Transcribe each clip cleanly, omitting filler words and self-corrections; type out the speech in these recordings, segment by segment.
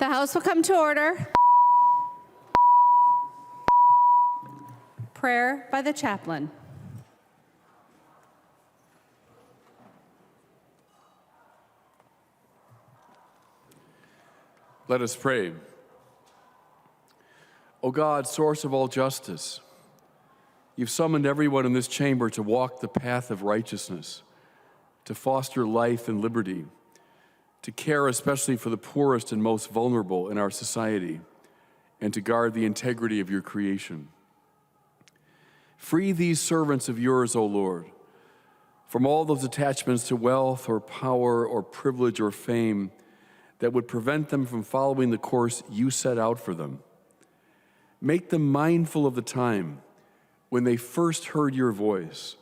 The House will come to order. Prayer by the chaplain. Let us pray. O God, source of all justice, you've summoned everyone in this chamber to walk the path of righteousness, to foster life and liberty, to care especially for the poorest and most vulnerable in our society, and to guard the integrity of your creation. Free these servants of yours, O Lord, from all those attachments to wealth or power or privilege or fame that would prevent them from following the course you set out for them. Make them mindful of the time when they first heard your voice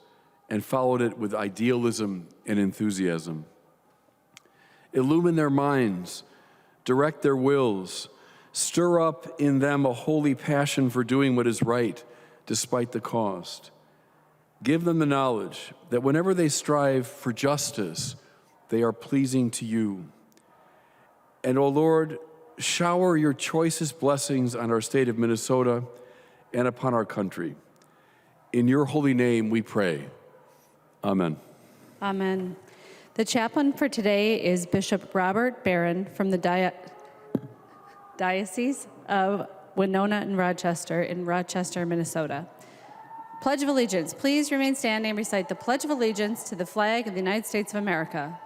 and followed it with idealism and enthusiasm. Illumine their minds, direct their wills, stir up in them a holy passion for doing what is right despite the cost. Give them the knowledge that whenever they strive for justice, they are pleasing to you. And, O Lord, shower your choicest blessings on our state of Minnesota and upon our country. In your holy name we pray. Amen. Amen. The chaplain for today is Bishop Robert Barron from the Diocese of Winona and Rochester in Rochester, Minnesota. Pledge of Allegiance. Please remain standing and recite the Pledge of Allegiance to the flag of the United States of America.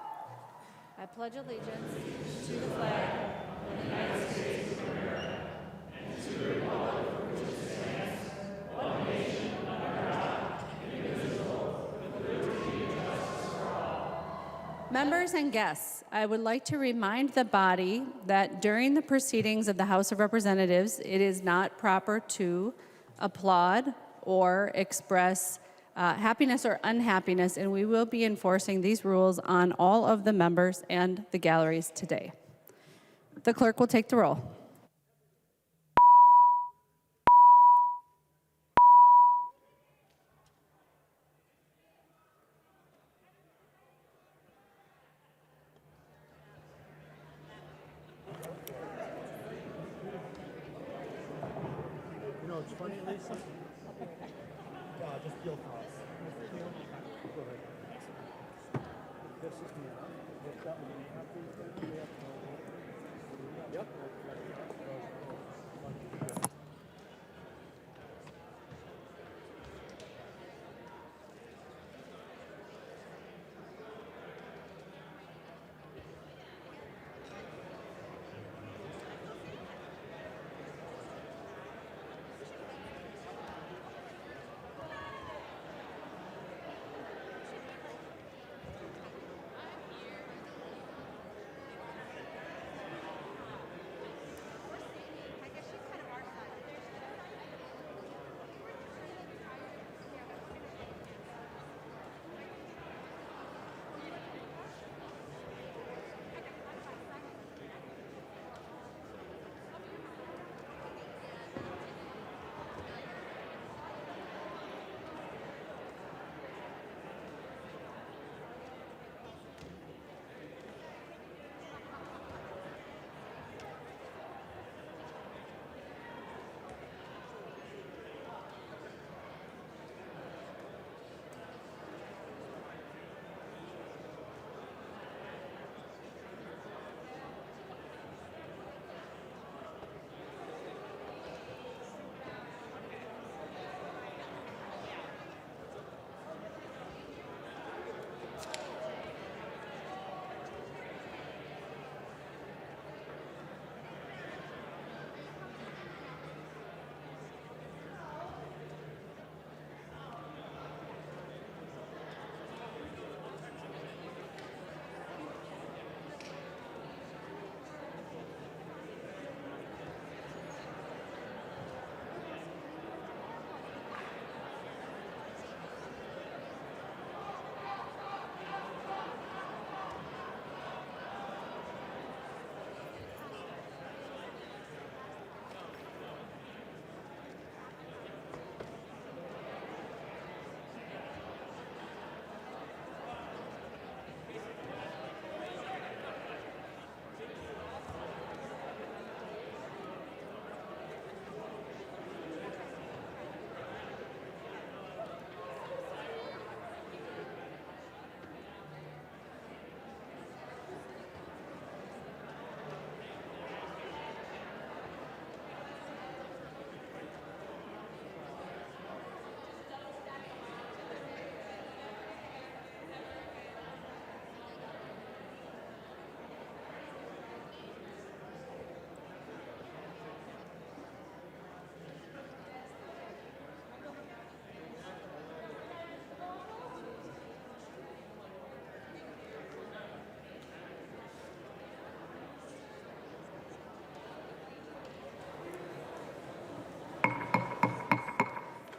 I pledge allegiance to the flag of the United States of America and to the republic for which it stands, one nation under God, indivisible, with liberty and justice for all. Members and guests, I would like to remind the body that during the proceedings of the House of Representatives, it is not proper to applaud or express happiness or unhappiness, and we will be enforcing these rules on all of the members and the galleries today. The clerk will take the roll. You know, it's funny, Lisa. Just feel for us. Go ahead. This is me. Yep.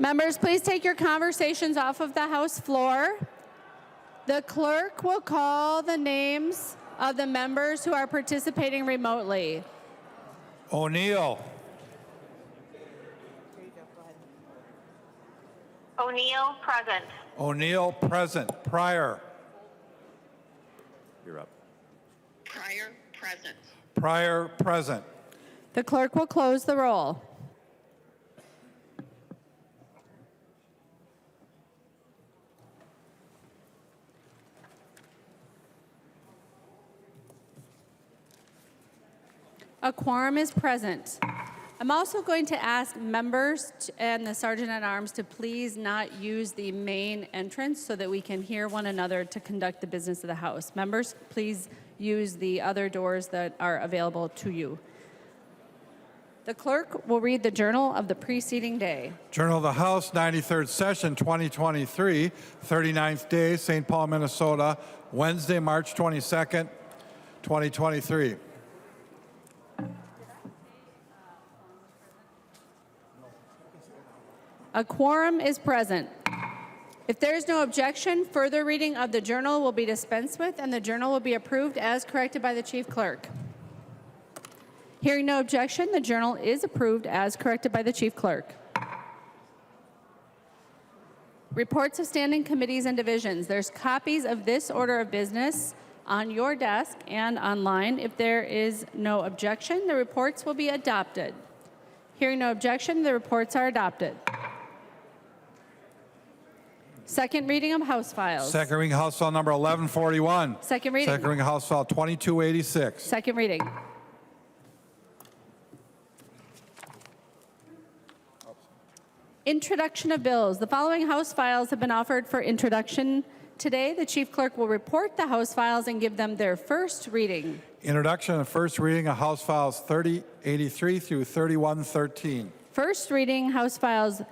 Members, please take your conversations off of the House floor. The clerk will call the names of the members who are participating remotely. O'Neill. O'Neill, present. O'Neill, present. Pryor. You're up. Pryor, present. Pryor, present. The clerk will close the roll. A quorum is present. I'm also going to ask members and the Sergeant at Arms to please not use the main entrance so that we can hear one another to conduct the business of the House. Members, please use the other doors that are available to you. The clerk will read the journal of the preceding day. Journal of the House, 93rd Session, 2023, 39th day, St. Paul, Minnesota, Wednesday, March 22nd, 2023. A quorum is present. If there is no objection, further reading of the journal will be dispensed with, and the journal will be approved as corrected by the Chief Clerk. Hearing no objection, the journal is approved as corrected by the Chief Clerk. Reports of standing committees and divisions. There's copies of this order of business on your desk and online. If there is no objection, the reports will be adopted. Hearing no objection, the reports are adopted. Second reading of House files. Second reading House File number 1141. Second reading. Second reading House File 2286. Second reading. Introduction of bills. The following House files have been offered for introduction today. The Chief Clerk will report the House files and give them their first reading. Introduction and first reading of House Files 3083 through 3113. First reading House files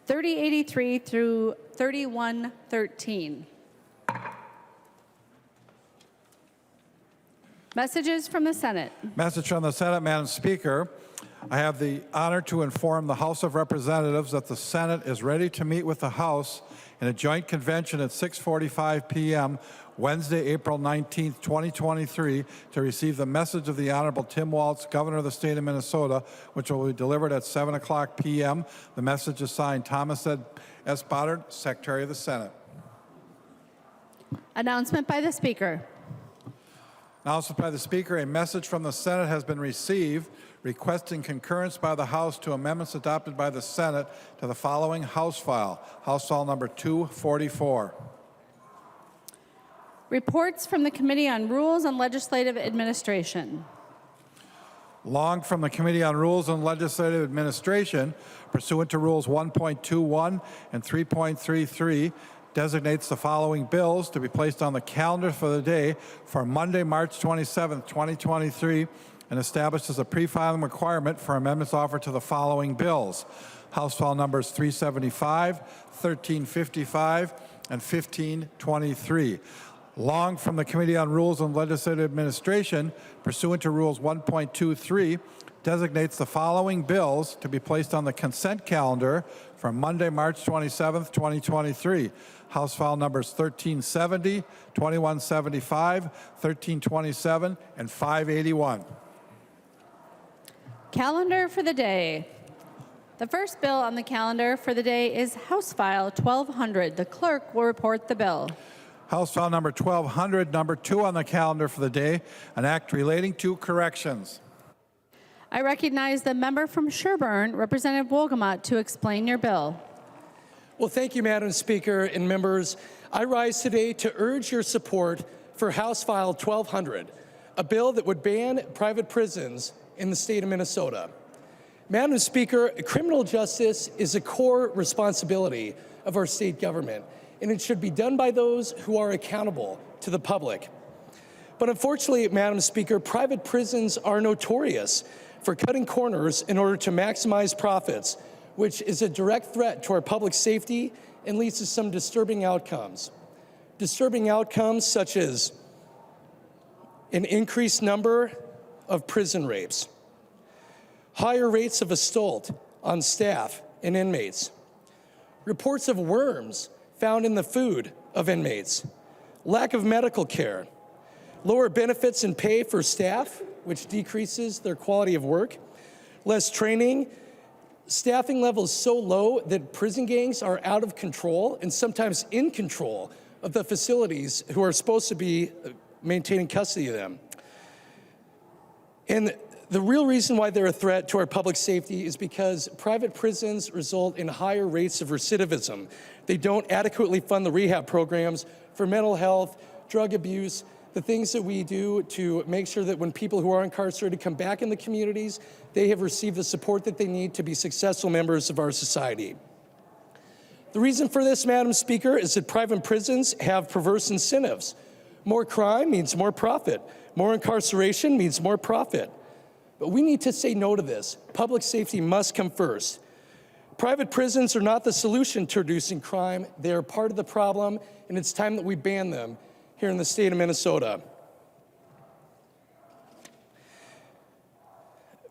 3083 through 3113. Messages from the Senate. Message from the Senate, Madam Speaker. I have the honor to inform the House of Representatives that the Senate is ready to meet with the House in a joint convention at 6:45 p.m. Wednesday, April 19, 2023, to receive the message of the Honorable Tim Walz, Governor of the State of Minnesota, which will be delivered at 7 o'clock p.m. The message is signed Thomas S. Boddard, Secretary of the Senate. Announcement by the Speaker. Announcement by the Speaker, a message from the Senate has been received requesting concurrence by the House to amendments adopted by the Senate to the following House file, House File number 244. Reports from the Committee on Rules and Legislative Administration. Long from the Committee on Rules and Legislative Administration, pursuant to Rules 1.21 and 3.33, designates the following bills to be placed on the calendar for the day for Monday, March 27, 2023, and establishes a pre-filing requirement for amendments offered to the following bills. House File numbers 375, 1355, and 1523. Long from the Committee on Rules and Legislative Administration, pursuant to Rules 1.23, designates the following bills to be placed on the consent calendar for Monday, March 27, 2023. House File numbers 1370, 2175, 1327, and 581. Calendar for the day. The first bill on the calendar for the day is House File 1200. The clerk will report the bill. House File number 1200, number 2 on the calendar for the day, an act relating to corrections. I recognize the member from Sherburne, Representative Wolgamott, to explain your bill. Well, thank you, Madam Speaker and members. I rise today to urge your support for House File 1200, a bill that would ban private prisons in the state of Minnesota. Madam Speaker, criminal justice is a core responsibility of our state government, and it should be done by those who are accountable to the public. But unfortunately, Madam Speaker, private prisons are notorious for cutting corners in order to maximize profits, which is a direct threat to our public safety and leads to some disturbing outcomes. Disturbing outcomes such as an increased number of prison rapes, higher rates of assault on staff and inmates, reports of worms found in the food of inmates, lack of medical care, lower benefits and pay for staff, which decreases their quality of work, less training, staffing levels so low that prison gangs are out of control and sometimes in control of the facilities who are supposed to be maintaining custody of them. And the real reason why they're a threat to our public safety is because private prisons result in higher rates of recidivism. They don't adequately fund the rehab programs for mental health, drug abuse, the things that we do to make sure that when people who are incarcerated come back in the communities, they have received the support that they need to be successful members of our society. The reason for this, Madam Speaker, is that private prisons have perverse incentives. More crime means more profit. More incarceration means more profit. But we need to say no to this. Public safety must come first. Private prisons are not the solution to reducing crime. They are part of the problem, and it's time that we ban them here in the state of Minnesota.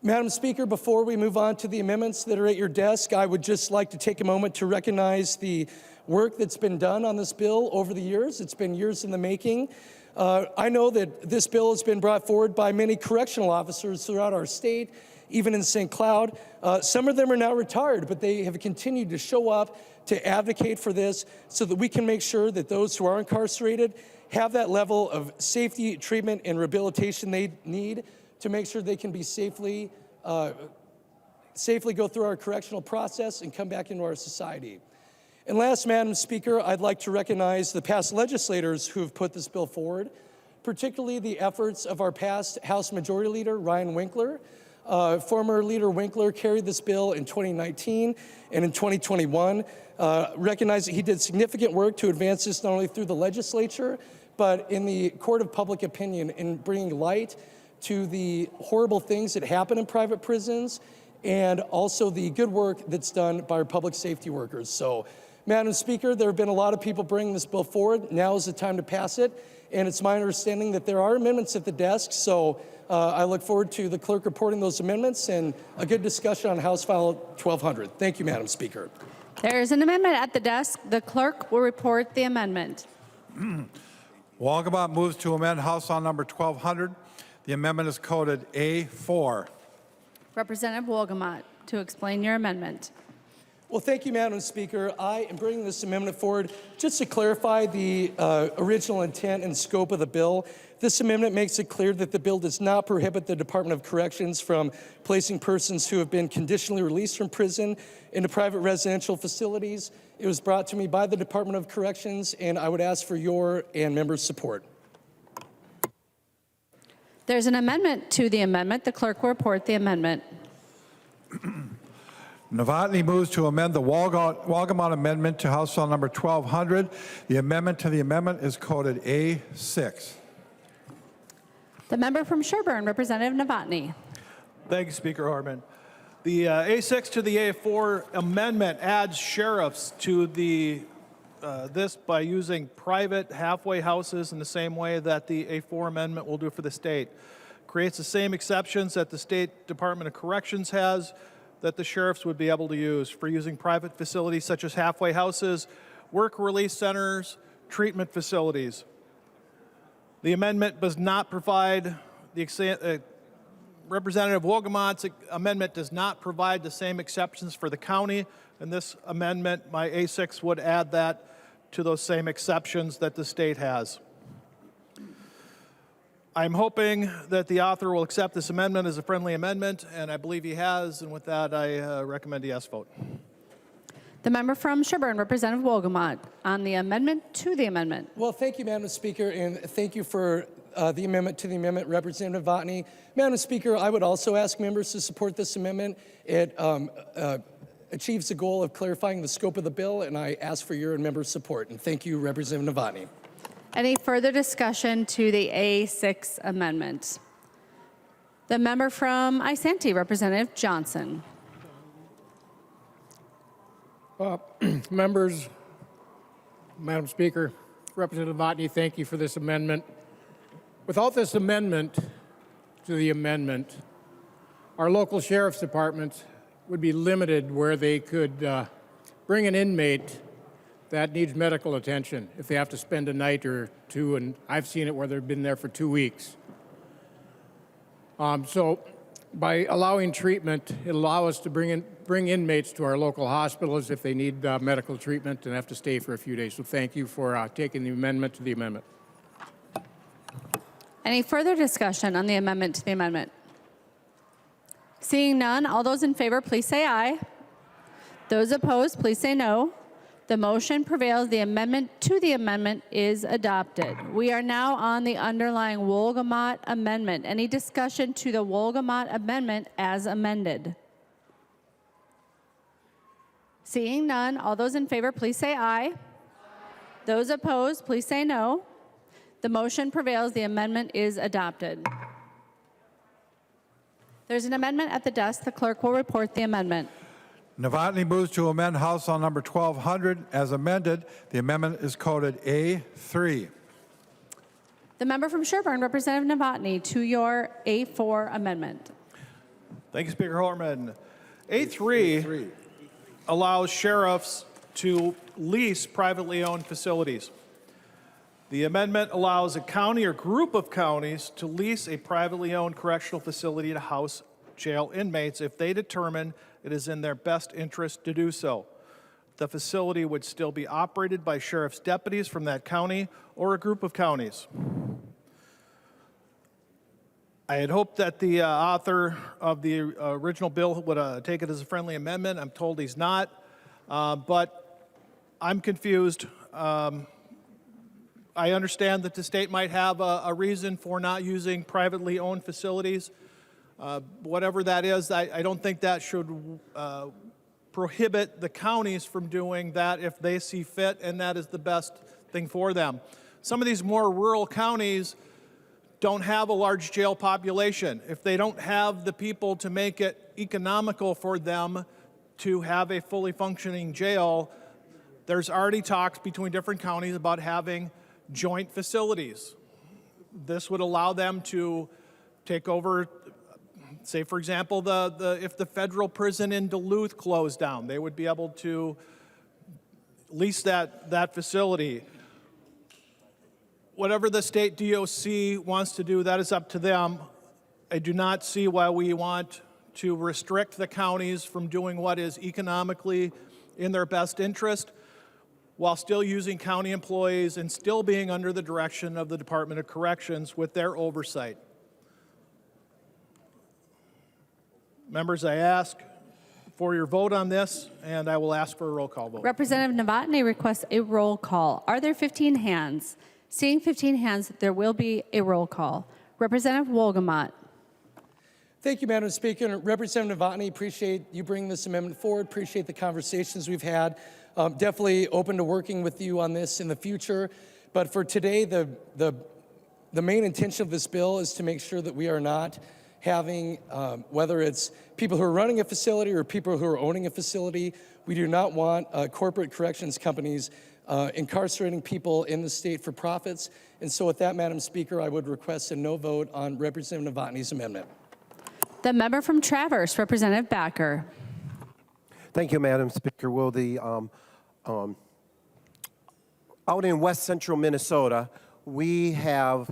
Madam Speaker, before we move on to the amendments that are at your desk, I would just like to take a moment to recognize the work that's been done on this bill over the years. It's been years in the making. I know that this bill has been brought forward by many correctional officers throughout our state, even in St. Cloud. Some of them are now retired, but they have continued to show up to advocate for this so that we can make sure that those who are incarcerated have that level of safety, treatment, and rehabilitation they need to make sure they can be safely go through our correctional process and come back into our society. And last, Madam Speaker, I'd like to recognize the past legislators who have put this bill forward, particularly the efforts of our past House Majority Leader, Ryan Winkler. Former Leader Winkler carried this bill in 2019 and in 2021. Recognize that he did significant work to advance this not only through the legislature, but in the court of public opinion in bringing light to the horrible things that happen in private prisons and also the good work that's done by our public safety workers. So, Madam Speaker, there have been a lot of people bringing this bill forward. Now is the time to pass it. And it's my understanding that there are amendments at the desk. So I look forward to the clerk reporting those amendments and a good discussion on House File 1200. Thank you, Madam Speaker. There is an amendment at the desk. The clerk will report the amendment. Wolgamott moves to amend House File number 1200. The amendment is coded A4. Representative Wolgamott, to explain your amendment. Well, thank you, Madam Speaker. I am bringing this amendment forward just to clarify the original intent and scope of the bill. This amendment makes it clear that the bill does not prohibit the Department of Corrections from placing persons who have been conditionally released from prison into private residential facilities. It was brought to me by the Department of Corrections, and I would ask for your and members' support. There's an amendment to the amendment. The clerk will report the amendment. Novotny moves to amend the Wolgamott amendment to House File number 1200. The amendment to the amendment is coded A6. The member from Sherburne, Representative Novotny. Thank you, Speaker Hartman. The A6 to the A4 amendment adds sheriffs to the this by using private halfway houses in the same way that the A4 amendment will do for the state. Creates the same exceptions that the State Department of Corrections has that the sheriffs would be able to use for using private facilities such as halfway houses, work release centers, treatment facilities. The amendment does not provide, Representative Wolgamott's amendment does not provide the same exceptions for the county. In this amendment, my A6 would add that to those same exceptions that the state has. I'm hoping that the author will accept this amendment as a friendly amendment, and I believe he has, and with that, I recommend a yes vote. The member from Sherburne, Representative Wolgamott, on the amendment to the amendment. Well, thank you, Madam Speaker, and thank you for the amendment to the amendment, Representative Novotny. Madam Speaker, I would also ask members to support this amendment. It achieves the goal of clarifying the scope of the bill, and I ask for your and members' support. And thank you, Representative Novotny. Any further discussion to the A6 amendment? The member from Isanti, Representative Johnson. Members, Madam Speaker, Representative Novotny, thank you for this amendment. Without this amendment to the amendment, our local sheriff's departments would be limited where they could bring an inmate that needs medical attention if they have to spend a night or two, and I've seen it where they've been there for 2 weeks. So by allowing treatment, it'll allow us to bring inmates to our local hospitals if they need medical treatment and have to stay for a few days. So thank you for taking the amendment to the amendment. Any further discussion on the amendment to the amendment? Seeing none, all those in favor, please say aye. Those opposed, please say no. The motion prevails. The amendment to the amendment is adopted. We are now on the underlying Wolgamott amendment. Any discussion to the Wolgamott amendment as amended? Seeing none, all those in favor, please say aye. Those opposed, please say no. The motion prevails. The amendment is adopted. There's an amendment at the desk. The clerk will report the amendment. Novotny moves to amend House File number 1200 as amended. The amendment is coded A3. The member from Sherburne, Representative Novotny, to your A4 amendment. Thank you, Speaker Horman. A3 allows sheriffs to lease privately owned facilities. The amendment allows a county or group of counties to lease a privately owned correctional facility to house jail inmates if they determine it is in their best interest to do so. The facility would still be operated by sheriff's deputies from that county or a group of counties. I had hoped that the author of the original bill would take it as a friendly amendment. I'm told he's not, but I'm confused. I understand that the state might have a reason for not using privately owned facilities. Whatever that is, I don't think that should prohibit the counties from doing that if they see fit and that is the best thing for them. Some of these more rural counties don't have a large jail population. If they don't have the people to make it economical for them to have a fully functioning jail, there's already talks between different counties about having joint facilities. This would allow them to take over, say, for example, if the federal prison in Duluth closed down, they would be able to lease that facility. Whatever the state DOC wants to do, that is up to them. I do not see why we want to restrict the counties from doing what is economically in their best interest while still using county employees and still being under the direction of the Department of Corrections with their oversight. Members, I ask for your vote on this, and I will ask for a roll call vote. Representative Novotny requests a roll call. Are there 15 hands? Seeing 15 hands, there will be a roll call. Representative Wolgamott. Thank you, Madam Speaker. Representative Novotny, appreciate you bringing this amendment forward. Appreciate the conversations we've had. Definitely open to working with you on this in the future. But for today, the main intention of this bill is to make sure that we are not having, whether it's people who are running a facility or people who are owning a facility, we do not want corporate corrections companies incarcerating people in the state for profits. And so with that, Madam Speaker, I would request a no vote on Representative Novotny's amendment. The member from Traverse, Representative Backer. Thank you, Madam Speaker. Will the out in west central Minnesota, we have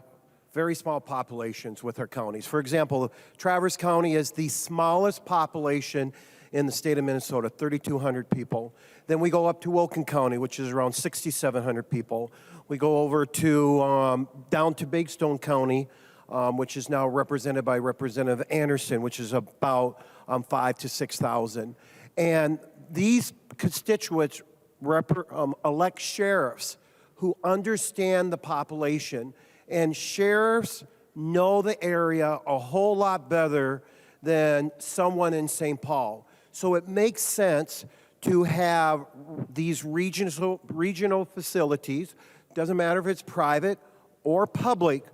very small populations with our counties. For example, Traverse County is the smallest population in the state of Minnesota, 3,200 people. Then we go up to Wilkin County, which is around 6,700 people. We go over to down to Big Stone County, which is now represented by Representative Anderson, which is about 5,000 to 6,000. And these constituents elect sheriffs who understand the population, and sheriffs know the area a whole lot better than someone in St. Paul. So it makes sense to have these regional facilities, doesn't matter if it's private or public,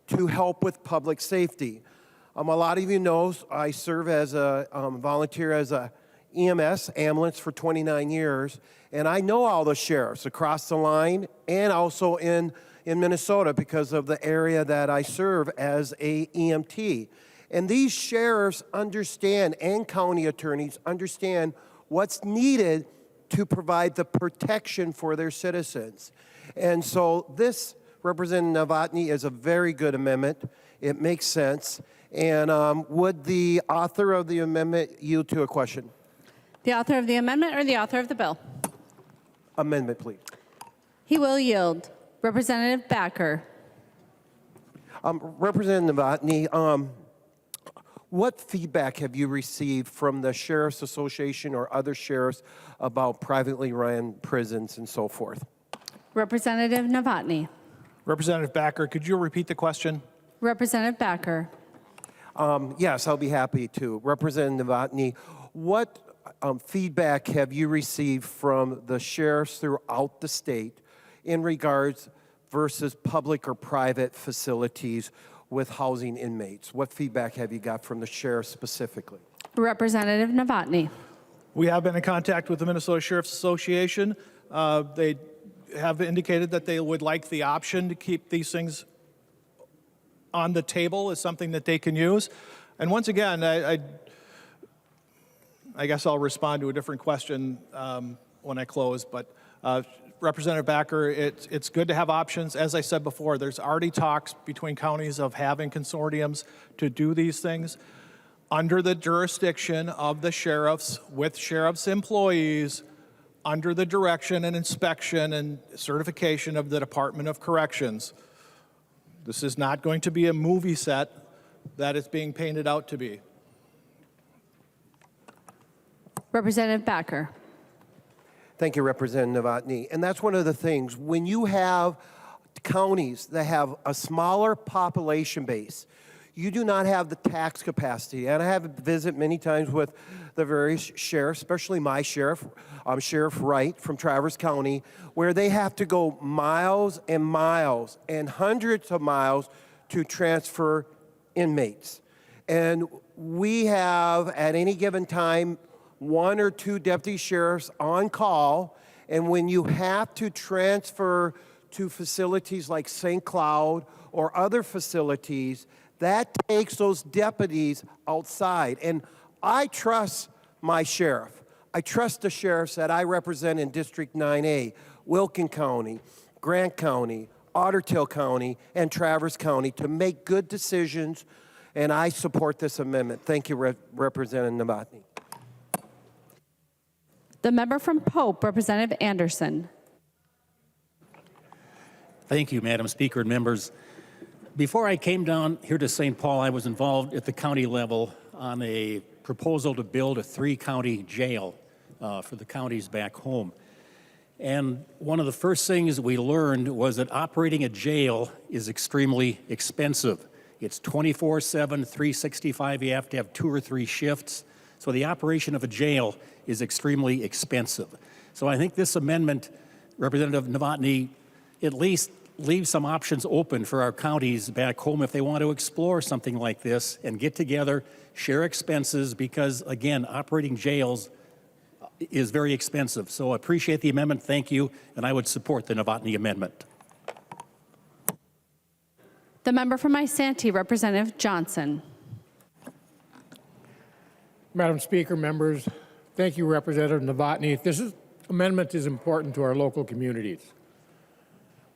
to help with public safety. A lot of you know I serve as a volunteer as a EMS ambulance for 29 years, and I know all the sheriffs across the line and also in Minnesota because of the area that I serve as a EMT. And these sheriffs understand, and county attorneys understand what's needed to provide the protection for their citizens. And so this, Representative Novotny, is a very good amendment. It makes sense. And would the author of the amendment yield to a question? The author of the amendment or the author of the bill? Amendment, please. He will yield. Representative Backer. Representative Novotny, what feedback have you received from the Sheriff's Association or other sheriffs about privately run prisons and so forth? Representative Novotny. Representative Backer, could you repeat the question? Representative Backer. Yes, I'll be happy to. Representative Novotny, what feedback have you received from the sheriffs throughout the state in regards versus public or private facilities with housing inmates? What feedback have you got from the sheriff specifically? Representative Novotny. We have been in contact with the Minnesota Sheriff's Association. They have indicated that they would like the option to keep these things on the table as something that they can use. And once again, I guess I'll respond to a different question when I close, but Representative Backer, it's good to have options. As I said before, there's already talks between counties of having consortiums to do these things under the jurisdiction of the sheriffs, with sheriff's employees, under the direction and inspection and certification of the Department of Corrections. This is not going to be a movie set that it's being painted out to be. Representative Backer. Thank you, Representative Novotny. And that's one of the things. When you have counties that have a smaller population base, you do not have the tax capacity. And I have visited many times with the various sheriffs, especially my sheriff, Sheriff Wright from Traverse County, where they have to go miles and miles and hundreds of miles to transfer inmates. And we have, at any given time, 1 or 2 deputy sheriffs on call, and when you have to transfer to facilities like St. Cloud or other facilities, that takes those deputies outside. And I trust my sheriff. I trust the sheriffs that I represent in District 9A, Wilkin County, Grant County, Ottertail County, and Traverse County to make good decisions, and I support this amendment. Thank you, Representative Novotny. The member from Pope, Representative Anderson. Thank you, Madam Speaker and members. Before I came down here to St. Paul, I was involved at the county level on a proposal to build a 3-county jail for the counties back home. And one of the first things we learned was that operating a jail is extremely expensive. It's 24/7, 365. You have to have 2 or 3 shifts. So the operation of a jail is extremely expensive. So I think this amendment, Representative Novotny, at least leaves some options open for our counties back home if they want to explore something like this and get together, share expenses, because again, operating jails is very expensive. So I appreciate the amendment, thank you, and I would support the Novotny amendment. The member from Isanti, Representative Johnson. Madam Speaker, members, thank you, Representative Novotny. This amendment is important to our local communities.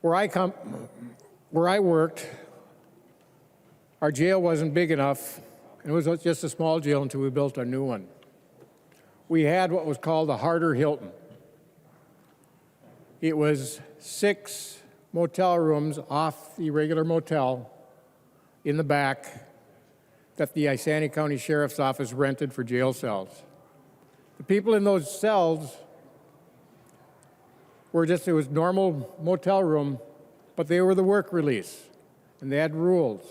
Where I worked, our jail wasn't big enough, and it was just a small jail until we built our new one. We had what was called a Harder Hilton. It was 6 motel rooms off the regular motel in the back that the Isanti County Sheriff's Office rented for jail cells. The people in those cells were just, it was normal motel room, but they were the work release, and they had rules.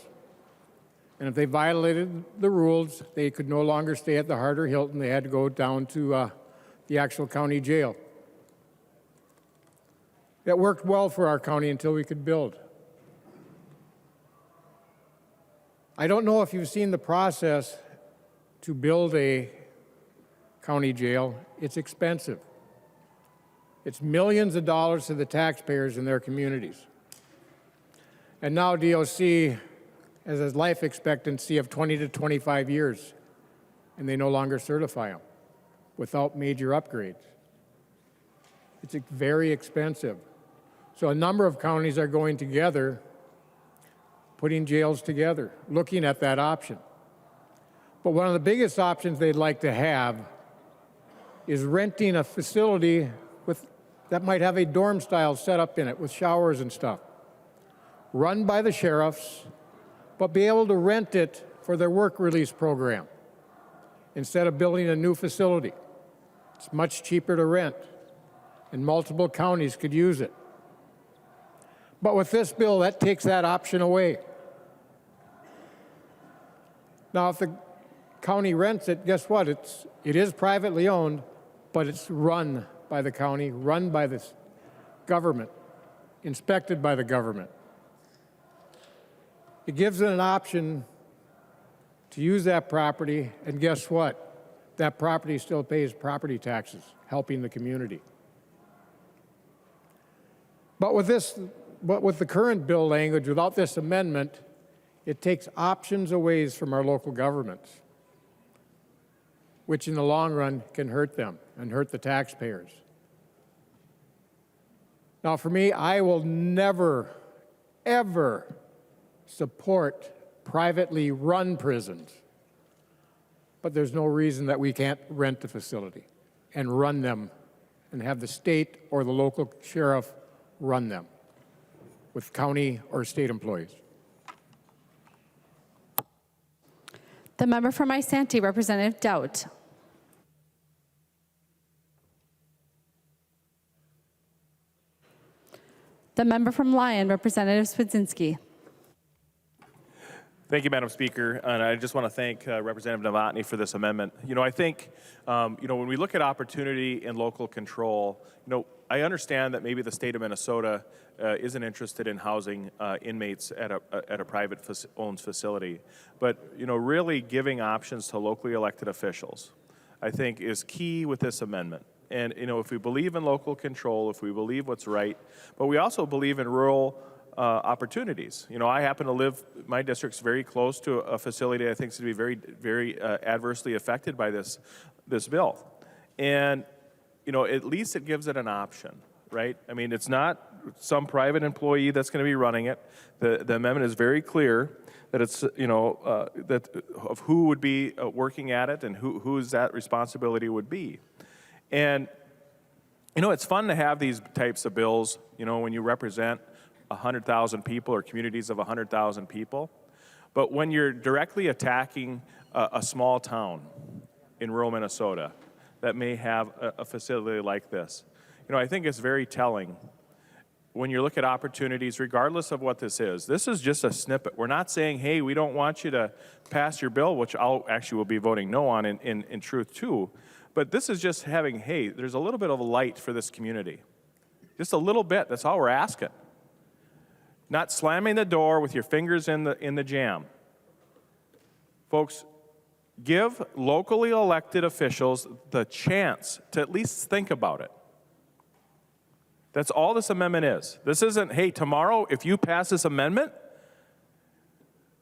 And if they violated the rules, they could no longer stay at the Harder Hilton. They had to go down to the actual county jail. That worked well for our county until we could build. I don't know if you've seen the process to build a county jail. It's expensive. It's millions of dollars to the taxpayers in their communities. And now DOC has a life expectancy of 20 to 25 years, and they no longer certify them without major upgrades. It's very expensive. So a number of counties are going together, putting jails together, looking at that option. But one of the biggest options they'd like to have is renting a facility that might have a dorm style setup in it with showers and stuff, run by the sheriffs, but be able to rent it for their work release program instead of building a new facility. It's much cheaper to rent, and multiple counties could use it. But with this bill, that takes that option away. Now, if the county rents it, guess what? It is privately owned, but it's run by the county, run by the government, inspected by the government. It gives it an option to use that property, and guess what? That property still pays property taxes, helping the community. But with the current bill language, without this amendment, it takes options away from our local governments, which in the long run can hurt them and hurt the taxpayers. Now, for me, I will never, ever support privately run prisons. But there's no reason that we can't rent a facility and run them and have the state or the local sheriff run them with county or state employees. The member from Isanti, Representative Dowd. The member from Lyon, Representative Swedzinski. Thank you, Madam Speaker, and I just want to thank Representative Novotny for this amendment. I think, when we look at opportunity and local control, I understand that maybe the state of Minnesota isn't interested in housing inmates at a private owned facility, but really giving options to locally elected officials, I think, is key with this amendment. And if we believe in local control, if we believe what's right, but we also believe in rural opportunities. I happen to live, my district's very close to a facility I think is going to be very, very adversely affected by this bill. And, at least it gives it an option, right? I mean, it's not some private employee that's going to be running it. The amendment is very clear that it's, that of who would be working at it and whose that responsibility would be. And, it's fun to have these types of bills, when you represent 100,000 people or communities of 100,000 people. But when you're directly attacking a small town in rural Minnesota that may have a facility like this, I think it's very telling when you look at opportunities, regardless of what this is. This is just a snippet. We're not saying, hey, we don't want you to pass your bill, which I'll actually will be voting no on in truth too. But this is just having, hey, there's a little bit of a light for this community. Just a little bit, that's all we're asking. Not slamming the door with your fingers in the jam. Folks, give locally elected officials the chance to at least think about it. That's all this amendment is. This isn't, hey, tomorrow, if you pass this amendment,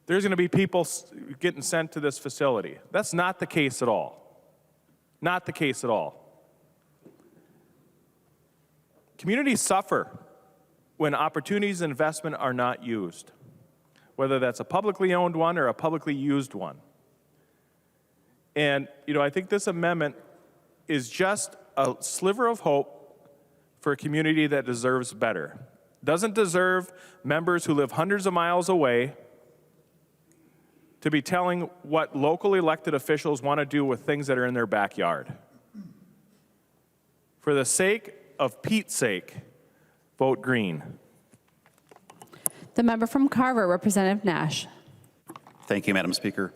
there's going to be people getting sent to this facility. That's not the case at all. Not the case at all. Communities suffer when opportunities and investment are not used, whether that's a publicly owned one or a publicly used one. And, I think this amendment is just a sliver of hope for a community that deserves better. Doesn't deserve members who live hundreds of miles away to be telling what local elected officials want to do with things that are in their backyard. For the sake of Pete's sake, vote green. The member from Carver, Representative Nash. Thank you, Madam Speaker.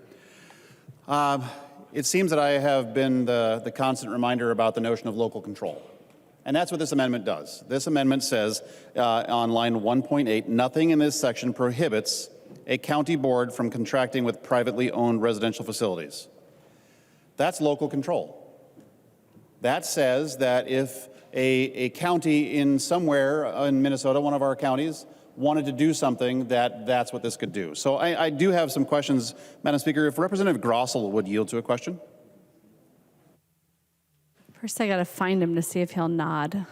It seems that I have been the constant reminder about the notion of local control. And that's what this amendment does. This amendment says on line 1.8, nothing in this section prohibits a county board from contracting with privately owned residential facilities. That's local control. That says that if a county in somewhere in Minnesota, one of our counties, wanted to do something, that's what this could do. So I do have some questions, Madam Speaker. If Representative Grossell would yield to a question. First, I got to find him to see if he'll nod.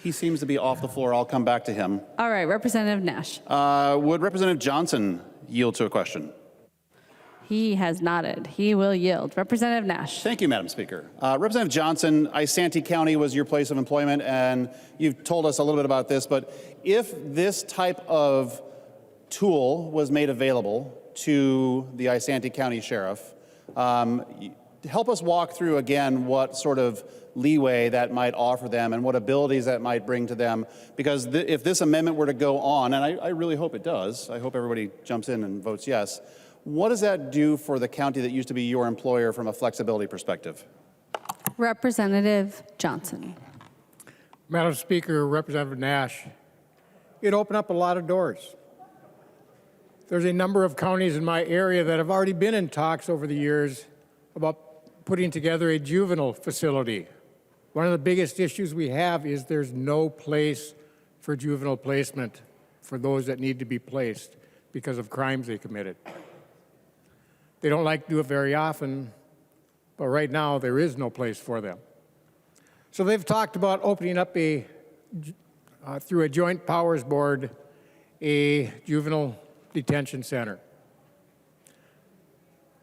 He seems to be off the floor. I'll come back to him. All right, Representative Nash. Would Representative Johnson yield to a question? He has nodded. He will yield. Representative Nash. Thank you, Madam Speaker. Representative Johnson, Isanti County was your place of employment, and you've told us a little bit about this, but if this type of tool was made available to the Isanti County Sheriff, help us walk through again what sort of leeway that might offer them and what abilities that might bring to them, because if this amendment were to go on, and I really hope it does, I hope everybody jumps in and votes yes, what does that do for the county that used to be your employer from a flexibility perspective? Representative Johnson. Madam Speaker, Representative Nash, it opened up a lot of doors. There's a number of counties in my area that have already been in talks over the years about putting together a juvenile facility. One of the biggest issues we have is there's no place for juvenile placement for those that need to be placed because of crimes they committed. They don't like to do it very often, but right now there is no place for them. So they've talked about opening up through a joint powers board, a juvenile detention center.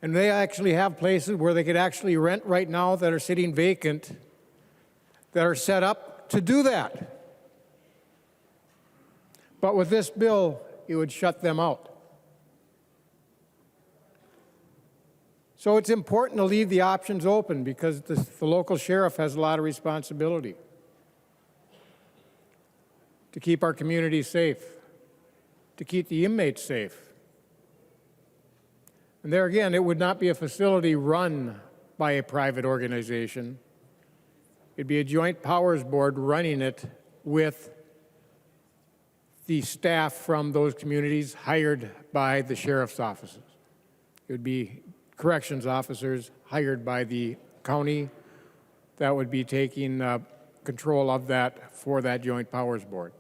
And they actually have places where they could actually rent right now that are sitting vacant that are set up to do that. But with this bill, it would shut them out. So it's important to leave the options open because the local sheriff has a lot of responsibility to keep our community safe, to keep the inmates safe. And there again, it would not be a facility run by a private organization. It'd be a joint powers board running it with the staff from those communities hired by the sheriff's offices. It would be corrections officers hired by the county that would be taking control of that for that joint powers board.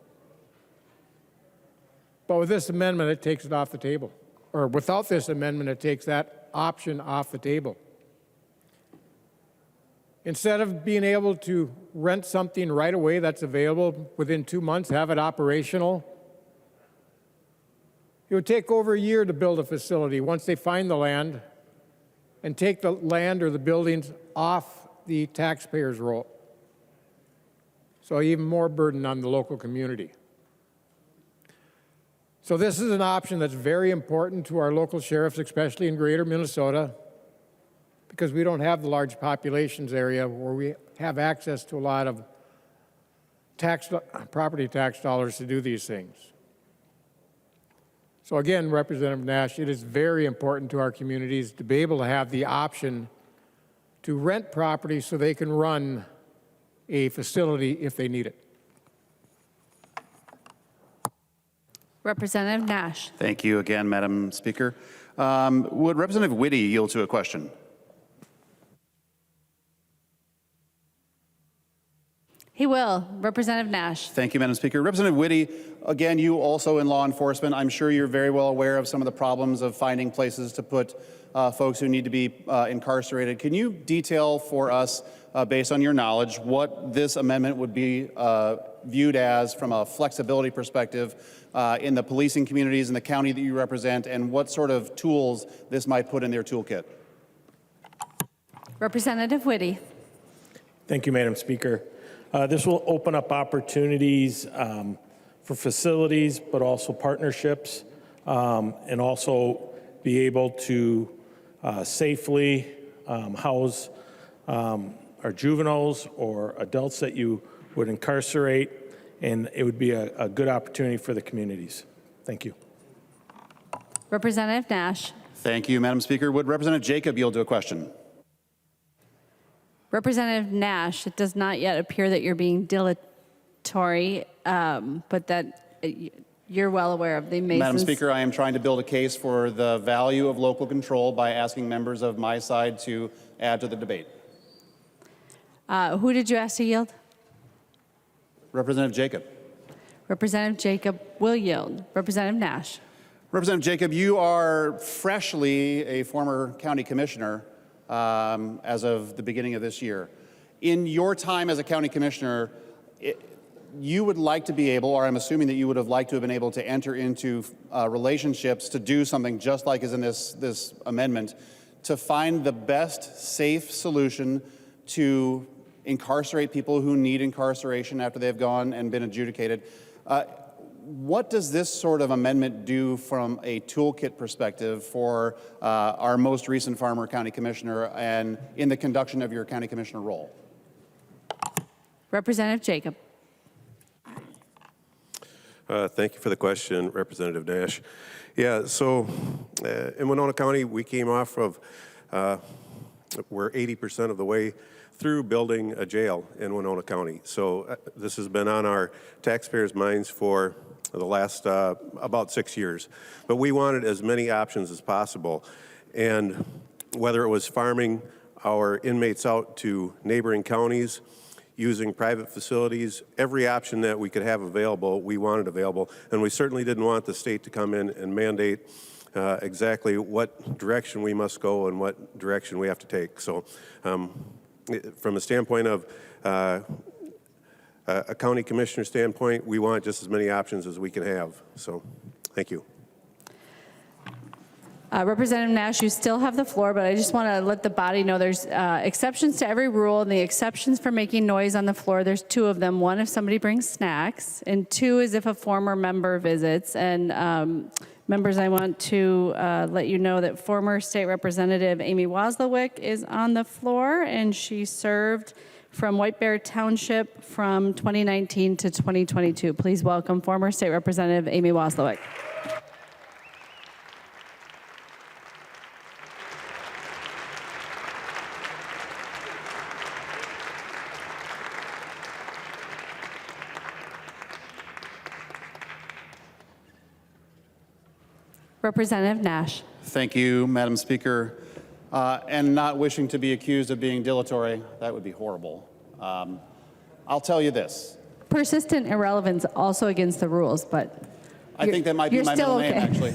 But with this amendment, it takes it off the table. Or without this amendment, it takes that option off the table. Instead of being able to rent something right away that's available within 2 months, have it operational, it would take over a year to build a facility once they find the land and take the land or the buildings off the taxpayer's roll. So even more burden on the local community. So this is an option that's very important to our local sheriffs, especially in greater Minnesota, because we don't have the large populations area where we have access to a lot of property tax dollars to do these things. So again, Representative Nash, it is very important to our communities to be able to have the option to rent property so they can run a facility if they need it. Representative Nash. Thank you again, Madam Speaker. Would Representative Whitty yield to a question? He will. Representative Nash. Thank you, Madam Speaker. Representative Whitty, again, you also in law enforcement, I'm sure you're very well aware of some of the problems of finding places to put folks who need to be incarcerated. Can you detail for us, based on your knowledge, what this amendment would be viewed as from a flexibility perspective in the policing communities in the county that you represent, and what sort of tools this might put in their toolkit? Representative Whitty. Thank you, Madam Speaker. This will open up opportunities for facilities, but also partnerships, and also be able to safely house our juveniles or adults that you would incarcerate, and it would be a good opportunity for the communities. Thank you. Representative Nash. Thank you, Madam Speaker. Would Representative Jacob yield to a question? Representative Nash, it does not yet appear that you're being dilatory, but that you're well aware of the Masons. Madam Speaker, I am trying to build a case for the value of local control by asking members of my side to add to the debate. Who did you ask to yield? Representative Jacob. Representative Jacob will yield. Representative Nash. Representative Jacob, you are freshly a former county commissioner as of the beginning of this year. In your time as a county commissioner, you would like to be able, or I'm assuming that you would have liked to have been able to enter into relationships to do something just like is in this amendment, to find the best safe solution to incarcerate people who need incarceration after they've gone and been adjudicated. What does this sort of amendment do from a toolkit perspective for our most recent former county commissioner and in the conduction of your county commissioner role? Representative Jacob. Thank you for the question, Representative Nash. Yeah, so in Winona County, we came off of, we're 80% of the way through building a jail in Winona County. So this has been on our taxpayers' minds for the last about 6 years. But we wanted as many options as possible. And whether it was farming our inmates out to neighboring counties, using private facilities, every option that we could have available, we wanted available. And we certainly didn't want the state to come in and mandate exactly what direction we must go and what direction we have to take. So from a standpoint of a county commissioner standpoint, we want just as many options as we can have. So thank you. Representative Nash, you still have the floor, but I just want to let the body know there's exceptions to every rule, and the exceptions for making noise on the floor, there's 2 of them. 1, if somebody brings snacks, and 2 is if a former member visits. And members, I want to let you know that former State Representative Amy Wozlowick is on the floor, and she served from White Bear Township from 2019 to 2022. Please welcome former State Representative Amy Wozlowick. Representative Nash. Thank you, Madam Speaker. And not wishing to be accused of being dilatory, that would be horrible. I'll tell you this. Persistent irrelevance also against the rules, but I think that might be my middle name, actually.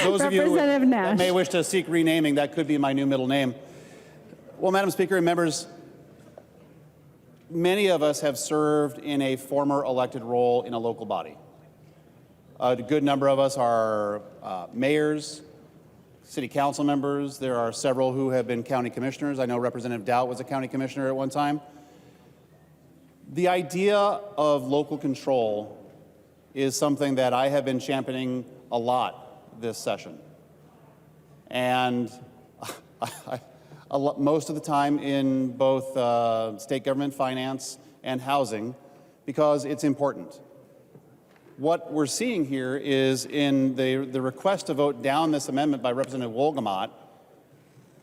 Those of you that may wish to seek renaming, that could be my new middle name. Well, Madam Speaker and members, many of us have served in a former elected role in a local body. A good number of us are mayors, city council members. There are several who have been county commissioners. I know Representative Dowd was a county commissioner at one time. The idea of local control is something that I have been championing a lot this session. And most of the time in both state government finance and housing, because it's important. What we're seeing here is in the request to vote down this amendment by Representative Wolgamott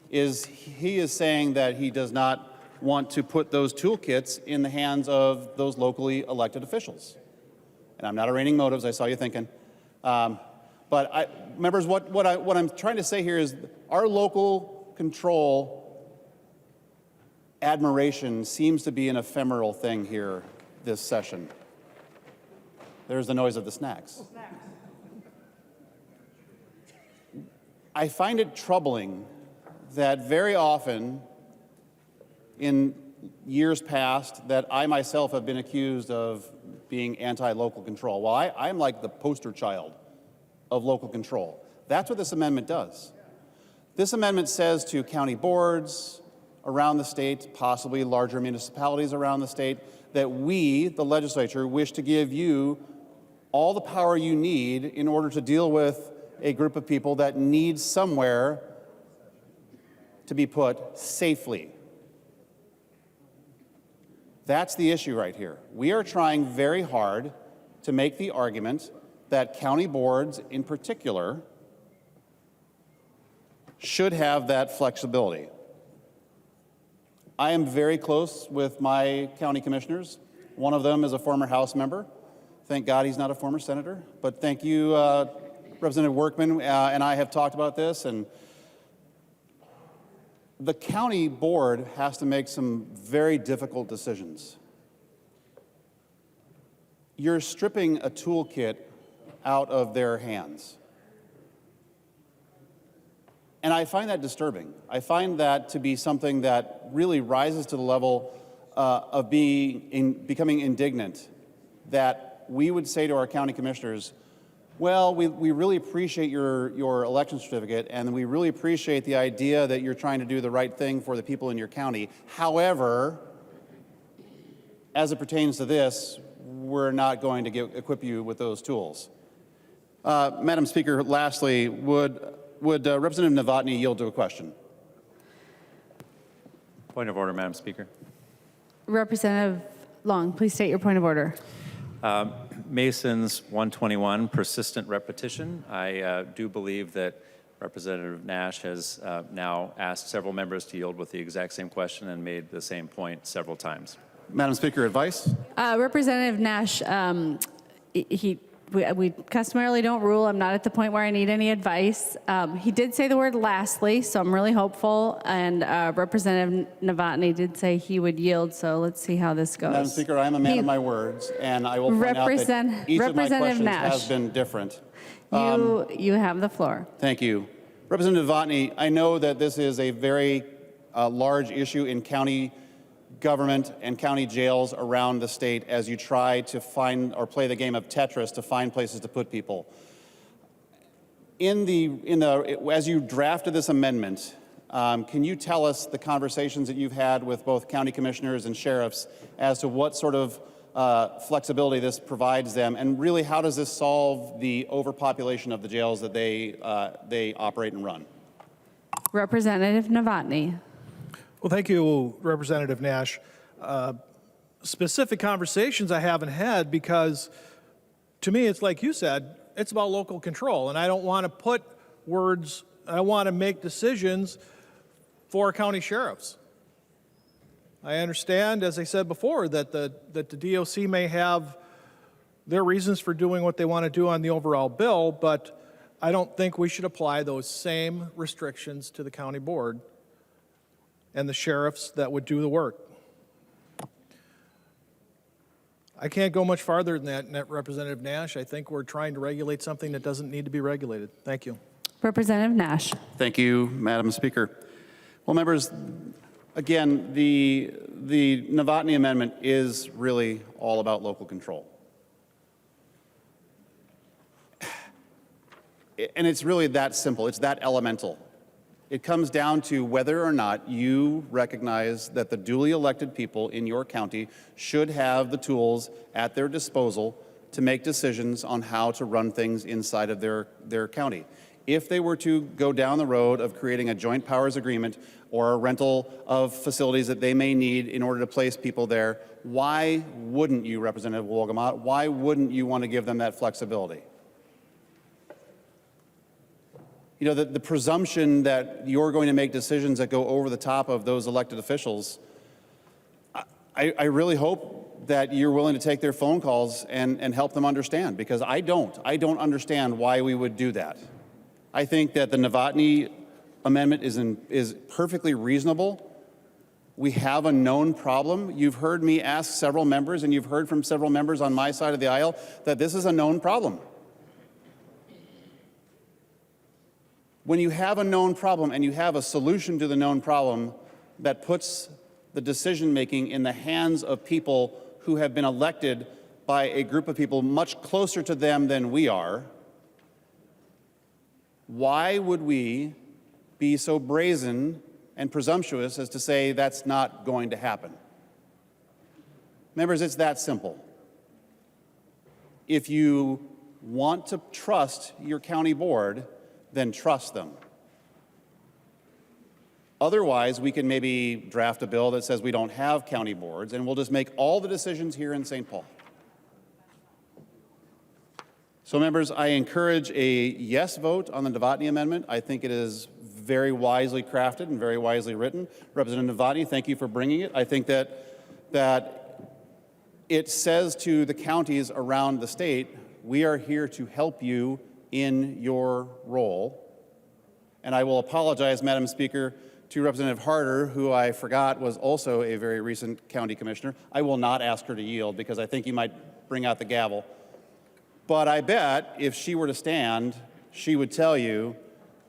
is he is saying that he does not want to put those toolkits in the hands of those locally elected officials. And I'm not arraigning motives, I saw you thinking. But members, what I'm trying to say here is our local control admiration seems to be an ephemeral thing here this session. There's the noise of the snacks. I find it troubling that very often in years past that I myself have been accused of being anti-local control. Well, I'm like the poster child of local control. That's what this amendment does. This amendment says to county boards around the state, possibly larger municipalities around the state, that we, the legislature, wish to give you all the power you need in order to deal with a group of people that need somewhere to be put safely. That's the issue right here. We are trying very hard to make the argument that county boards in particular should have that flexibility. I am very close with my county commissioners. One of them is a former House member. Thank God he's not a former senator, but thank you, Representative Workman and I have talked about this, and the county board has to make some very difficult decisions. You're stripping a toolkit out of their hands. And I find that disturbing. I find that to be something that really rises to the level of becoming indignant that we would say to our county commissioners, well, we really appreciate your election certificate, and we really appreciate the idea that you're trying to do the right thing for the people in your county. However, as it pertains to this, we're not going to equip you with those tools. Madam Speaker, lastly, would Representative Novotny yield to a question? Point of order, Madam Speaker. Representative Long, please state your point of order. Mason's 121, persistent repetition. I do believe that Representative Nash has now asked several members to yield with the exact same question and made the same point several times. Madam Speaker, advice? Representative Nash, we customarily don't rule. I'm not at the point where I need any advice. He did say the word lastly, so I'm really hopeful. And Representative Novotny did say he would yield, so let's see how this goes. Madam Speaker, I am a man of my words, and I will point out that each of my questions has been different. You have the floor. Thank you. Representative Novotny, I know that this is a very large issue in county government and county jails around the state as you try to find or play the game of Tetris to find places to put people. As you drafted this amendment, can you tell us the conversations that you've had with both county commissioners and sheriffs as to what sort of flexibility this provides them, and really how does this solve the overpopulation of the jails that they operate and run? Representative Novotny. Well, thank you, Representative Nash. Specific conversations I haven't had because, to me, it's like you said, it's about local control, and I don't want to put words, I want to make decisions for county sheriffs. I understand, as I said before, that the DOC may have their reasons for doing what they want to do on the overall bill, but I don't think we should apply those same restrictions to the county board and the sheriffs that would do the work. I can't go much farther than that, Representative Nash. I think we're trying to regulate something that doesn't need to be regulated. Thank you. Representative Nash. Thank you, Madam Speaker. Well, members, again, the Novotny Amendment is really all about local control. And it's really that simple. It's that elemental. It comes down to whether or not you recognize that the duly elected people in your county should have the tools at their disposal to make decisions on how to run things inside of their county. If they were to go down the road of creating a joint powers agreement or a rental of facilities that they may need in order to place people there, why wouldn't you, Representative Wolgamott, why wouldn't you want to give them that flexibility? You know, the presumption that you're going to make decisions that go over the top of those elected officials, I really hope that you're willing to take their phone calls and help them understand, because I don't understand why we would do that. I think that the Novotny Amendment is perfectly reasonable. We have a known problem. You've heard me ask several members, and you've heard from several members on my side of the aisle, that this is a known problem. When you have a known problem and you have a solution to the known problem that puts the decision-making in the hands of people who have been elected by a group of people much closer to them than we are, why would we be so brazen and presumptuous as to say that's not going to happen? Members, it's that simple. If you want to trust your county board, then trust them. Otherwise, we can maybe draft a bill that says we don't have county boards, and we'll just make all the decisions here in St. Paul. So, members, I encourage a yes vote on the Novotny Amendment. I think it is very wisely crafted and very wisely written. Representative Novotny, thank you for bringing it. I think that it says to the counties around the state, we are here to help you in your role. And I will apologize, Madam Speaker, to Representative Harder, who I forgot was also a very recent county commissioner. I will not ask her to yield because I think you might bring out the gavel. But I bet if she were to stand, she would tell you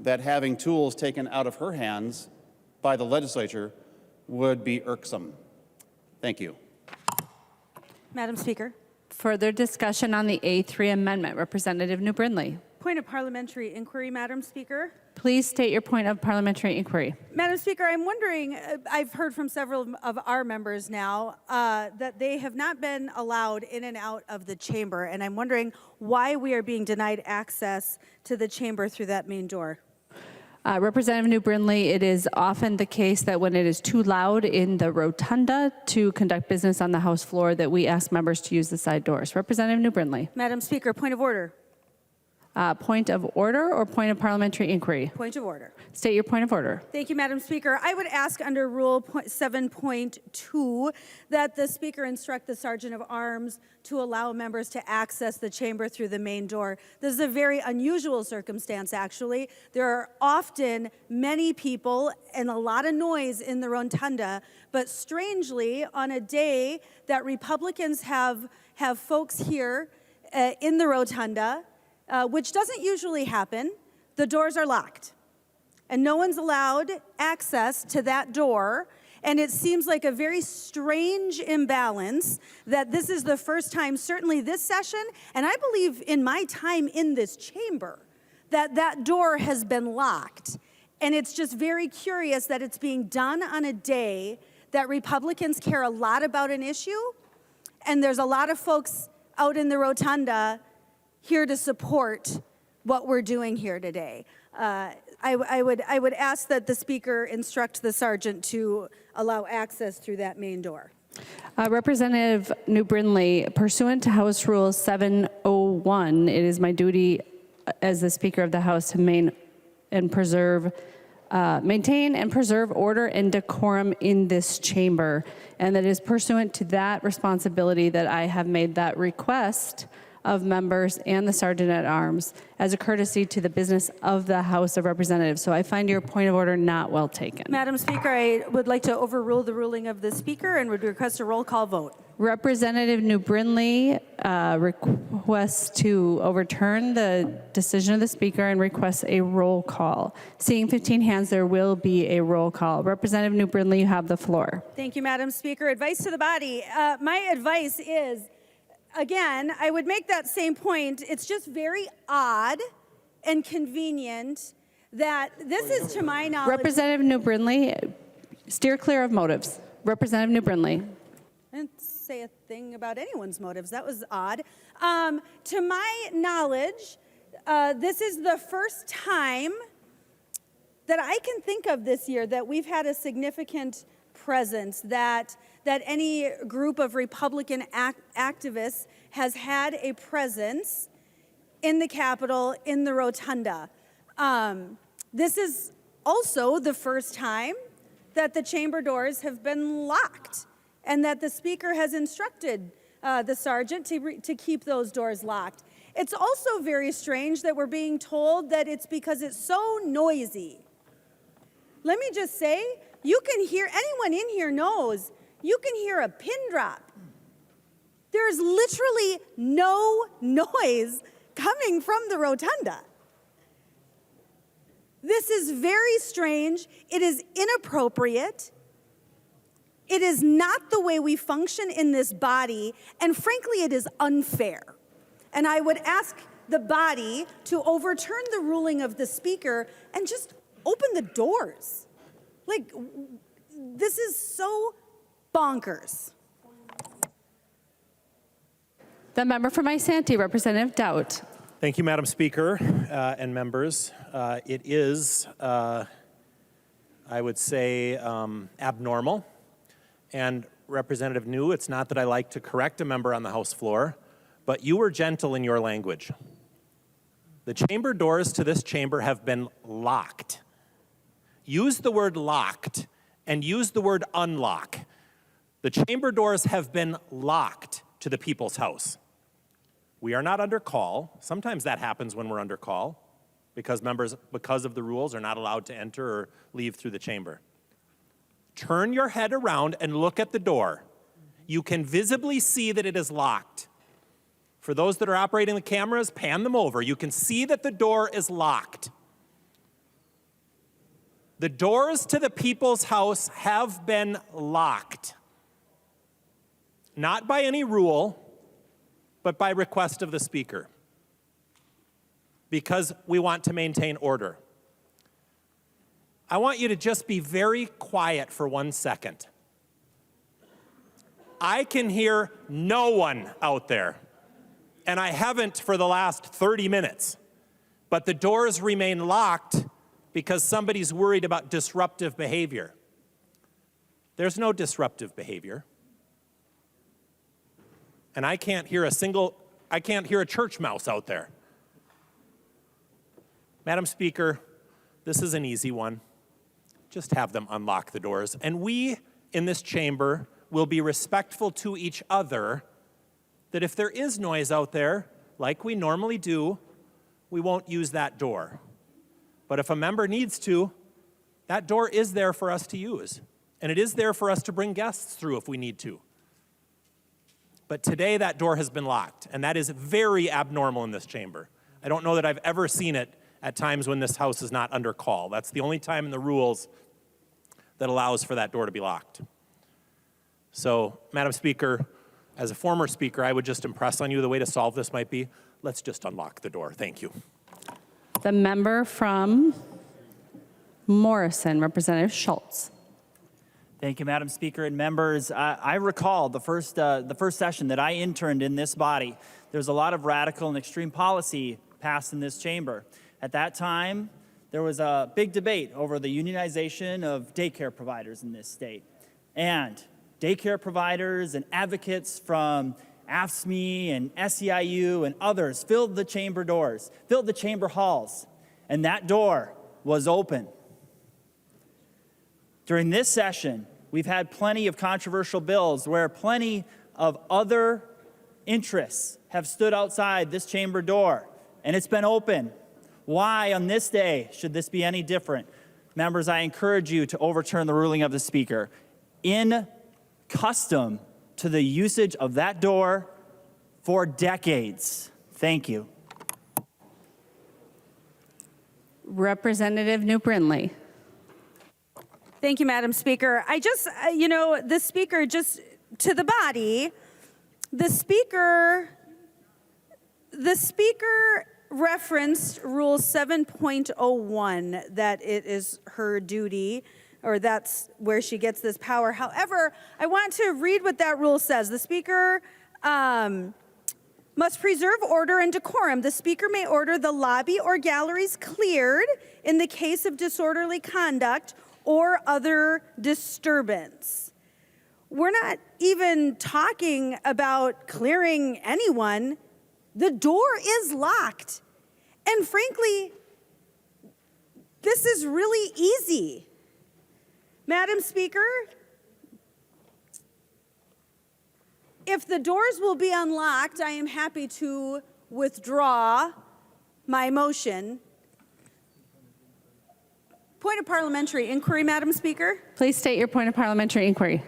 that having tools taken out of her hands by the legislature would be irksome. Thank you. Madam Speaker. Further discussion on the A3 amendment. Representative New Brindley. Point of parliamentary inquiry, Madam Speaker. Please state your point of parliamentary inquiry. Madam Speaker, I'm wondering, I've heard from several of our members now that they have not been allowed in and out of the chamber, and I'm wondering why we are being denied access to the chamber through that main door. Representative New Brindley, it is often the case that when it is too loud in the rotunda to conduct business on the House floor that we ask members to use the side doors. Representative New Brindley. Madam Speaker, point of order. Point of order or point of parliamentary inquiry? Point of order. State your point of order. Thank you, Madam Speaker. I would ask under Rule 7.2 that the Speaker instruct the Sergeant of Arms to allow members to access the chamber through the main door. This is a very unusual circumstance, actually. There are often many people and a lot of noise in the rotunda, but strangely, on a day that Republicans have folks here in the rotunda, which doesn't usually happen, the doors are locked. And no one's allowed access to that door. And it seems like a very strange imbalance that this is the first time, certainly this session, and I believe in my time in this chamber, that that door has been locked. And it's just very curious that it's being done on a day that Republicans care a lot about an issue, and there's a lot of folks out in the rotunda here to support what we're doing here today. I would ask that the Speaker instruct the Sergeant to allow access through that main door. Representative New Brindley, pursuant to House Rule 701, it is my duty as the Speaker of the House to maintain and preserve order and decorum in this chamber. And that is pursuant to that responsibility that I have made that request of members and the Sergeant at Arms as a courtesy to the business of the House of Representatives. So I find your point of order not well taken. Madam Speaker, I would like to overrule the ruling of the Speaker and would request a roll call vote. Representative New Brindley requests to overturn the decision of the Speaker and requests a roll call. Seeing 15 hands, there will be a roll call. Representative New Brindley, you have the floor. Thank you, Madam Speaker. Advice to the body. My advice is, again, I would make that same point. It's just very odd and convenient that this is, to my knowledge... Representative New Brindley, steer clear of motives. Representative New Brindley. I didn't say a thing about anyone's motives. That was odd. To my knowledge, this is the first time that I can think of this year that we've had a significant presence, that any group of Republican activists has had a presence in the Capitol, in the rotunda. This is also the first time that the chamber doors have been locked and that the Speaker has instructed the Sergeant to keep those doors locked. It's also very strange that we're being told that it's because it's so noisy. Let me just say, you can hear, anyone in here knows, you can hear a pin drop. There's literally no noise coming from the rotunda. This is very strange. It is inappropriate. It is not the way we function in this body, and frankly, it is unfair. And I would ask the body to overturn the ruling of the Speaker and just open the doors. Like, this is so bonkers. The member from Isanti, Representative Dowd. Thank you, Madam Speaker and members. It is, I would say, abnormal. And Representative New, it's not that I like to correct a member on the House floor, but you were gentle in your language. The chamber doors to this chamber have been locked. Use the word locked and use the word unlock. The chamber doors have been locked to the People's House. We are not under call. Sometimes that happens when we're under call because members, because of the rules, are not allowed to enter or leave through the chamber. Turn your head around and look at the door. You can visibly see that it is locked. For those that are operating the cameras, pan them over. You can see that the door is locked. The doors to the People's House have been locked. Not by any rule, but by request of the Speaker, because we want to maintain order. I want you to just be very quiet for 1 second. I can hear no one out there, and I haven't for the last 30 minutes, but the doors remain locked because somebody's worried about disruptive behavior. There's no disruptive behavior. And I can't hear a church mouse out there. Madam Speaker, this is an easy one. Just have them unlock the doors. And we in this chamber will be respectful to each other that if there is noise out there, like we normally do, we won't use that door. But if a member needs to, that door is there for us to use. And it is there for us to bring guests through if we need to. But today that door has been locked, and that is very abnormal in this chamber. I don't know that I've ever seen it at times when this House is not under call. That's the only time in the rules that allows for that door to be locked. So, Madam Speaker, as a former Speaker, I would just impress on you the way to solve this might be, let's just unlock the door. Thank you. The member from Morrison, Representative Schultz. Thank you, Madam Speaker and members. I recall the first session that I interned in this body. There was a lot of radical and extreme policy passed in this chamber. At that time, there was a big debate over the unionization of daycare providers in this state. And daycare providers and advocates from AFSCME and SEIU and others filled the chamber doors, filled the chamber halls, and that door was open. During this session, we've had plenty of controversial bills where plenty of other interests have stood outside this chamber door, and it's been open. Why on this day should this be any different? Members, I encourage you to overturn the ruling of the Speaker. In custom to the usage of that door for decades. Thank you. Representative New Brindley. Thank you, Madam Speaker. I just, the Speaker, just to the body, the Speaker referenced Rule 7.01, that it is her duty, or that's where she gets this power. However, I want to read what that rule says. The Speaker must preserve order and decorum. The Speaker may order the lobby or galleries cleared in the case of disorderly conduct or other disturbance. We're not even talking about clearing anyone. The door is locked. And frankly, this is really easy. Madam Speaker, if the doors will be unlocked, I am happy to withdraw my motion. Point of parliamentary inquiry, Madam Speaker. Please state your point of parliamentary inquiry.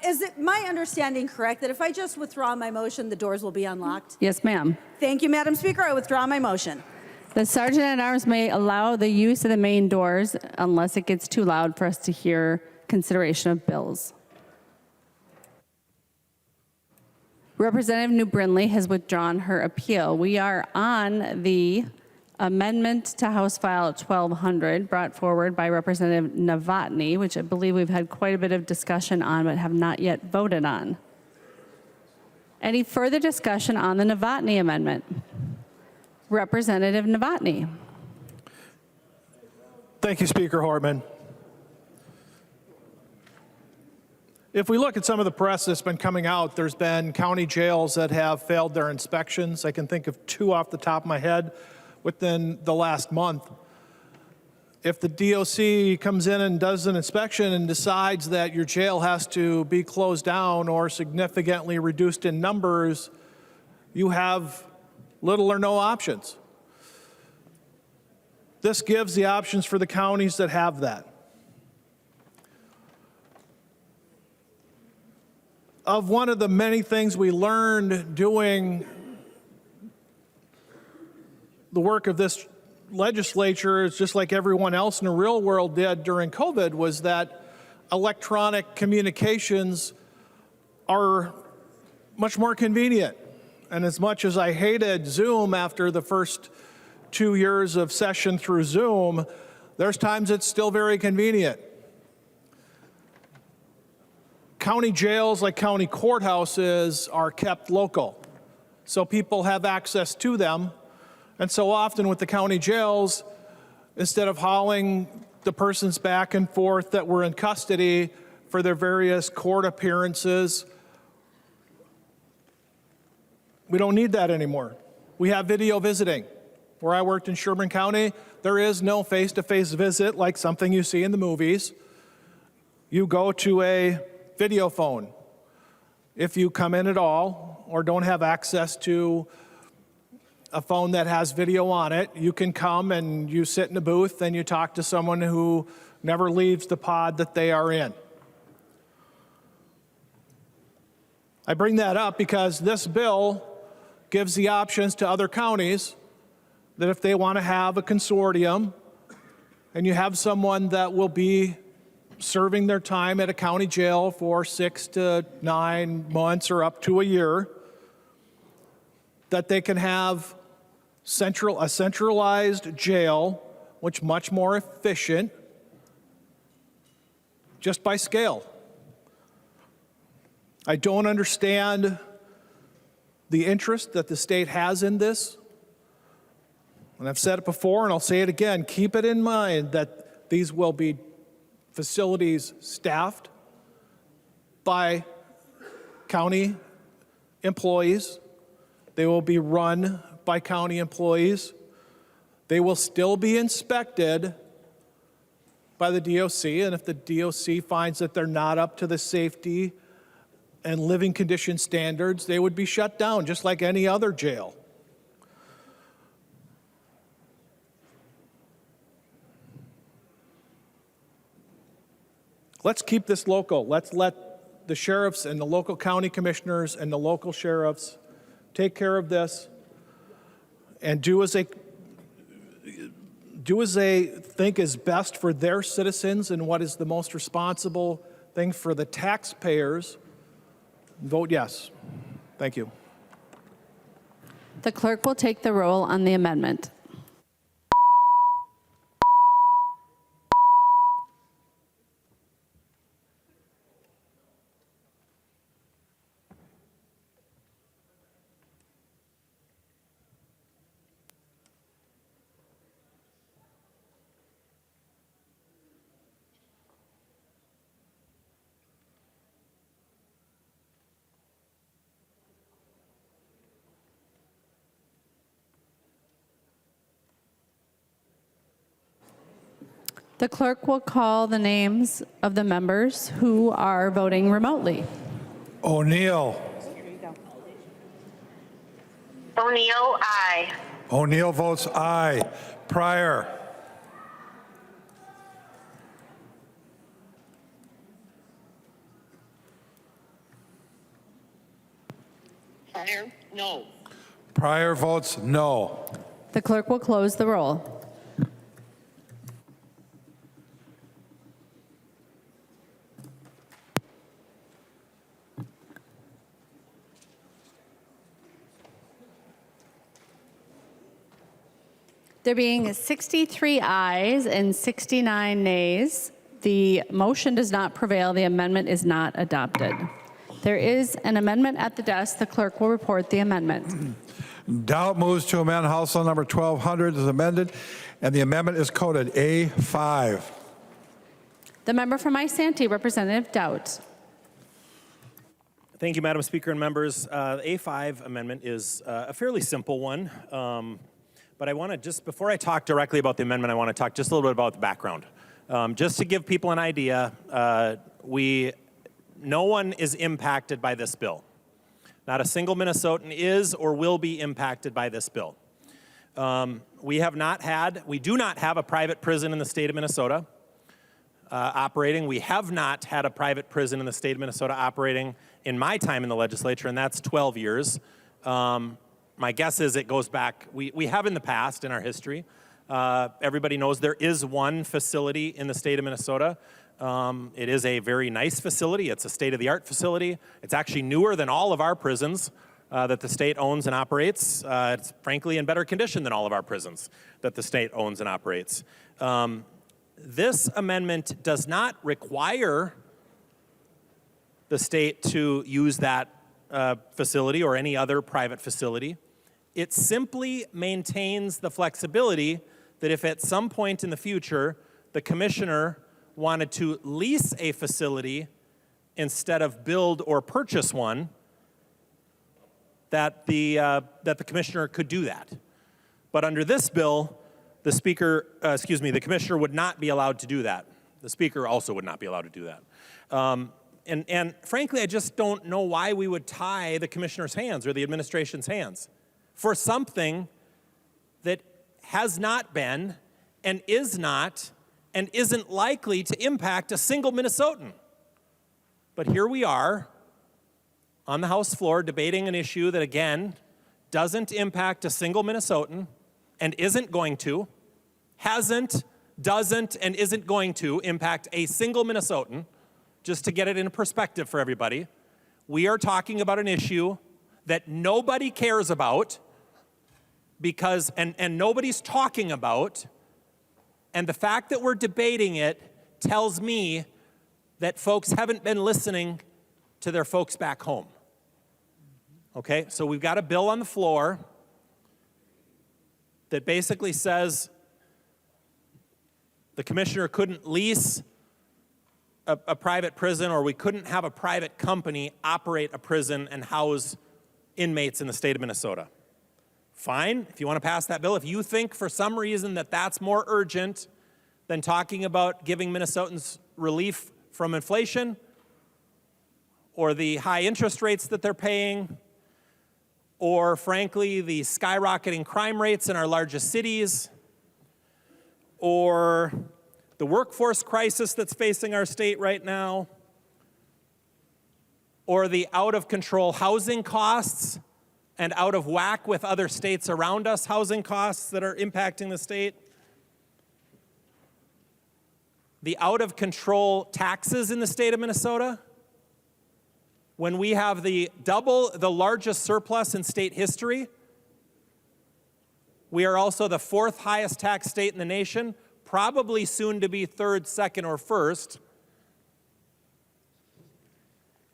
Is it my understanding correct that if I just withdraw my motion, the doors will be unlocked? Yes, ma'am. Thank you, Madam Speaker. I withdraw my motion. The Sergeant-at-Arms may allow the use of the main doors unless it gets too loud for us to hear consideration of bills. Representative New Brindley has withdrawn her appeal. We are on the amendment to House File 1200 brought forward by Representative Novotny, which I believe we've had quite a bit of discussion on but have not yet voted on. Any further discussion on the Novotny amendment? Representative Novotny. Thank you, Speaker Hortman. If we look at some of the press that's been coming out, there's been county jails that have failed their inspections. I can think of 2 off the top of my head within the last month. If the DOC comes in and does an inspection and decides that your jail has to be closed down or significantly reduced in numbers, you have little or no options. This gives the options for the counties that have that. Of one of the many things we learned doing the work of this legislature, is just like everyone else in the real world did during COVID, was that electronic communications are much more convenient. And as much as I hated Zoom after the first 2 years of session through Zoom, there's times it's still very convenient. County jails, like county courthouses, are kept local, so people have access to them. And so often with the county jails, instead of hauling the persons back and forth that were in custody for their various court appearances, we don't need that anymore. We have video visiting. Where I worked in Sherburne County, there is no face-to-face visit like something you see in the movies. You go to a video phone. If you come in at all or don't have access to a phone that has video on it, you can come and you sit in a booth and you talk to someone who never leaves the pod that they are in. I bring that up because this bill gives the options to other counties that if they want to have a consortium and you have someone that will be serving their time at a county jail for 6 to 9 months or up to a year, that they can have a centralized jail, which much more efficient, just by scale. I don't understand the interest that the state has in this. And I've said it before and I'll say it again, keep it in mind that these will be facilities staffed by county employees. They will be run by county employees. They will still be inspected by the DOC, and if the DOC finds that they're not up to the safety and living condition standards, they would be shut down just like any other jail. Let's keep this local. Let's let the sheriffs and the local county commissioners and the local sheriffs take care of this and do as they think is best for their citizens and what is the most responsible thing for the taxpayers. Vote yes. Thank you. The clerk will take the roll on the amendment. The clerk will call the names of the members who are voting remotely. O'Neill. O'Neill, aye. O'Neill votes aye. Pryor. Pryor, no. Pryor votes no. The clerk will close the roll. There being 63 ayes and 69 nays, the motion does not prevail. The amendment is not adopted. There is an amendment at the desk. The clerk will report the amendment. Doubt moves to amend House Bill number 1200 as amended, and the amendment is coded A5. The member from Isanti, Representative Doubt. Thank you, Madam Speaker and members. The A5 amendment is a fairly simple one. But I want to just, before I talk directly about the amendment, I want to talk just a little bit about the background. Just to give people an idea, no one is impacted by this bill. Not a single Minnesotan is or will be impacted by this bill. We do not have a private prison in the state of Minnesota operating. We have not had a private prison in the state of Minnesota operating in my time in the legislature, and that's 12 years. My guess is it goes back, we have in the past in our history, Everybody knows there is one facility in the state of Minnesota. It is a very nice facility. It's a state-of-the-art facility. It's actually newer than all of our prisons that the state owns and operates. It's frankly in better condition than all of our prisons that the state owns and operates. This amendment does not require the state to use that facility or any other private facility. It simply maintains the flexibility that if at some point in the future the commissioner wanted to lease a facility instead of build or purchase one, that the commissioner could do that. But under this bill, the commissioner would not be allowed to do that. The speaker also would not be allowed to do that. And frankly, I just don't know why we would tie the commissioner's hands or the administration's hands for something that has not been and is not and isn't likely to impact a single Minnesotan. But here we are on the House floor debating an issue that, again, doesn't impact a single Minnesotan and isn't going to, hasn't, doesn't, and isn't going to impact a single Minnesotan. Just to get it in perspective for everybody, we are talking about an issue that nobody cares about because, and nobody's talking about, and the fact that we're debating it tells me that folks haven't been listening to their folks back home. Okay, so we've got a bill on the floor that basically says the commissioner couldn't lease a private prison, or we couldn't have a private company operate a prison and house inmates in the state of Minnesota. Fine, if you want to pass that bill. If you think for some reason that that's more urgent than talking about giving Minnesotans relief from inflation or the high interest rates that they're paying, or frankly, the skyrocketing crime rates in our largest cities, or the workforce crisis that's facing our state right now, or the out-of-control housing costs and out of whack with other states around us housing costs that are impacting the state, the out-of-control taxes in the state of Minnesota, when we have the largest surplus in state history. We are also the 4th highest tax state in the nation, probably soon to be 3rd, 2nd, or 1st.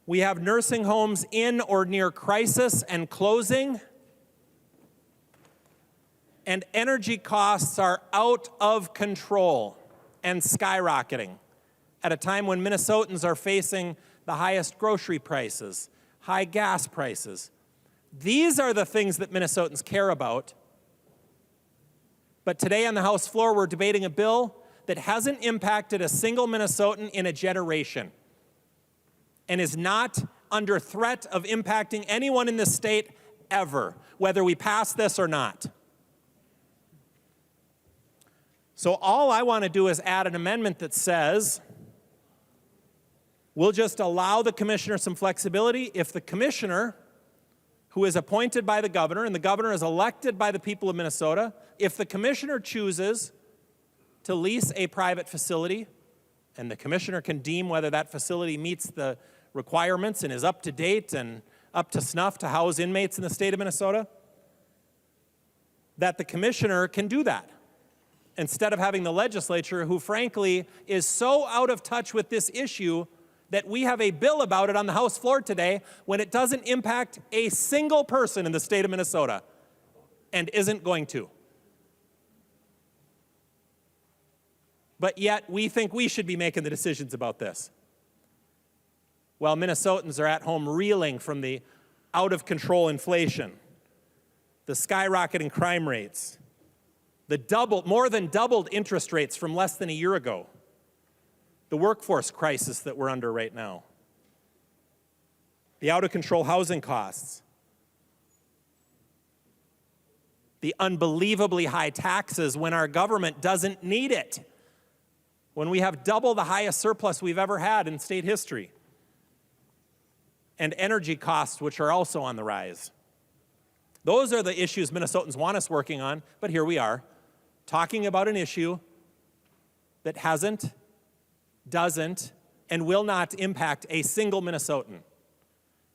We have nursing homes in or near crisis and closing. And energy costs are out of control and skyrocketing at a time when Minnesotans are facing the highest grocery prices, high gas prices. These are the things that Minnesotans care about. But today on the House floor, we're debating a bill that hasn't impacted a single Minnesotan in a generation and is not under threat of impacting anyone in this state ever, whether we pass this or not. So all I want to do is add an amendment that says we'll just allow the commissioner some flexibility if the commissioner, who is appointed by the governor, and the governor is elected by the people of Minnesota, if the commissioner chooses to lease a private facility, and the commissioner can deem whether that facility meets the requirements and is up to date and up to snuff to house inmates in the state of Minnesota, that the commissioner can do that, instead of having the legislature, who frankly is so out of touch with this issue that we have a bill about it on the House floor today when it doesn't impact a single person in the state of Minnesota and isn't going to. But yet we think we should be making the decisions about this, while Minnesotans are at home reeling from the out-of-control inflation, the skyrocketing crime rates, the more than doubled interest rates from less than a year ago, the workforce crisis that we're under right now, the out-of-control housing costs, the unbelievably high taxes when our government doesn't need it, when we have double the highest surplus we've ever had in state history, and energy costs, which are also on the rise. Those are the issues Minnesotans want us working on, but here we are, talking about an issue that hasn't, doesn't, and will not impact a single Minnesotan.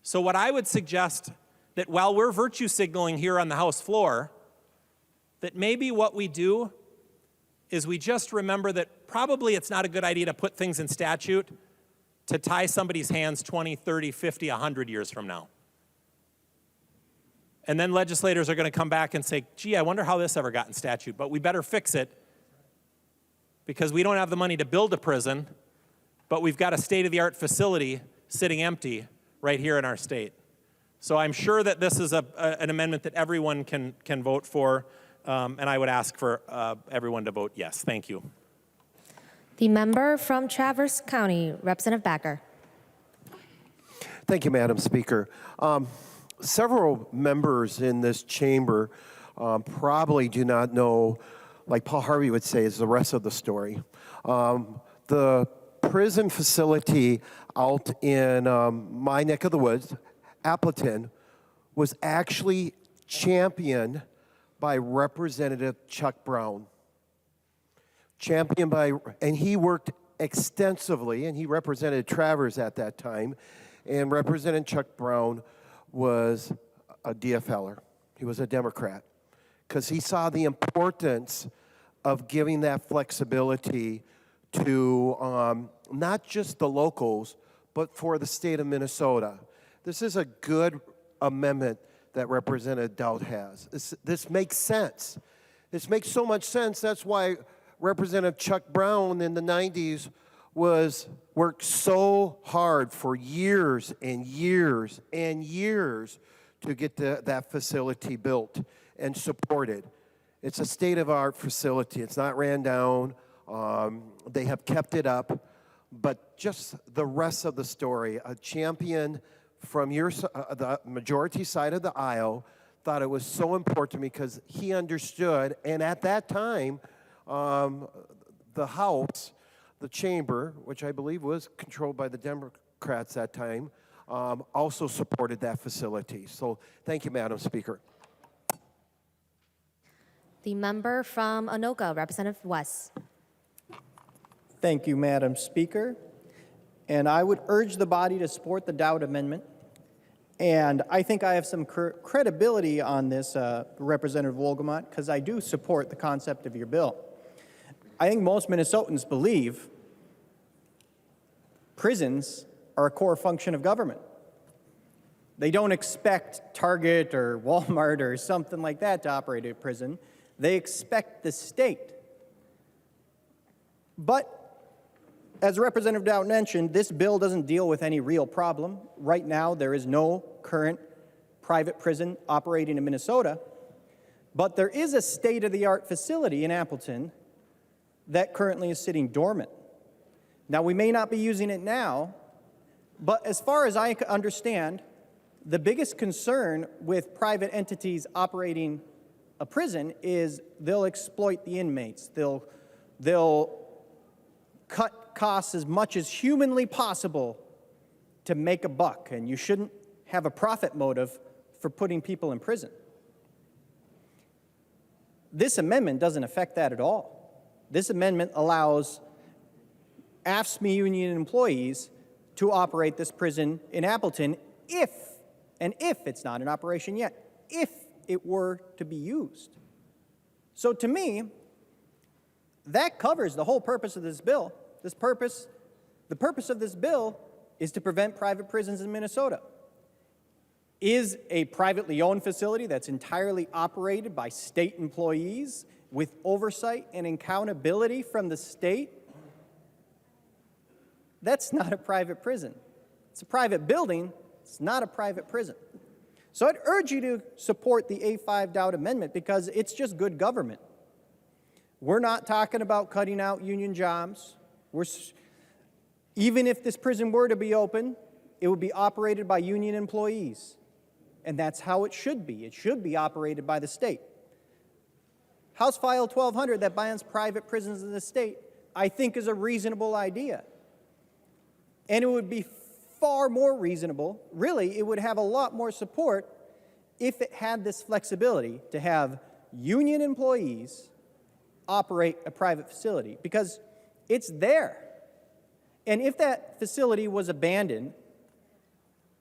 So what I would suggest that while we're virtue signaling here on the House floor, that maybe what we do is we just remember that probably it's not a good idea to put things in statute to tie somebody's hands 20, 30, 50, 100 years from now. And then legislators are going to come back and say, gee, I wonder how this ever got in statute, but we better fix it because we don't have the money to build a prison, but we've got a state-of-the-art facility sitting empty right here in our state. So I'm sure that this is an amendment that everyone can vote for, and I would ask for everyone to vote yes. Thank you. The member from Traverse County, Representative Backer. Thank you, Madam Speaker. Several members in this chamber probably do not know, like Paul Harvey would say, is the rest of the story. The prison facility out in my neck of the woods, Appleton, was actually championed by Representative Chuck Brown. And he worked extensively, and he represented Traverse at that time, and Representative Chuck Brown was a DFLer. He was a Democrat, because he saw the importance of giving that flexibility to not just the locals, but for the state of Minnesota. This is a good amendment that Representative Dowd has. This makes sense. This makes so much sense. That's why Representative Chuck Brown in the 90s worked so hard for years and years and years to get that facility built and supported. It's a state-of-the-art facility. It's not ran down. They have kept it up. But just the rest of the story, a champion from the majority side of the aisle thought it was so important because he understood, and at that time, the House, the chamber, which I believe was controlled by the Democrats at that time, also supported that facility. So thank you, Madam Speaker. The member from Anoka, Representative West. Thank you, Madam Speaker. And I would urge the body to support the Dowd Amendment. And I think I have some credibility on this, Representative Wolgamott, because I do support the concept of your bill. I think most Minnesotans believe prisons are a core function of government. They don't expect Target or Walmart or something like that to operate a prison. They expect the state. But as Representative Dowd mentioned, this bill doesn't deal with any real problem. Right now, there is no current private prison operating in Minnesota, but there is a state-of-the-art facility in Appleton that currently is sitting dormant. Now, we may not be using it now, but as far as I understand, the biggest concern with private entities operating a prison is they'll exploit the inmates. They'll cut costs as much as humanly possible to make a buck, and you shouldn't have a profit motive for putting people in prison. This amendment doesn't affect that at all. This amendment allows AFSCME union employees to operate this prison in Appleton if it's not in operation yet, if it were to be used. So to me, that covers the whole purpose of this bill. The purpose of this bill is to prevent private prisons in Minnesota. Is a privately owned facility that's entirely operated by state employees with oversight and accountability from the state, that's not a private prison. It's a private building. It's not a private prison. So I'd urge you to support the A5 Dowd Amendment because it's just good government. We're not talking about cutting out union jobs. Even if this prison were to be open, it would be operated by union employees. And that's how it should be. It should be operated by the state. House File 1200 that bans private prisons in the state, I think is a reasonable idea. And it would be far more reasonable, really, it would have a lot more support if it had this flexibility to have union employees operate a private facility because it's there. And if that facility was abandoned,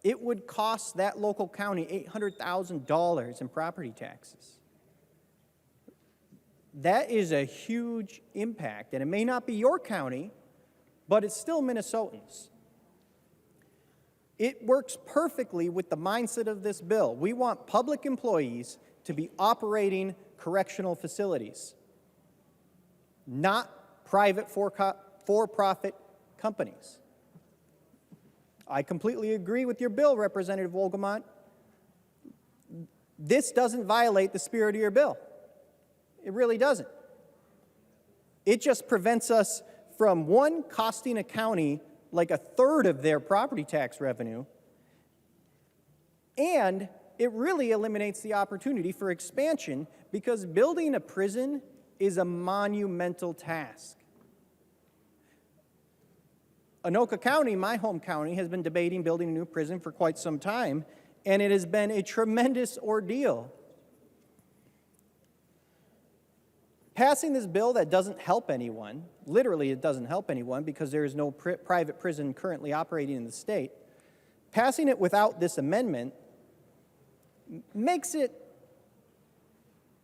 it would cost that local county $800,000 in property taxes. That is a huge impact, and it may not be your county, but it's still Minnesotans. It works perfectly with the mindset of this bill. We want public employees to be operating correctional facilities, not private for-profit companies. I completely agree with your bill, Representative Wolgamott. This doesn't violate the spirit of your bill. It really doesn't. It just prevents us from, one, costing a county like a third of their property tax revenue, and it really eliminates the opportunity for expansion because building a prison is a monumental task. Anoka County, my home county, has been debating building a new prison for quite some time, and it has been a tremendous ordeal. Passing this bill that doesn't help anyone, literally it doesn't help anyone because there is no private prison currently operating in the state, passing it without this amendment makes it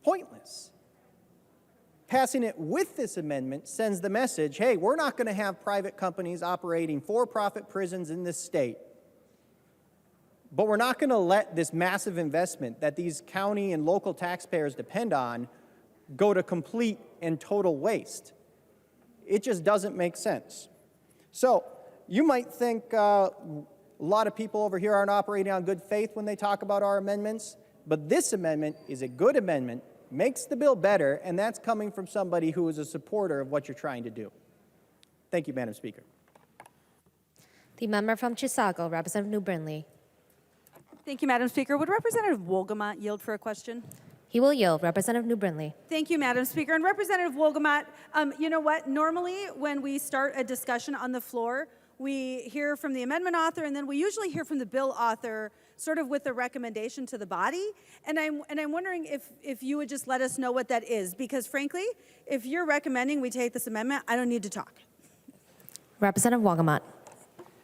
pointless. Passing it with this amendment sends the message, hey, we're not going to have private companies operating for-profit prisons in this state, but we're not going to let this massive investment that these county and local taxpayers depend on go to complete and total waste. It just doesn't make sense. So you might think a lot of people over here aren't operating on good faith when they talk about our amendments, but this amendment is a good amendment, makes the bill better, and that's coming from somebody who is a supporter of what you're trying to do. Thank you, Madam Speaker. The member from Chisago, Representative New Brindley. Thank you, Madam Speaker. Would Representative Wolgamott yield for a question? He will yield. Representative New Brindley. Thank you, Madam Speaker. And Representative Wolgamott, you know what? Normally, when we start a discussion on the floor, we hear from the amendment author, and then we usually hear from the bill author, sort of with a recommendation to the body. And I'm wondering if you would just let us know what that is, because frankly, if you're recommending we take this amendment, I don't need to talk. Representative Wolgamott.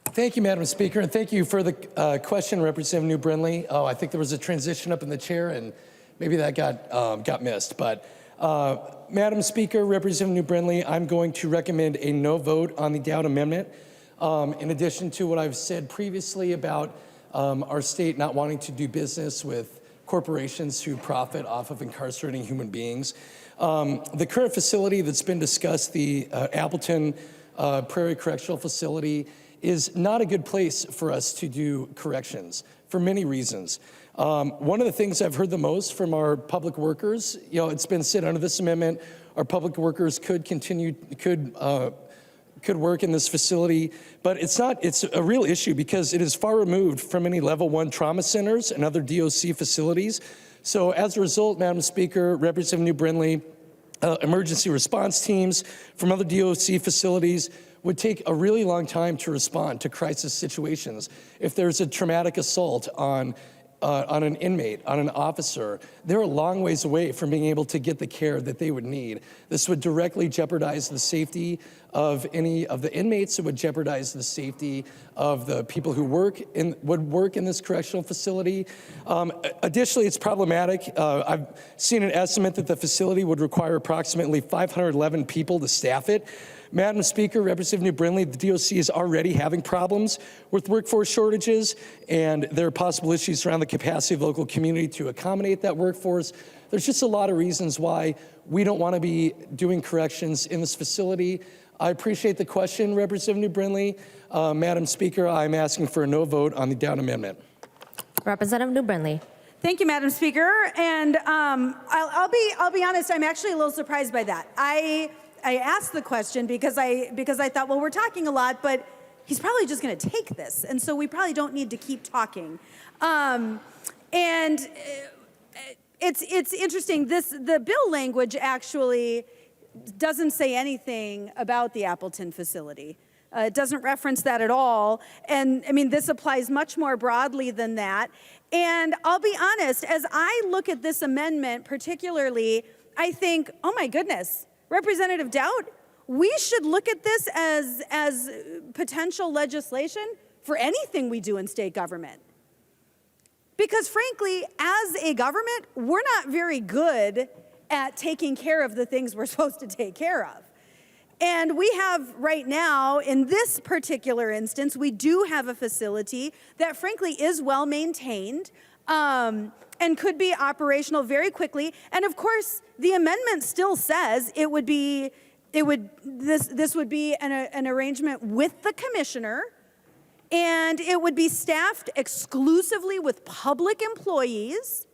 Thank you, Madam Speaker, and thank you for the question, Representative New Brindley. Oh, I think there was a transition up in the chair, and maybe that got missed. But Madam Speaker, Representative New Brindley, I'm going to recommend a no vote on the Dowd Amendment. In addition to what I've said previously about our state not wanting to do business with corporations who profit off of incarcerating human beings. The current facility that's been discussed, the Appleton Prairie Correctional Facility, is not a good place for us to do corrections for many reasons. One of the things I've heard the most from our public workers, it's been said under this amendment, our public workers could work in this facility, but it's a real issue because it is far removed from any level 1 trauma centers and other DOC facilities. So as a result, Madam Speaker, Representative New Brindley, emergency response teams from other DOC facilities would take a really long time to respond to crisis situations. If there's a traumatic assault on an inmate, on an officer, they're a long ways away from being able to get the care that they would need. This would directly jeopardize the safety of any of the inmates. It would jeopardize the safety of the people who would work in this correctional facility. Additionally, it's problematic. I've seen an estimate that the facility would require approximately 511 people to staff it. Madam Speaker, Representative New Brindley, the DOC is already having problems with workforce shortages, and there are possible issues around the capacity of the local community to accommodate that workforce. There's just a lot of reasons why we don't want to be doing corrections in this facility. I appreciate the question, Representative New Brindley. Madam Speaker, I'm asking for a no vote on the Dowd Amendment. Representative New Brindley. Thank you, Madam Speaker. And I'll be honest, I'm actually a little surprised by that. I asked the question because I thought, well, we're talking a lot, but he's probably just going to take this, and so we probably don't need to keep talking. And it's interesting. The bill language actually doesn't say anything about the Appleton facility. It doesn't reference that at all. And I mean, this applies much more broadly than that. And I'll be honest, as I look at this amendment particularly, I think, oh my goodness, Representative Dowd, we should look at this as potential legislation for anything we do in state government. Because frankly, as a government, we're not very good at taking care of the things we're supposed to take care of. And we have right now, in this particular instance, we do have a facility that frankly is well maintained and could be operational very quickly. And of course, the amendment still says this would be an arrangement with the commissioner, and it would be staffed exclusively with public employees.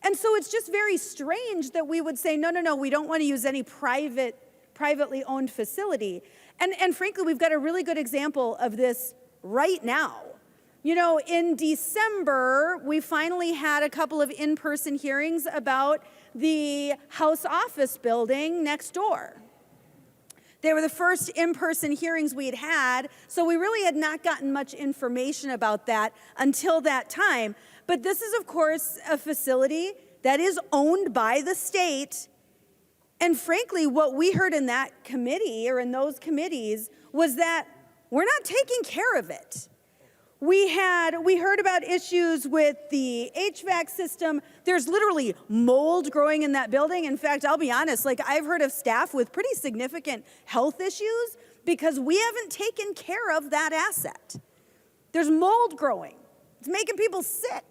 And so it's just very strange that we would say, no, we don't want to use any privately owned facility. And frankly, we've got a really good example of this right now. You know, in December, we finally had a couple of in-person hearings about the House office building next door. They were the first in-person hearings we'd had, so we really had not gotten much information about that until that time. But this is, of course, a facility that is owned by the state. And frankly, what we heard in that committee, or in those committees, was that we're not taking care of it. We heard about issues with the HVAC system. There's literally mold growing in that building. In fact, I'll be honest, like I've heard of staff with pretty significant health issues because we haven't taken care of that asset. There's mold growing. It's making people sick.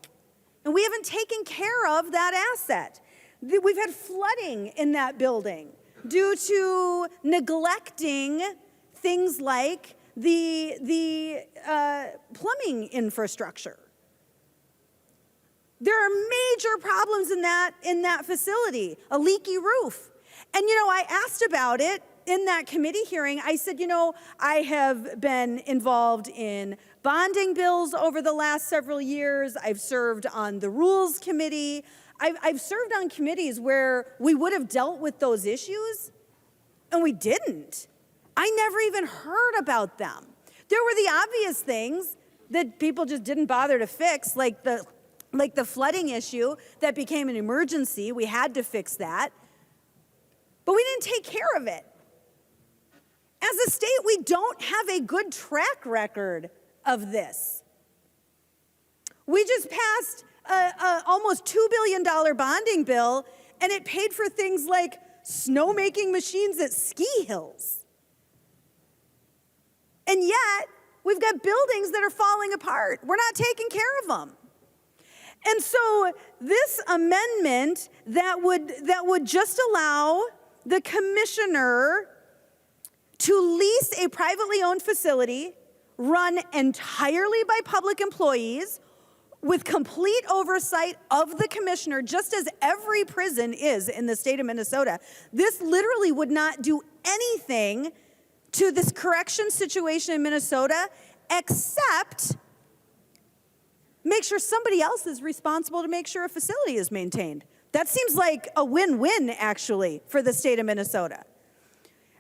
And we haven't taken care of that asset. We've had flooding in that building due to neglecting things like the plumbing infrastructure. There are major problems in that facility, a leaky roof. And you know, I asked about it in that committee hearing. I said, you know, I have been involved in bonding bills over the last several years. I've served on the Rules Committee. I've served on committees where we would have dealt with those issues, and we didn't. I never even heard about them. There were the obvious things that people just didn't bother to fix, like the flooding issue that became an emergency. We had to fix that. But we didn't take care of it. As a state, we don't have a good track record of this. We just passed almost $2 billion bonding bill, and it paid for things like snowmaking machines at ski hills. And yet, we've got buildings that are falling apart. We're not taking care of them. And so this amendment that would just allow the commissioner to lease a privately owned facility run entirely by public employees with complete oversight of the commissioner, just as every prison is in the state of Minnesota. This literally would not do anything to this correction situation in Minnesota, except make sure somebody else is responsible to make sure a facility is maintained. That seems like a win-win, actually, for the state of Minnesota.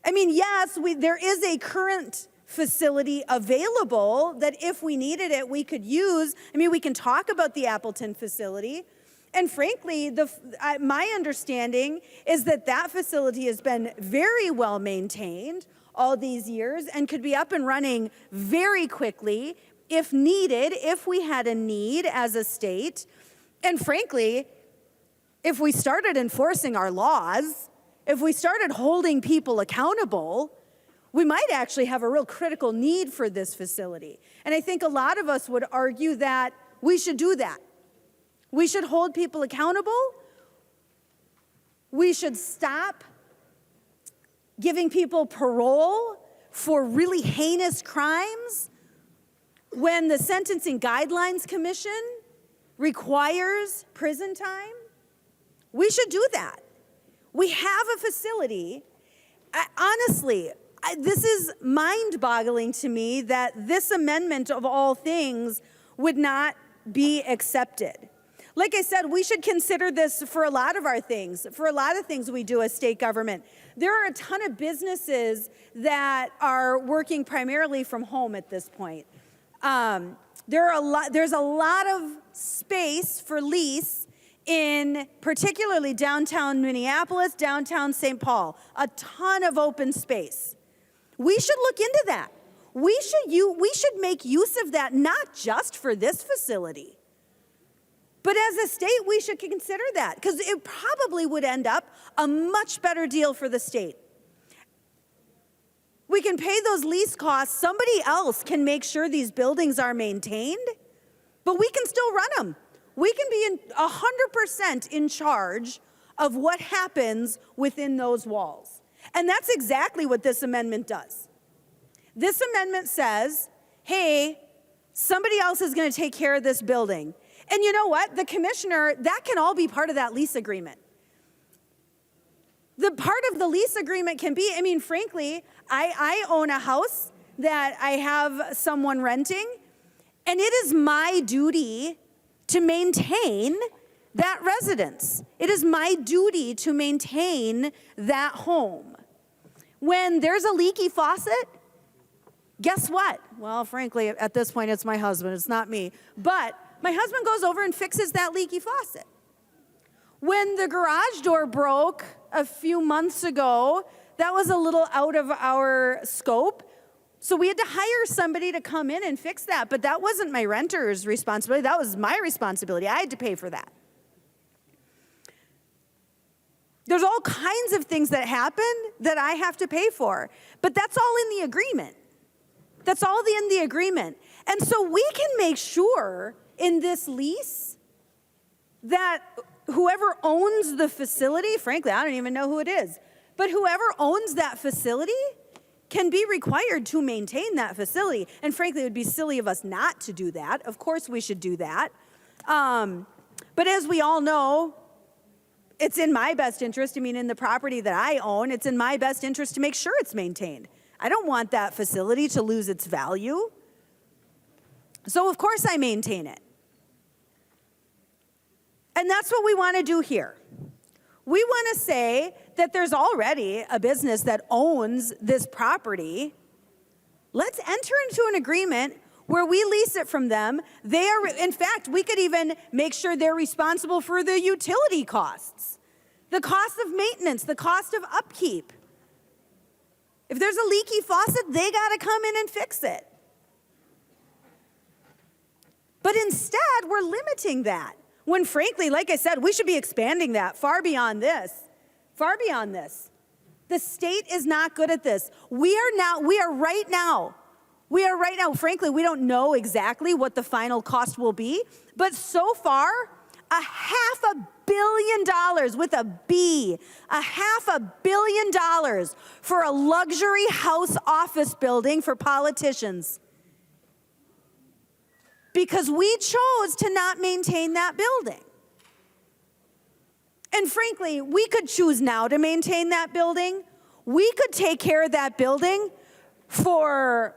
I mean, yes, there is a current facility available that if we needed it, we could use. I mean, we can talk about the Appleton facility. And frankly, my understanding is that that facility has been very well maintained all these years and could be up and running very quickly if needed, if we had a need as a state. And frankly, if we started enforcing our laws, if we started holding people accountable, we might actually have a real critical need for this facility. And I think a lot of us would argue that we should do that. We should hold people accountable. We should stop giving people parole for really heinous crimes when the Sentencing Guidelines Commission requires prison time. We should do that. We have a facility. Honestly, this is mind-boggling to me that this amendment of all things would not be accepted. Like I said, we should consider this for a lot of our things, for a lot of things we do as state government. There are a ton of businesses that are working primarily from home at this point. There's a lot of space for lease in particularly downtown Minneapolis, downtown St. Paul, a ton of open space. We should look into that. We should make use of that, not just for this facility, but as a state, we should consider that, because it probably would end up a much better deal for the state. We can pay those lease costs. Somebody else can make sure these buildings are maintained, but we can still run them. We can be 100% in charge of what happens within those walls. And that's exactly what this amendment does. This amendment says, hey, somebody else is going to take care of this building. And you know what? The commissioner, that can all be part of that lease agreement. The part of the lease agreement can be, I mean, frankly, I own a house that I have someone renting, and it is my duty to maintain that residence. It is my duty to maintain that home. When there's a leaky faucet, guess what? Well, frankly, at this point, it's my husband, it's not me. But my husband goes over and fixes that leaky faucet. When the garage door broke a few months ago, that was a little out of our scope. So we had to hire somebody to come in and fix that. But that wasn't my renter's responsibility. That was my responsibility. I had to pay for that. There's all kinds of things that happen that I have to pay for. But that's all in the agreement. That's all in the agreement. And so we can make sure in this lease that whoever owns the facility, frankly, I don't even know who it is, but whoever owns that facility can be required to maintain that facility. And frankly, it would be silly of us not to do that. Of course we should do that. But as we all know, it's in my best interest. I mean, in the property that I own, it's in my best interest to make sure it's maintained. I don't want that facility to lose its value. So of course I maintain it. And that's what we want to do here. We want to say that there's already a business that owns this property. Let's enter into an agreement where we lease it from them. They are, in fact, we could even make sure they're responsible for the utility costs, the cost of maintenance, the cost of upkeep. If there's a leaky faucet, they got to come in and fix it. But instead, we're limiting that. When frankly, like I said, we should be expanding that far beyond this. Far beyond this. The state is not good at this. We are right now, frankly, we don't know exactly what the final cost will be, but so far, $500 million with a B, $500 million for a luxury house office building for politicians. Because we chose to not maintain that building. And frankly, we could choose now to maintain that building. We could take care of that building for,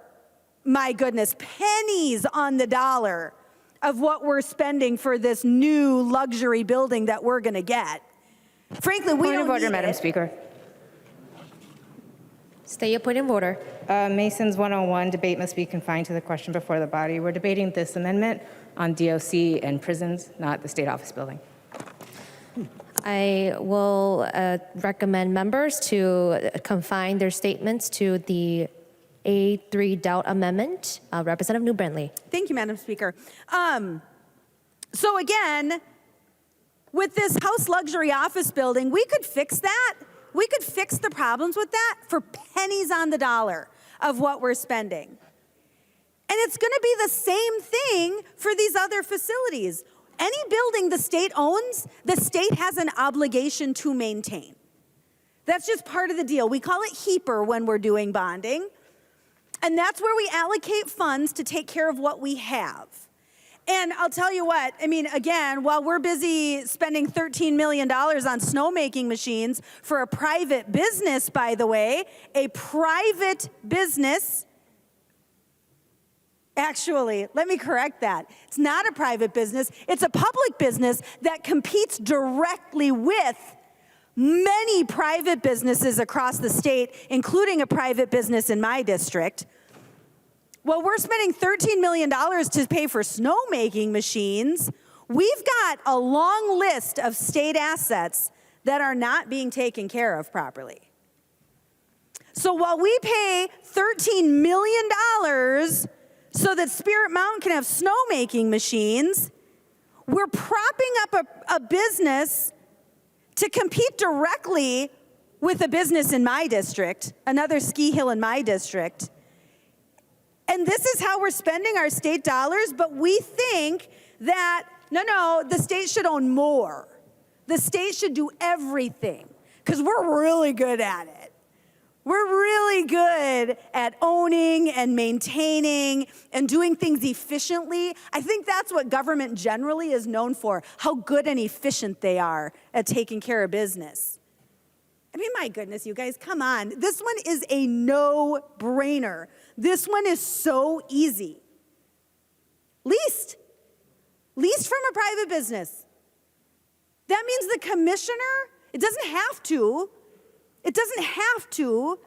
my goodness, pennies on the dollar of what we're spending for this new luxury building that we're going to get. Frankly, we don't need it. Point of order, Madam Speaker. State your point of order. Masons 101, debate must be confined to the question before the body. We're debating this amendment on DOC and prisons, not the state office building. I will recommend members to confine their statements to the A3 doubt amendment. Representative New Bentley. Thank you, Madam Speaker. So again, with this house luxury office building, we could fix that. We could fix the problems with that for pennies on the dollar of what we're spending. And it's going to be the same thing for these other facilities. Any building the state owns, the state has an obligation to maintain. That's just part of the deal. We call it HEAPR when we're doing bonding. And that's where we allocate funds to take care of what we have. And I'll tell you what, I mean, again, while we're busy spending $13 million on snowmaking machines for a private business, by the way, a private business, actually, let me correct that. It's not a private business, it's a public business that competes directly with many private businesses across the state, including a private business in my district. Well, we're spending $13 million to pay for snowmaking machines. We've got a long list of state assets that are not being taken care of properly. So while we pay $13 million so that Spirit Mountain can have snowmaking machines, we're propping up a business to compete directly with a business in my district, another ski hill in my district. And this is how we're spending our state dollars, but we think that, no, the state should own more. The state should do everything, because we're really good at it. We're really good at owning and maintaining and doing things efficiently. I think that's what government generally is known for, how good and efficient they are at taking care of business. I mean, my goodness, you guys, come on. This one is a no-brainer. This one is so easy. Leased from a private business. That means the commissioner, it doesn't have to,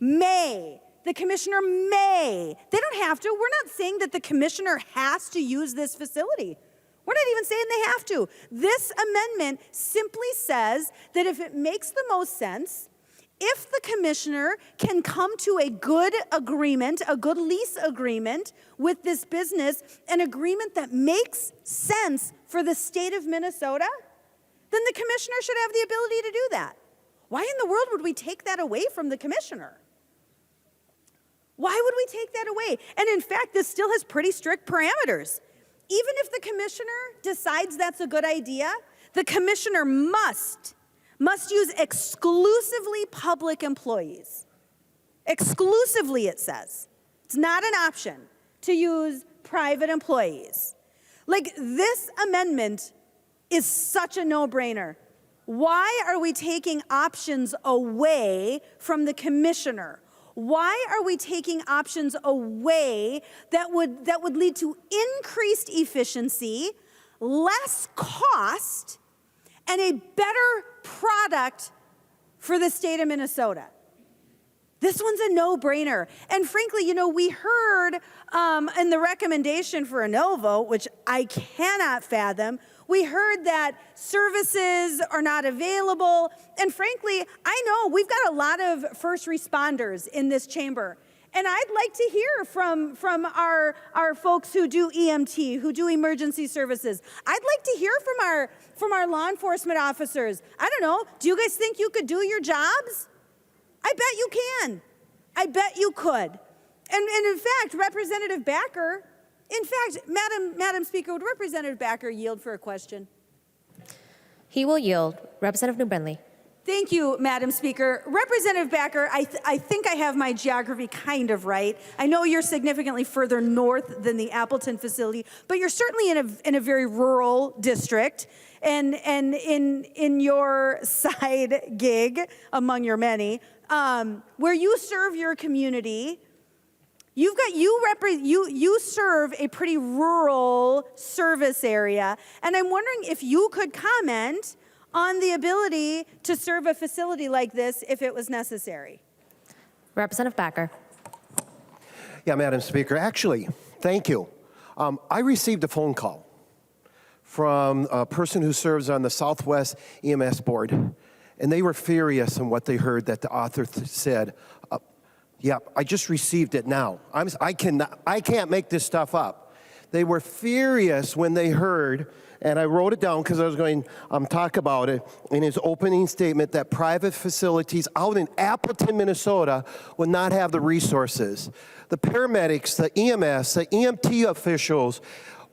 may. The commissioner may. They don't have to. We're not saying that the commissioner has to use this facility. We're not even saying they have to. This amendment simply says that if it makes the most sense, if the commissioner can come to a good agreement, a good lease agreement with this business, an agreement that makes sense for the state of Minnesota, then the commissioner should have the ability to do that. Why in the world would we take that away from the commissioner? Why would we take that away? And in fact, this still has pretty strict parameters. Even if the commissioner decides that's a good idea, the commissioner must use exclusively public employees. Exclusively, it says. It's not an option to use private employees. Like, this amendment is such a no-brainer. Why are we taking options away from the commissioner? Why are we taking options away that would lead to increased efficiency, less cost, and a better product for the state of Minnesota? This one's a no-brainer. And frankly, you know, we heard in the recommendation for a no vote, which I cannot fathom, we heard that services are not available. And frankly, I know we've got a lot of first responders in this chamber. And I'd like to hear from our folks who do EMT, who do emergency services. I'd like to hear from our law enforcement officers. I don't know, do you guys think you could do your jobs? I bet you can. I bet you could. And in fact, Representative Backer, Madam Speaker, would Representative Backer yield for a question? He will yield. Representative New Brindley. Thank you, Madam Speaker. Representative Backer, I think I have my geography kind of right. I know you're significantly further north than the Appleton facility, but you're certainly in a very rural district. And in your side gig, among your many, where you serve your community, you serve a pretty rural service area, and I'm wondering if you could comment on the ability to serve a facility like this if it was necessary. Representative Backer. Yeah, Madam Speaker. Actually, thank you. I received a phone call from a person who serves on the Southwest EMS board, and they were furious in what they heard that the author said. Yeah, I just received it now. I can't make this stuff up. They were furious when they heard, and I wrote it down because I was going to talk about it in his opening statement, that private facilities out in Appleton, Minnesota would not have the resources. The paramedics, the EMS, the EMT officials,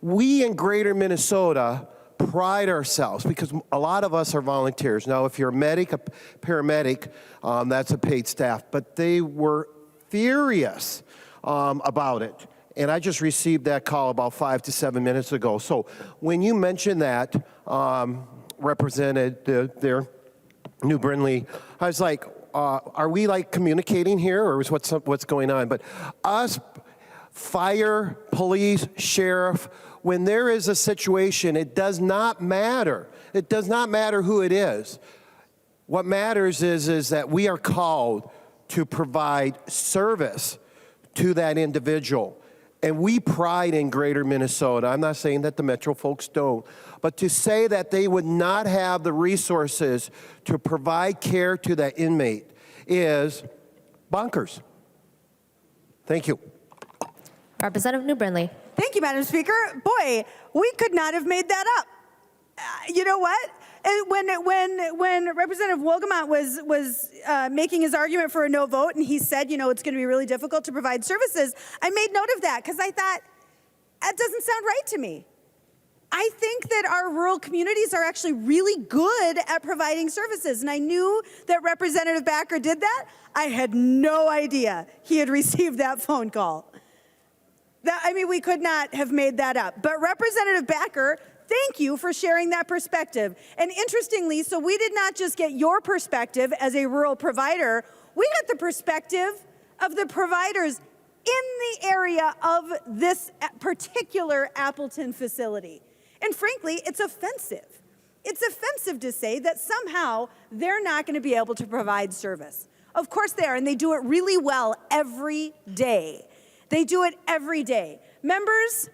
we in greater Minnesota pride ourselves because a lot of us are volunteers. Now, if you're a medic, a paramedic, that's a paid staff, but they were furious about it. And I just received that call about 5 to 7 minutes ago. So when you mentioned that, Representative there, New Brindley, I was like, are we like communicating here, or is what's going on? But us, fire, police, sheriff, when there is a situation, it does not matter. It does not matter who it is. What matters is that we are called to provide service to that individual. And we pride in greater Minnesota. I'm not saying that the Metro folks don't. But to say that they would not have the resources to provide care to that inmate is bonkers. Thank you. Representative New Brindley. Thank you, Madam Speaker. Boy, we could not have made that up. You know what? When Representative Wolgamott was making his argument for a no vote, and he said, you know, it's going to be really difficult to provide services, I made note of that because I thought, that doesn't sound right to me. I think that our rural communities are actually really good at providing services, and I knew that Representative Backer did that. I had no idea he had received that phone call. I mean, we could not have made that up. But Representative Backer, thank you for sharing that perspective. And interestingly, so we did not just get your perspective as a rural provider, we got the perspective of the providers in the area of this particular Appleton facility. And frankly, it's offensive. It's offensive to say that somehow they're not going to be able to provide service. Of course they are, and they do it really well every day. They do it every day. Members,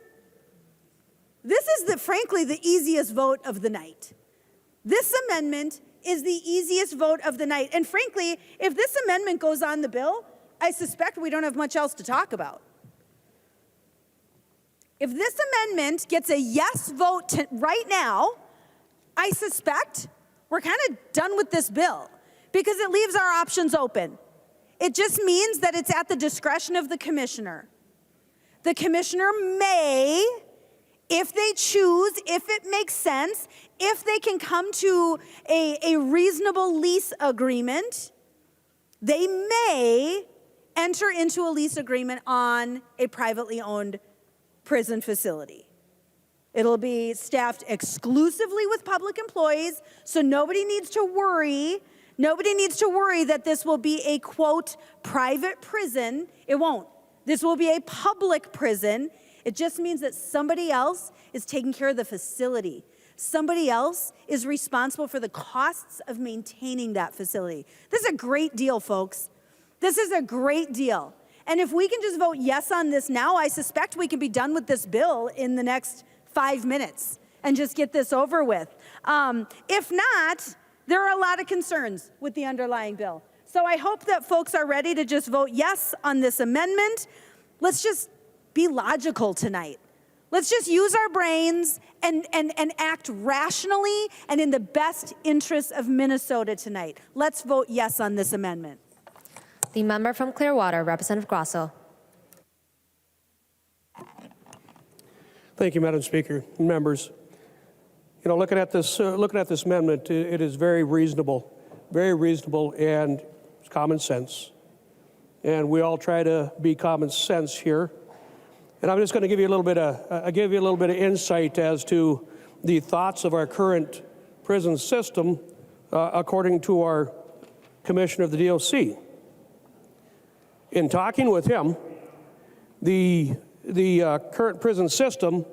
this is frankly the easiest vote of the night. This amendment is the easiest vote of the night. And frankly, if this amendment goes on the bill, I suspect we don't have much else to talk about. If this amendment gets a yes vote right now, I suspect we're kind of done with this bill because it leaves our options open. It just means that it's at the discretion of the commissioner. The commissioner may, if they choose, if it makes sense, if they can come to a reasonable lease agreement, they may enter into a lease agreement on a privately owned prison facility. It'll be staffed exclusively with public employees, so nobody needs to worry. Nobody needs to worry that this will be a, quote, private prison. It won't. This will be a public prison. It just means that somebody else is taking care of the facility. Somebody else is responsible for the costs of maintaining that facility. This is a great deal, folks. This is a great deal. And if we can just vote yes on this now, I suspect we can be done with this bill in the next 5 minutes and just get this over with. If not, there are a lot of concerns with the underlying bill. So I hope that folks are ready to just vote yes on this amendment. Let's just be logical tonight. Let's just use our brains and act rationally and in the best interests of Minnesota tonight. Let's vote yes on this amendment. The member from Clearwater, Representative Grosso. Thank you, Madam Speaker. Members, you know, looking at this amendment, it is very reasonable, and it's common sense. And we all try to be common sense here. And I'm just going to give you a little bit of insight as to the thoughts of our current prison system, according to our commissioner of the DOC. In talking with him, the current prison system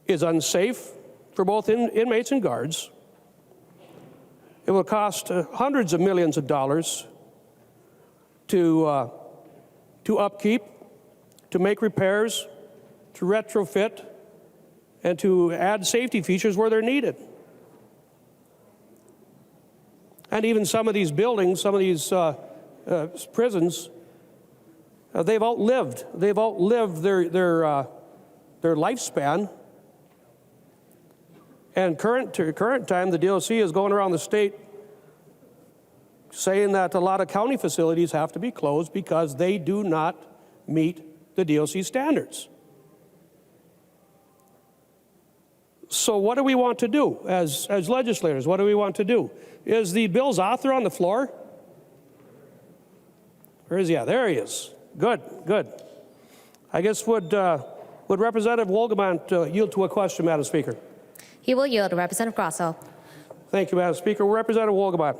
is unsafe for both inmates and guards. It will cost hundreds of millions of dollars to upkeep, to make repairs, to retrofit, and to add safety features where they're needed. And even some of these buildings, some of these prisons, they've outlived their lifespan. And current time, the DOC is going around the state saying that a lot of county facilities have to be closed because they do not meet the DOC standards. So what do we want to do as legislators? What do we want to do? Is the bill's author on the floor? Where is he at? There he is. Good. I guess would Representative Wolgamott yield to a question, Madam Speaker? He will yield to Representative Grosso. Thank you, Madam Speaker. Representative Wolgamott,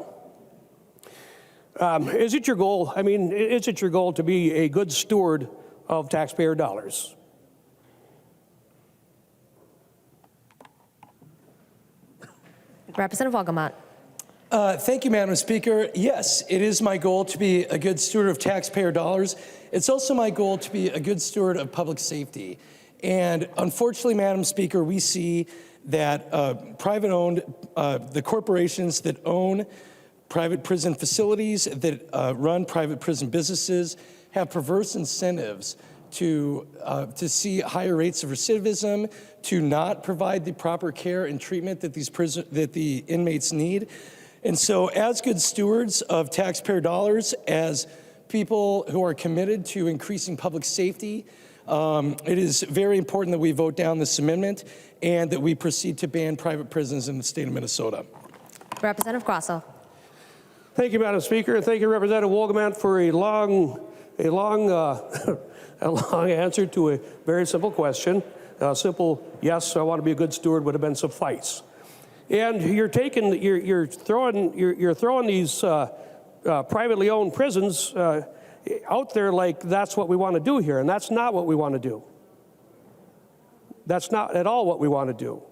is it your goal? Is it your goal to be a good steward of taxpayer dollars? Representative Wolgamott. Thank you, Madam Speaker. Yes, it is my goal to be a good steward of taxpayer dollars. It's also my goal to be a good steward of public safety. And unfortunately, Madam Speaker, we see that the corporations that own private prison facilities, that run private prison businesses, have perverse incentives to see higher rates of recidivism, to not provide the proper care and treatment that the inmates need. And so as good stewards of taxpayer dollars, as people who are committed to increasing public safety, it is very important that we vote down this amendment and that we proceed to ban private prisons in the state of Minnesota. Representative Grosso. Thank you, Madam Speaker, and thank you, Representative Wolgamott, for a long answer to a very simple question. A simple yes, I want to be a good steward would have been suffice. And you're throwing these privately owned prisons out there like that's what we want to do here, and that's not what we want to do. That's not at all what we want to do.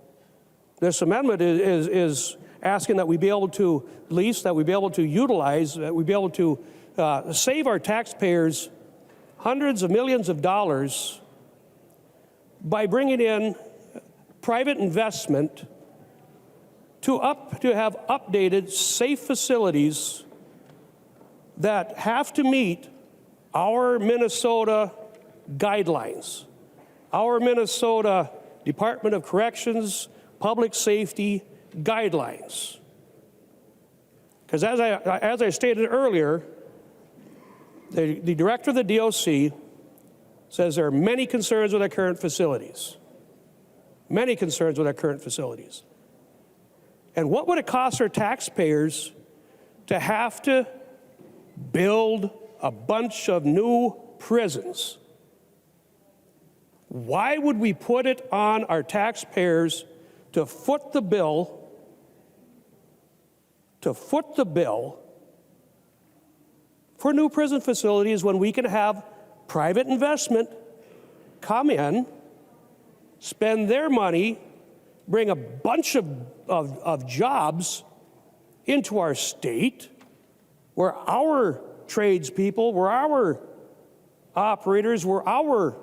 This amendment is asking that we be able to lease, that we be able to utilize, that we be able to save our taxpayers hundreds of millions of dollars by bringing in private investment to have updated, safe facilities that have to meet our Minnesota guidelines, our Minnesota Department of Corrections, public safety guidelines. Because as I stated earlier, the director of the DOC says there are many concerns with our current facilities. Many concerns with our current facilities. And what would it cost our taxpayers to have to build a bunch of new prisons? Why would we put it on our taxpayers to foot the bill for new prison facilities when we can have private investment come in, spend their money, bring a bunch of jobs into our state, where our tradespeople, where our operators, where our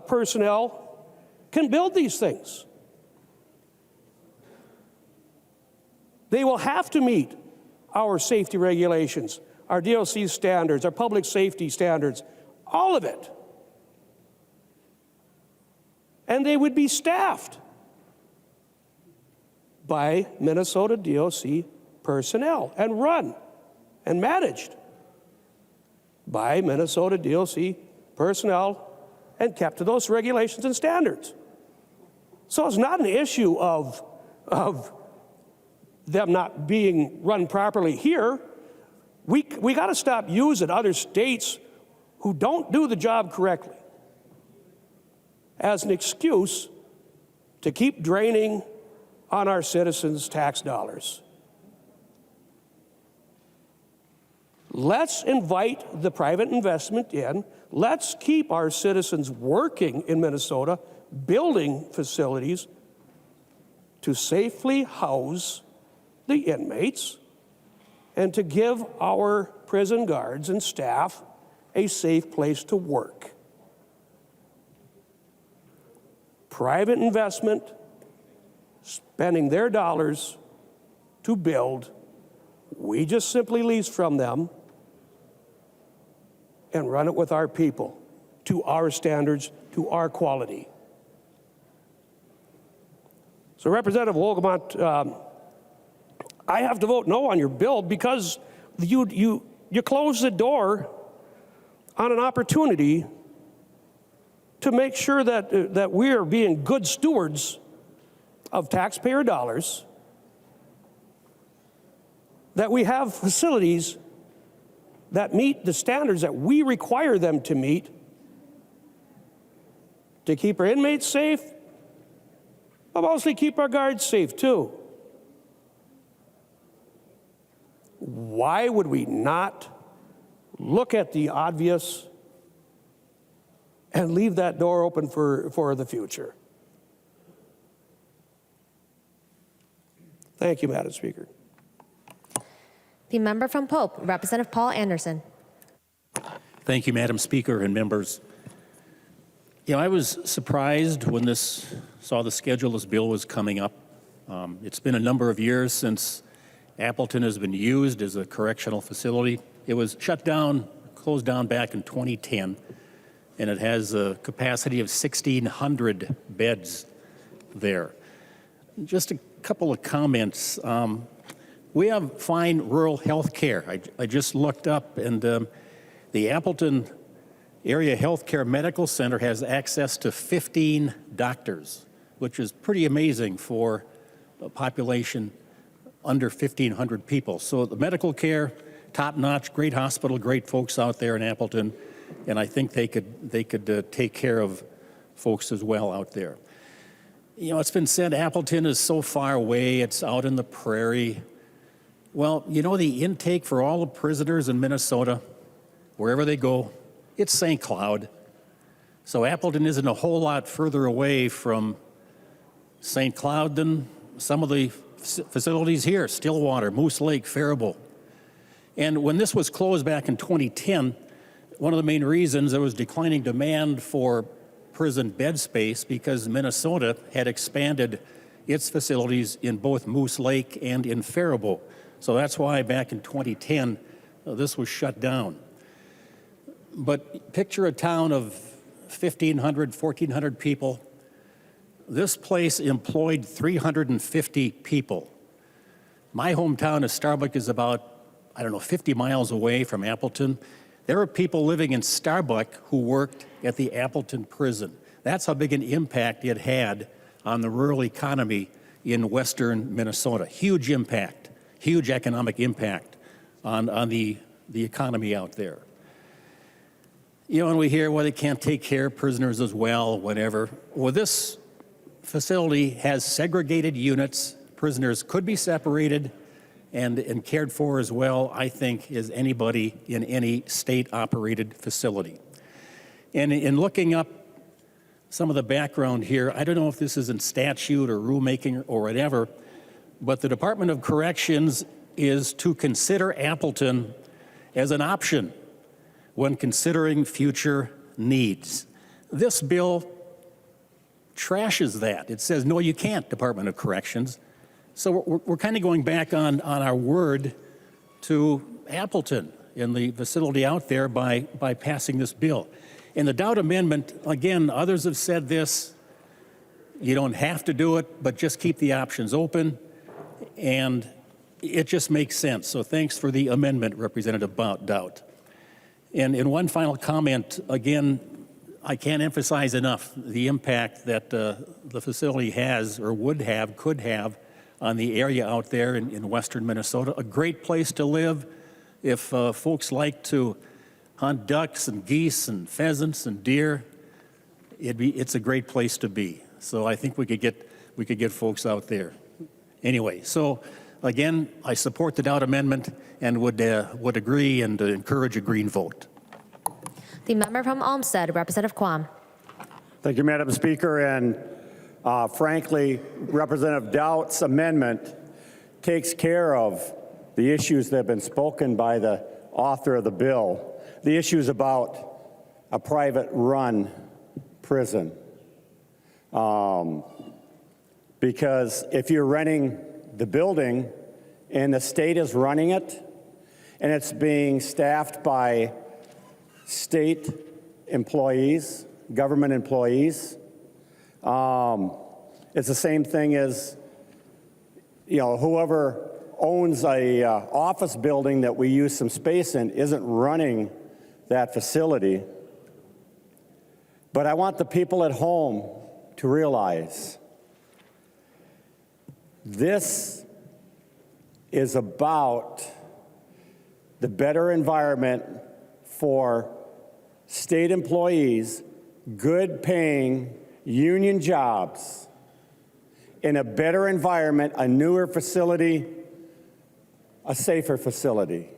personnel can build these things? They will have to meet our safety regulations, our DOC standards, our public safety standards, all of it. And they would be staffed by Minnesota DOC personnel and run and managed by Minnesota DOC personnel and kept to those regulations and standards. So it's not an issue of them not being run properly here. We got to stop using other states who don't do the job correctly as an excuse to keep draining on our citizens' tax dollars. Let's invite the private investment in. Let's keep our citizens working in Minnesota, building facilities to safely house the inmates and to give our prison guards and staff a safe place to work. Private investment, spending their dollars to build, we just simply lease from them and run it with our people, to our standards, to our quality. So Representative Wolgamott, I have to vote no on your bill because you close the door on an opportunity to make sure that we are being good stewards of taxpayer dollars, that we have facilities that meet the standards that we require them to meet to keep our inmates safe, but mostly keep our guards safe too. Why would we not look at the obvious and leave that door open for the future? Thank you, Madam Speaker. The member from Pope, Representative Paul Anderson. Thank you, Madam Speaker and members. You know, I was surprised when saw the schedule this bill was coming up. It's been a number of years since Appleton has been used as a correctional facility. It was shut down, closed down back in 2010, and it has a capacity of 1,600 beds there. Just a couple of comments. We have fine rural health care. I just looked up, and the Appleton Area Healthcare Medical Center has access to 15 doctors, which is pretty amazing for a population under 1,500 people. So the medical care, top-notch, great hospital, great folks out there in Appleton, and I think they could take care of folks as well out there. You know, it's been said Appleton is so far away, it's out in the prairie. Well, you know, the intake for all the prisoners in Minnesota, wherever they go, it's St. Cloud. So Appleton isn't a whole lot further away from St. Cloud than some of the facilities here, Stillwater, Moose Lake, Faribault. And when this was closed back in 2010, one of the main reasons there was declining demand for prison bed space because Minnesota had expanded its facilities in both Moose Lake and in Faribault. So that's why back in 2010, this was shut down. But picture a town of 1,500, 1,400 people. This place employed 350 people. My hometown of Starbuck is about, 50 miles away from Appleton. There were people living in Starbuck who worked at the Appleton prison. That's how big an impact it had on the rural economy in western Minnesota. Huge impact, huge economic impact on the economy out there. You know, and we hear, well, they can't take care of prisoners as well, whatever. Well, this facility has segregated units. Prisoners could be separated and cared for as well, I think, as anybody in any state-operated facility. And in looking up some of the background here, I don't know if this is in statute or rulemaking or whatever, but the Department of Corrections is to consider Appleton as an option when considering future needs. This bill trashes that. It says, no, you can't, Department of Corrections. So we're kind of going back on our word to Appleton in the facility out there by passing this bill. In the Dowd Amendment, again, others have said this, you don't have to do it, but just keep the options open, and it just makes sense. So thanks for the amendment, Representative Dowd. And in one final comment, again, I can't emphasize enough the impact that the facility has or could have on the area out there in western Minnesota. A great place to live if folks like to hunt ducks and geese and pheasants and deer. It's a great place to be. So I think we could get folks out there. Anyway, so again, I support the Dowd Amendment and would agree and encourage a green vote. The member from Olmsted, Representative Quam. Thank you, Madam Speaker. And frankly, Representative Dowd's amendment takes care of the issues that have been spoken by the author of the bill, the issues about a private-run prison. Because if you're renting the building and the state is running it, and it's being staffed by state employees, government employees, it's the same thing as, whoever owns a office building that we use some space in isn't running that facility. But I want the people at home to realize this is about the better environment for state employees, good paying union jobs in a better environment, a newer facility, a safer facility.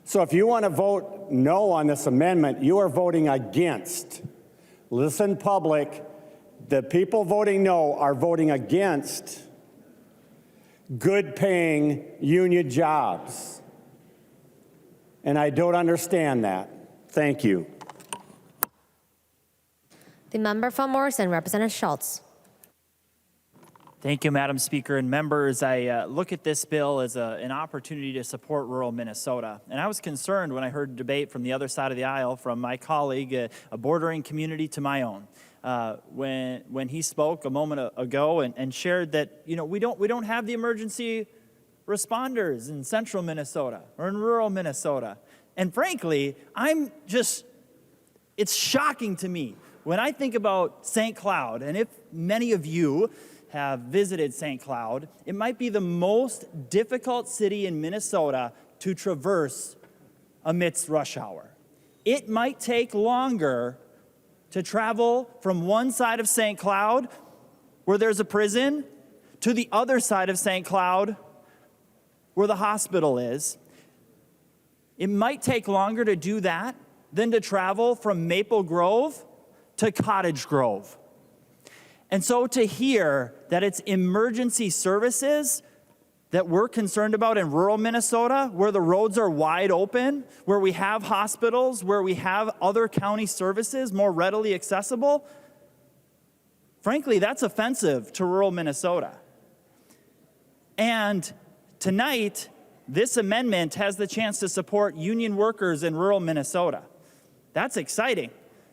So if you want to vote no on this amendment, you are voting against. Listen, public, the people voting no are voting against good paying union jobs and I don't understand that. Thank you. The member from Morrison, Representative Schultz. Thank you, Madam Speaker and members. I look at this bill as an opportunity to support rural Minnesota. And I was concerned when I heard debate from the other side of the aisle from my colleague, a bordering community to my own, when he spoke a moment ago and shared that, you know, we don't have the emergency responders in central Minnesota or in rural Minnesota. And frankly, it's shocking to me when I think about St. Cloud, and if many of you have visited St. Cloud, it might be the most difficult city in Minnesota to traverse amidst rush hour. It might take longer to travel from one side of St. Cloud, where there's a prison, to the other side of St. Cloud, where the hospital is. It might take longer to do that than to travel from Maple Grove to Cottage Grove. And so to hear that it's emergency services that we're concerned about in rural Minnesota, where the roads are wide open, where we have hospitals, where we have other county services more readily accessible, frankly, that's offensive to rural Minnesota. And tonight, this amendment has the chance to support union workers in rural Minnesota. That's exciting.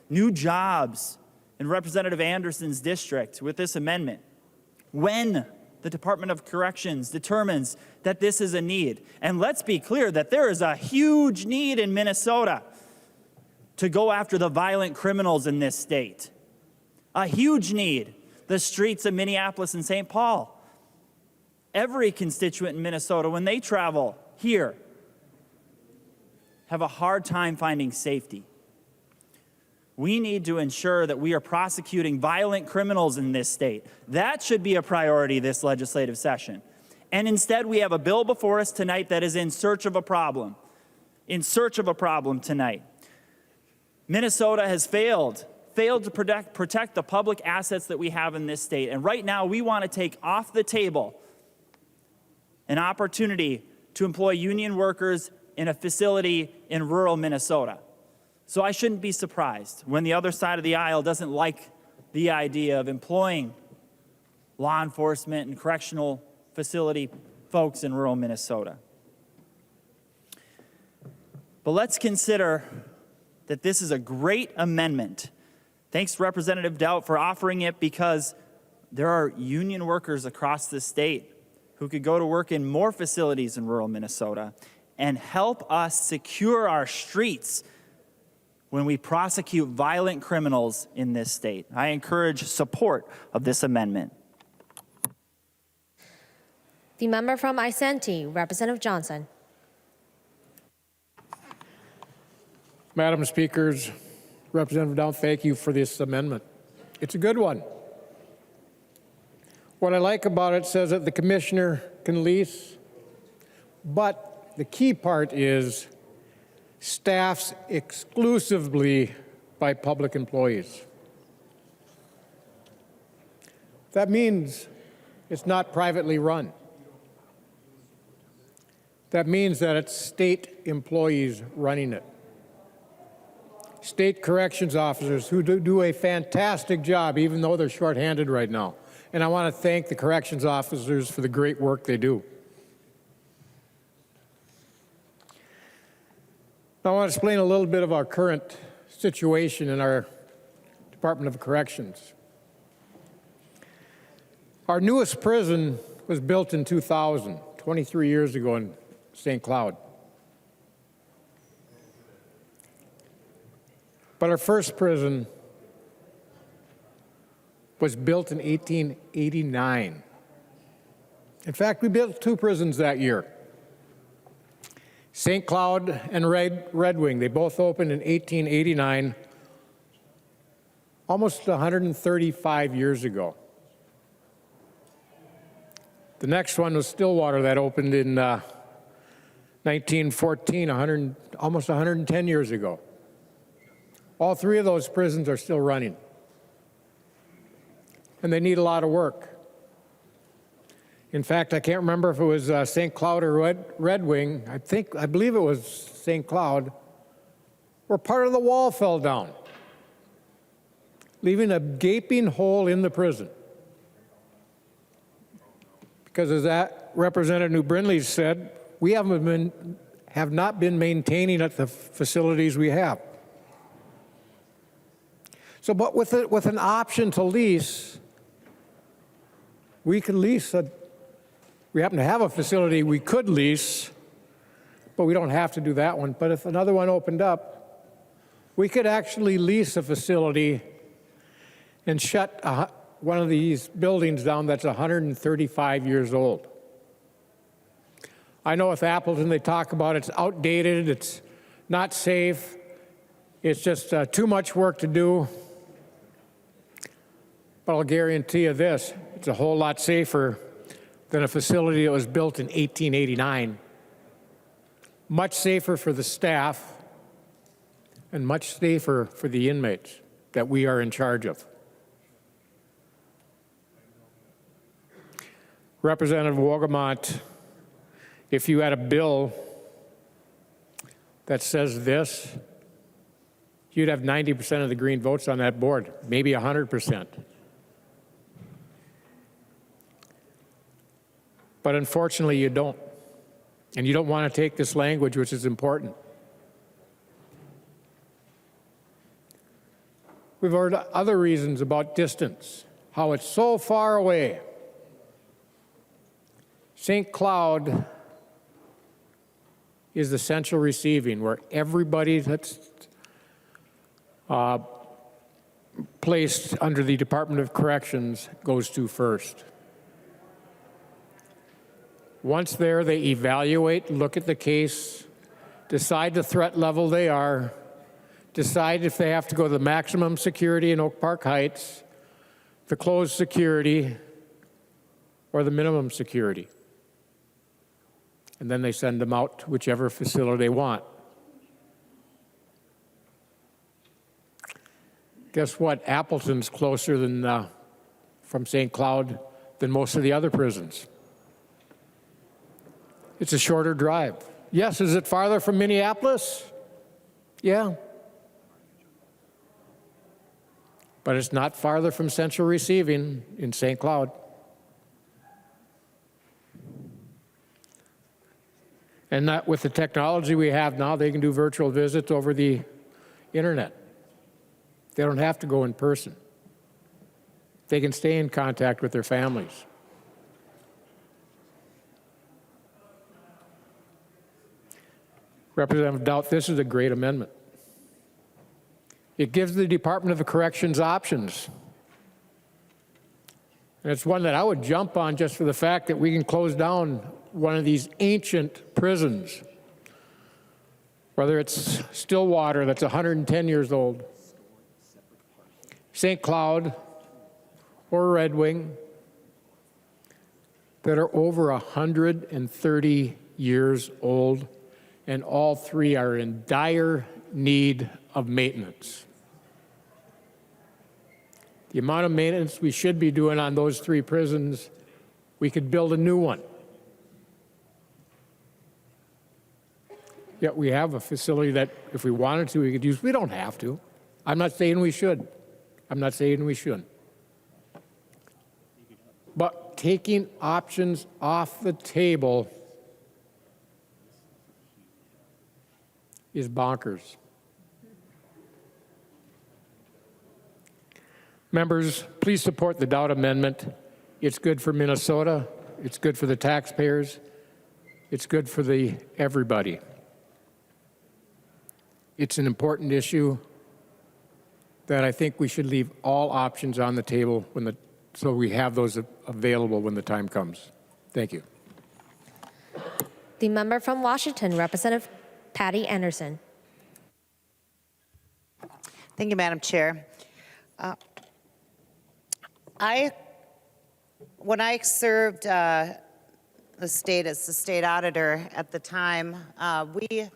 New jobs in Representative Anderson's district with this amendment. When the Department of Corrections determines that this is a need, and let's be clear that there is a huge need in Minnesota to go after the violent criminals in this state. A huge need. The streets of Minneapolis and St. Paul. Every constituent in Minnesota, when they travel here, have a hard time finding safety. We need to ensure that we are prosecuting violent criminals in this state. That should be a priority this legislative session. And instead, we have a bill before us tonight that is in search of a problem. In search of a problem tonight. Minnesota has failed to protect the public assets that we have in this state. And right now, we want to take off the table an opportunity to employ union workers in a facility in rural Minnesota. So I shouldn't be surprised when the other side of the aisle doesn't like the idea of employing law enforcement and correctional facility folks in rural Minnesota. But let's consider that this is a great amendment. Thanks, Representative Doubt, for offering it, because there are union workers across the state who could go to work in more facilities in rural Minnesota and help us secure our streets when we prosecute violent criminals in this state. I encourage support of this amendment. The member from Isanti, Representative Johnson. Madam Speakers, Representative Down, thank you for this amendment. It's a good one. What I like about it says that the commissioner can lease, but the key part is staffs exclusively by public employees. That means it's not privately run. That means that it's state employees running it. State corrections officers who do a fantastic job, even though they're shorthanded right now. And I want to thank the corrections officers for the great work they do. Now, I want to explain a little bit of our current situation in our Department of Corrections. Our newest prison was built in 2000, 23 years ago in St. Cloud. But our first prison was built in 1889. In fact, we built 2 prisons that year. St. Cloud and Red Wing, they both opened in 1889, almost 135 years ago. The next one was Stillwater, that opened in 1914, almost 110 years ago. All 3 of those prisons are still running, and they need a lot of work. In fact, I can't remember if it was St. Cloud or Red Wing. I believe it was St. Cloud, where part of the wall fell down, leaving a gaping hole in the prison. Because as that Representative New Brindley said, we have not been maintaining at the facilities we have. So, but with an option to lease, we could lease we happen to have a facility we could lease, but we don't have to do that one. But if another one opened up, we could actually lease a facility and shut one of these buildings down that's 135 years old. I know with Appleton they talk about it's outdated, it's not safe, it's just too much work to do. But I'll guarantee you this, it's a whole lot safer than a facility that was built in 1889. Much safer for the staff and much safer for the inmates that we are in charge of. Representative Wolgamott, if you had a bill that says this, you'd have 90% of the green votes on that board, maybe 100%. But unfortunately, you don't. And you don't want to take this language, which is important. We've heard other reasons about distance, how it's so far away. St. Cloud is the central receiving, where everybody that's placed under the Department of Corrections goes to first. Once there, they evaluate, look at the case, decide the threat level they are, decide if they have to go to the maximum security in Oak Park Heights, the closed security, or the minimum security. And then they send them out to whichever facility they want. Guess what? Appleton's closer than from St. Cloud than most of the other prisons. It's a shorter drive. Yes, is it farther from Minneapolis? Yeah. But it's not farther from central receiving in St. Cloud. And that with the technology we have now, they can do virtual visits over the internet. They don't have to go in person. They can stay in contact with their families. Representative Doubt, this is a great amendment. It gives the Department of Corrections options. And it's one that I would jump on just for the fact that we can close down one of these ancient prisons, whether it's Stillwater, that's 110 years old, St. Cloud, or Red Wing, that are over 130 years old, and all three are in dire need of maintenance. The amount of maintenance we should be doing on those three prisons, we could build a new one. Yet we have a facility that if we wanted to, we could use. We don't have to. I'm not saying we should. I'm not saying we shouldn't. But taking options off the table is bonkers. Members, please support the Dowd Amendment. It's good for Minnesota. It's good for the taxpayers. It's good for everybody. It's an important issue that I think we should leave all options on the table so we have those available when the time comes. Thank you. The member from Washington, Representative Patty Anderson. Thank you, Madam Chair. When I served the state as the state auditor at the time, we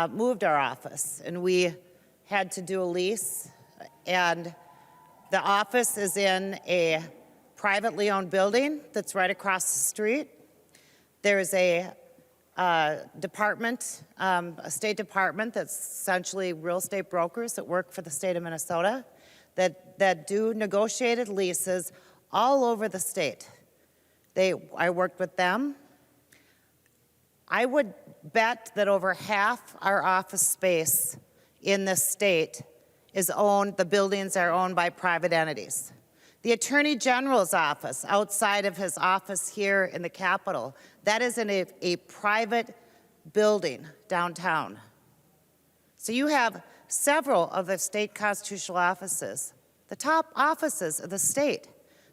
moved our office and we had to do a lease, and the office is in a privately owned building that's right across the street. There's a department, a state department that's essentially real estate brokers that work for the state of Minnesota that do negotiated leases all over the state. I worked with them. I would bet that over half our office space in this state is owned, the buildings are owned by private entities. The Attorney General's office, outside of his office here in the Capitol, that is in a private building downtown. So you have several of the state constitutional offices, the top offices of the state,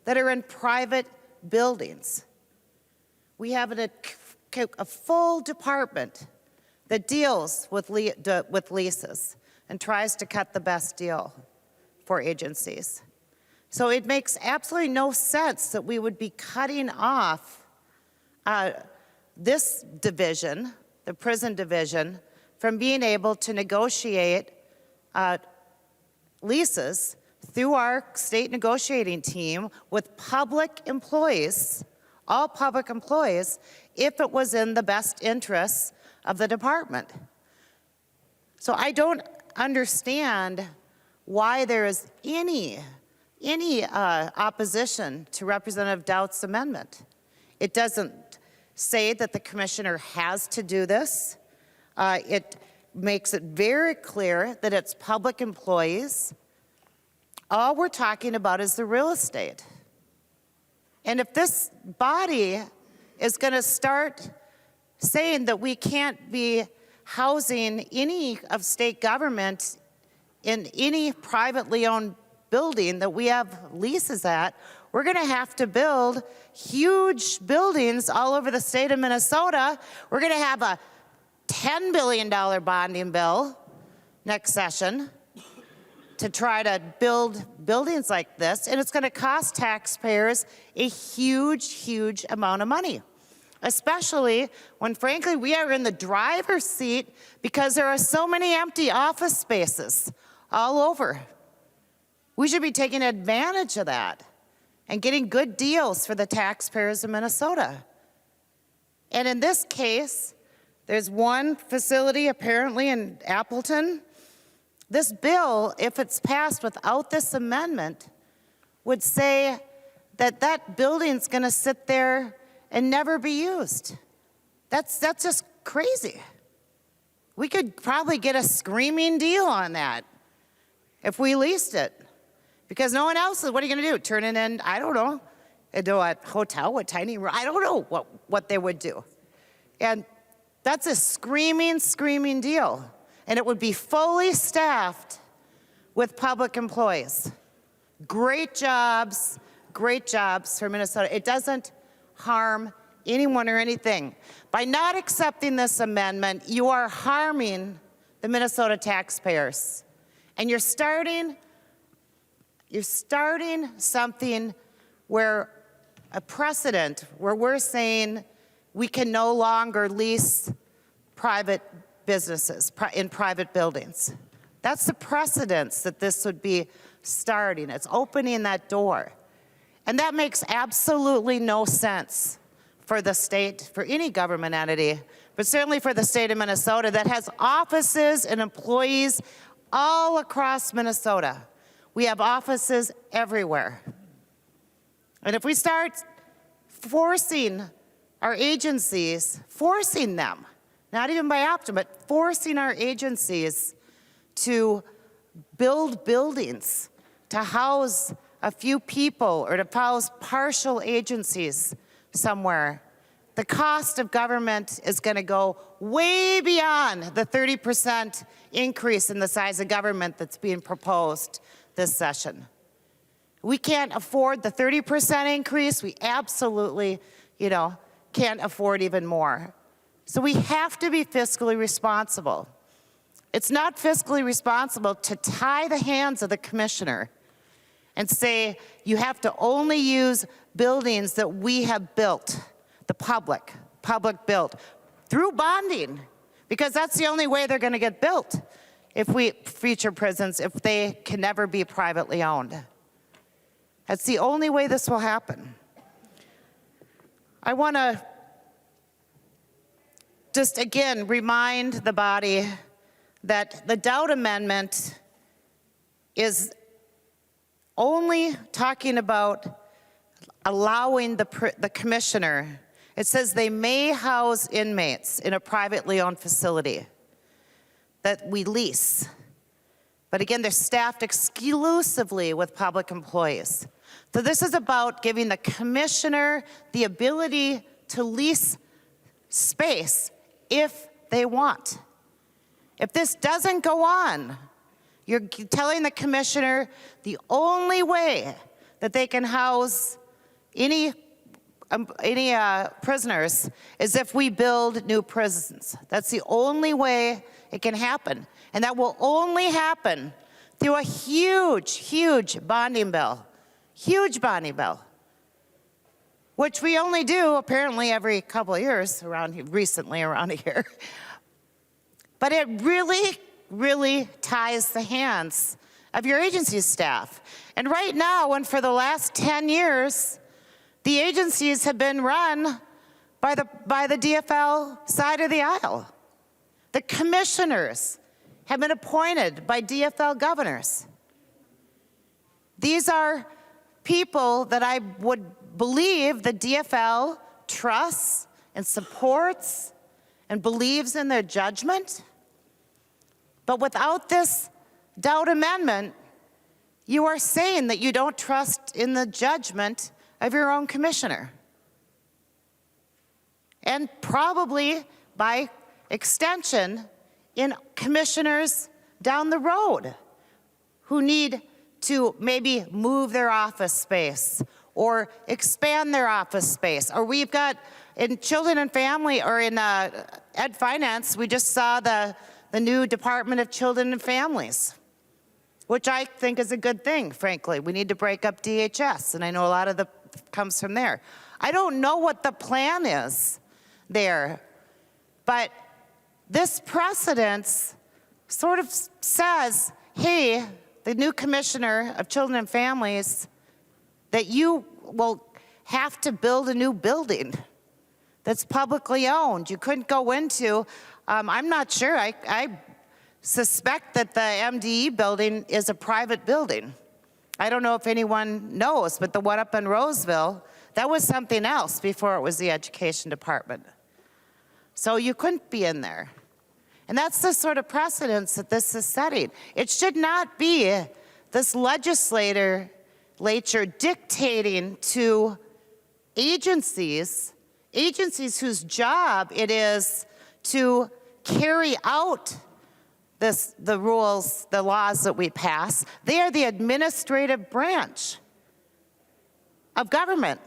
that are in private buildings. We have a full department that deals with leases and tries to cut the best deal for agencies. So it makes absolutely no sense that we would be cutting off this division, the prison division, from being able to negotiate leases through our state negotiating team with public employees, all public employees, if it was in the best interests of the department. So I don't understand why there is any opposition to Representative Dout's amendment. It doesn't say that the commissioner has to do this. It makes it very clear that it's public employees. All we're talking about is the real estate. And if this body is going to start saying that we can't be housing any of state government in any privately owned building that we have leases at, we're going to have to build huge buildings all over the state of Minnesota. We're going to have a $10 billion bonding bill next session to try to build buildings like this, and it's going to cost taxpayers a huge, huge amount of money, especially when, frankly, we are in the driver's seat because there are so many empty office spaces all over. We should be taking advantage of that and getting good deals for the taxpayers of Minnesota. And in this case, there's one facility apparently in Appleton. This bill, if it's passed without this amendment, would say that that building's going to sit there and never be used. That's just crazy. We could probably get a screaming deal on that if we leased it. Because no one else is, what are you going to do? Turn it in, I don't know, into a hotel, a tiny room. I don't know what they would do. And that's a screaming, screaming deal. And it would be fully staffed with public employees. Great jobs for Minnesota. It doesn't harm anyone or anything. By not accepting this amendment, you are harming the Minnesota taxpayers. And you're starting something where a precedent where we're saying we can no longer lease private businesses in private buildings. That's the precedence that this would be starting. It's opening that door. And that makes absolutely no sense for the state, for any government entity, but certainly for the state of Minnesota that has offices and employees all across Minnesota. We have offices everywhere. And if we start forcing our agencies, forcing them, not even by option, but forcing our agencies to build buildings, to house a few people or to house partial agencies somewhere, the cost of government is going to go way beyond the 30% increase in the size of government that's being proposed this session. We can't afford the 30% increase. We absolutely, can't afford even more. So we have to be fiscally responsible. It's not fiscally responsible to tie the hands of the commissioner and say you have to only use buildings that we have built, the public built, through bonding, because that's the only way they're going to get built future prisons, if they can never be privately owned. That's the only way this will happen. I want to just again remind the body that the Dowd Amendment is only talking about allowing the commissioner. It says they may house inmates in a privately owned facility that we lease. But again, they're staffed exclusively with public employees. So this is about giving the commissioner the ability to lease space if they want. If this doesn't go on, you're telling the commissioner the only way that they can house any prisoners is if we build new prisons. That's the only way it can happen. And that will only happen through a huge, huge bonding bill. Huge bonding bill. Which we only do apparently every couple of years recently around here. But it really, really ties the hands of your agency staff. And right now, and for the last 10 years, the agencies have been run by the DFL side of the aisle. The commissioners have been appointed by DFL governors. These are people that I would believe the DFL trusts and supports and believes in their judgment. But without this Dowd Amendment, you are saying that you don't trust in the judgment of your own commissioner. And probably by extension, in commissioners down the road who need to maybe move their office space or expand their office space. Or we've got in children and family, or in Ed Finance, we just saw the new Department of Children and Families, which I think is a good thing, frankly. We need to break up DHS, and I know a lot of the comes from there. I don't know what the plan is there, but this precedence sort of says, hey, the new commissioner of children and families, that you will have to build a new building that's publicly owned. You couldn't go into, I'm not sure, I suspect that the MDE building is a private building. I don't know if anyone knows, but the one up in Roseville, that was something else before it was the education department. So you couldn't be in there. And that's the sort of precedence that this is setting. It should not be this legislature dictating to agencies whose job it is to carry out the rules, the laws that we pass. They are the administrative branch of government.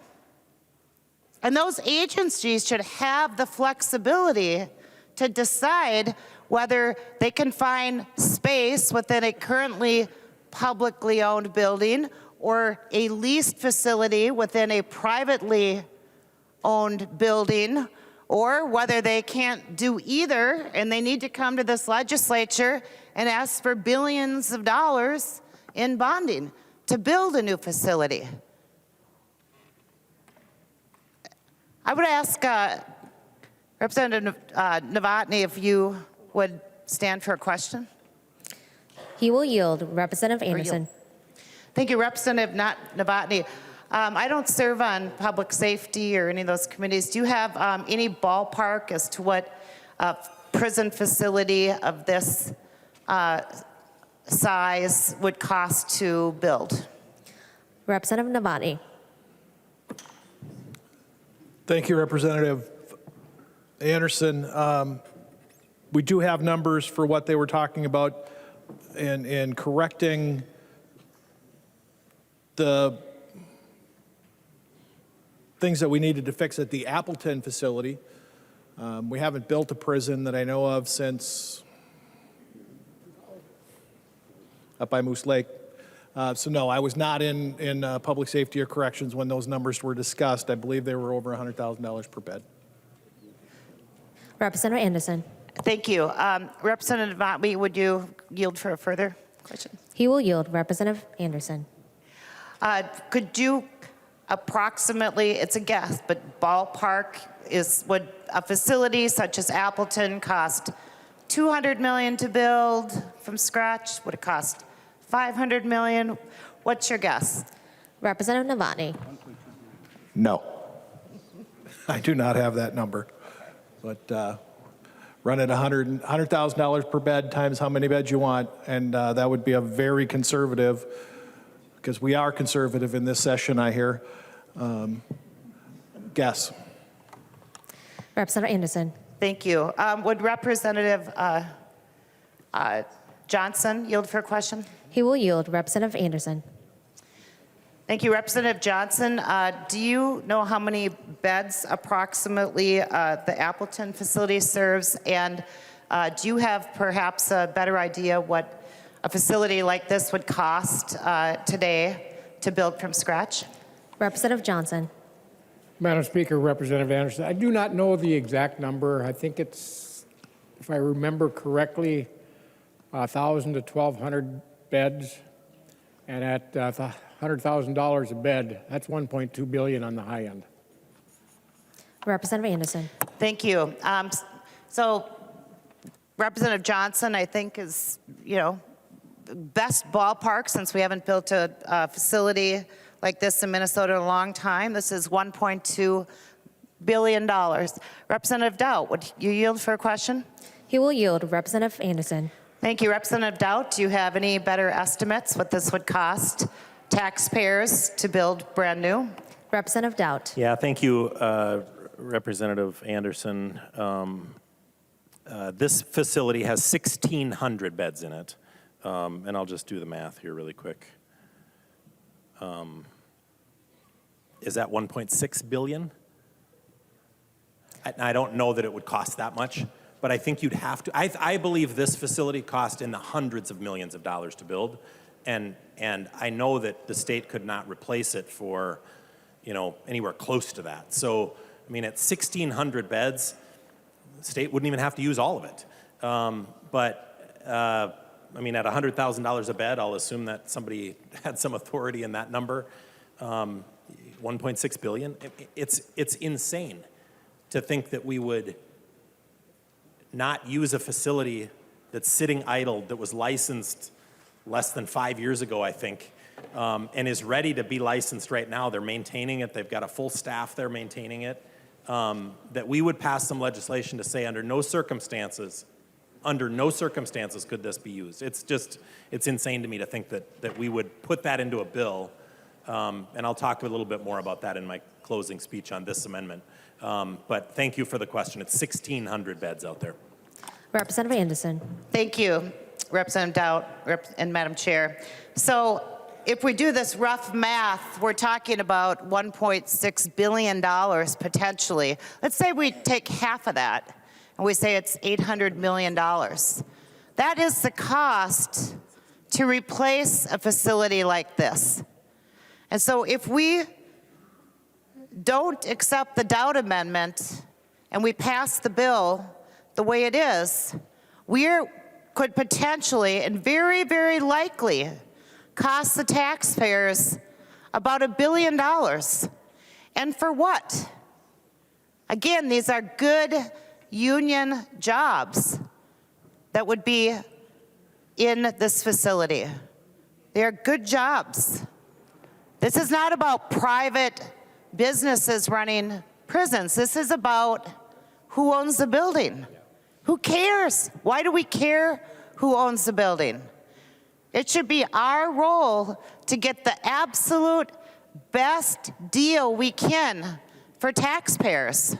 And those agencies should have the flexibility to decide whether they can find space within a currently publicly owned building or a leased facility within a privately owned building, or whether they can't do either and they need to come to this legislature and ask for billions of dollars in bonding to build a new facility. I would ask Representative Novotny if you would stand for a question. He will yield. Representative Anderson. Thank you, Representative Novotny. I don't serve on public safety or any of those committees. Do you have any ballpark as to what a prison facility of this size would cost to build? Representative Novotny. Thank you, Representative Anderson. We do have numbers for what they were talking about in correcting the things that we needed to fix at the Appleton facility. We haven't built a prison that I know of since up by Moose Lake. So no, I was not in public safety or corrections when those numbers were discussed. I believe they were over $100,000 per bed. Representative Anderson. Thank you. Representative Novotny, would you yield for a further question? He will yield. Representative Anderson. Could you approximately, it's a guess, but ballpark would a facility such as Appleton cost $200 million to build from scratch? Would it cost $500 million? What's your guess? Representative Novotny. No. I do not have that number. But run it $100,000 per bed times how many beds you want, and that would be a very conservative, because we are conservative in this session, I hear. Guess. Representative Anderson. Thank you. Would Representative Johnson yield for a question? He will yield. Representative Anderson. Thank you. Representative Johnson, do you know how many beds approximately the Appleton facility serves? And do you have perhaps a better idea what a facility like this would cost today to build from scratch? Representative Johnson. Madam Speaker, Representative Anderson, I do not know the exact number. I think it's, if I remember correctly, 1,000 to 1,200 beds, and at $100,000 a bed, that's $1.2 billion on the high end. Representative Anderson. Thank you. So Representative Johnson, I think, is, best ballpark, since we haven't built a facility like this in Minnesota in a long time. This is $1.2 billion. Representative Dowd, would you yield for a question? He will yield. Representative Anderson. Thank you. Representative Dowd, do you have any better estimates what this would cost taxpayers to build brand new? Representative Dowd. Yeah, thank you, Representative Anderson. This facility has 1,600 beds in it, and I'll just do the math here really quick. Is that 1.6 billion? I don't know that it would cost that much, but I think you'd have to. I believe this facility cost in the hundreds of millions of dollars to build, and I know that the state could not replace it for, anywhere close to that. So, I mean, at 1,600 beds, the state wouldn't even have to use all of it. I mean, at $100,000 a bed, I'll assume that somebody had some authority in that number. 1.6 billion. It's insane to think that we would not use a facility that's sitting idle, that was licensed less than 5 years ago, I think, and is ready to be licensed right now. They're maintaining it. They've got a full staff there maintaining it. That we would pass some legislation to say under no circumstances could this be used. It's insane to me to think that we would put that into a bill, and I'll talk a little bit more about that in my closing speech on this amendment. But thank you for the question. It's 1,600 beds out there. Representative Anderson. Thank you, Representative Dowd and Madam Chair. So if we do this rough math, we're talking about $1.6 billion potentially. Let's say we take half of that, and we say it's $800 million. That is the cost to replace a facility like this. And so if we don't accept the Dowd amendment and we pass the bill the way it is, we could potentially and very, very likely cost the taxpayers about $1 billion. And for what? Again, these are good union jobs that would be in this facility. They are good jobs. This is not about private businesses running prisons. This is about who owns the building. Who cares? Why do we care who owns the building? It should be our role to get the absolute best deal we can for taxpayers.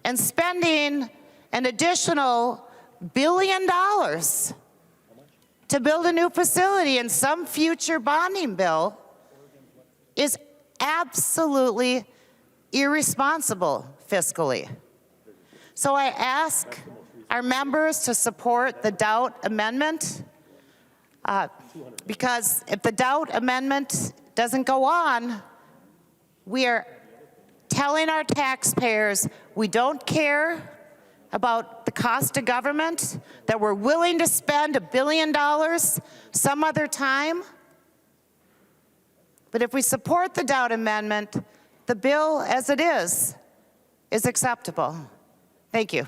And spending an additional $1 billion to build a new facility in some future bonding bill is absolutely irresponsible fiscally. So I ask our members to support the Dowd amendment, because if the Dowd amendment doesn't go on, we are telling our taxpayers we don't care about the cost of government, that we're willing to spend $1 billion some other time. But if we support the Dowd Amendment, the bill as it is acceptable. Thank you.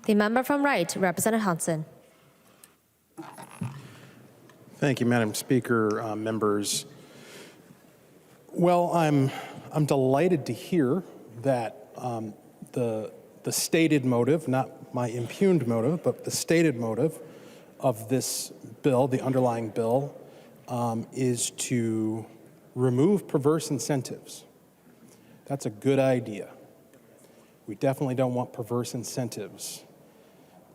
The member from Wright, Representative Hansen. Thank you, Madam Speaker, members. Well, I'm delighted to hear that the stated motive, not my impugned motive, but the stated motive of this bill, the underlying bill, is to remove perverse incentives. That's a good idea. We definitely don't want perverse incentives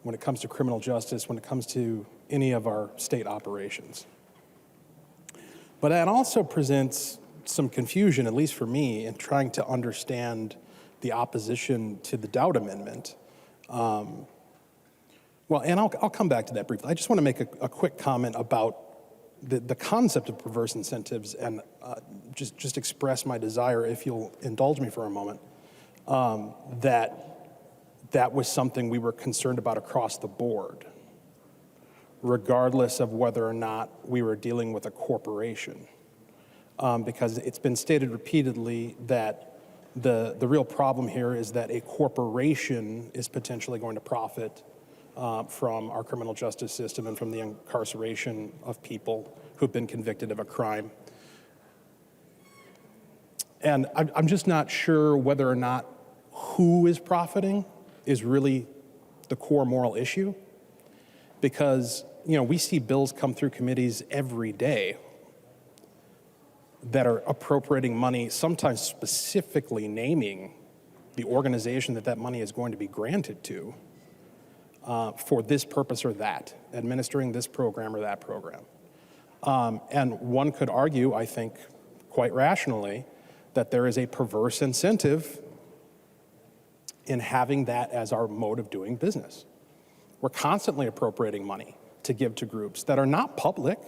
when it comes to criminal justice, when it comes to any of our state operations. But that also presents some confusion, at least for me, in trying to understand the opposition to the Dowd Amendment. Well, and I'll come back to that briefly. I just want to make a quick comment about the concept of perverse incentives and just express my desire, if you'll indulge me for a moment, that was something we were concerned about across the board, regardless of whether or not we were dealing with a corporation. Because it's been stated repeatedly that the real problem here is that a corporation is potentially going to profit from our criminal justice system and from the incarceration of people who've been convicted of a crime. And I'm just not sure whether or not who is profiting is really the core moral issue, because we see bills come through committees every day that are appropriating money, sometimes specifically naming the organization that money is going to be granted to for this purpose or that, administering this program or that program. And one could argue, I think, quite rationally, that there is a perverse incentive in having that as our mode of doing business. We're constantly appropriating money to give to groups that are not public.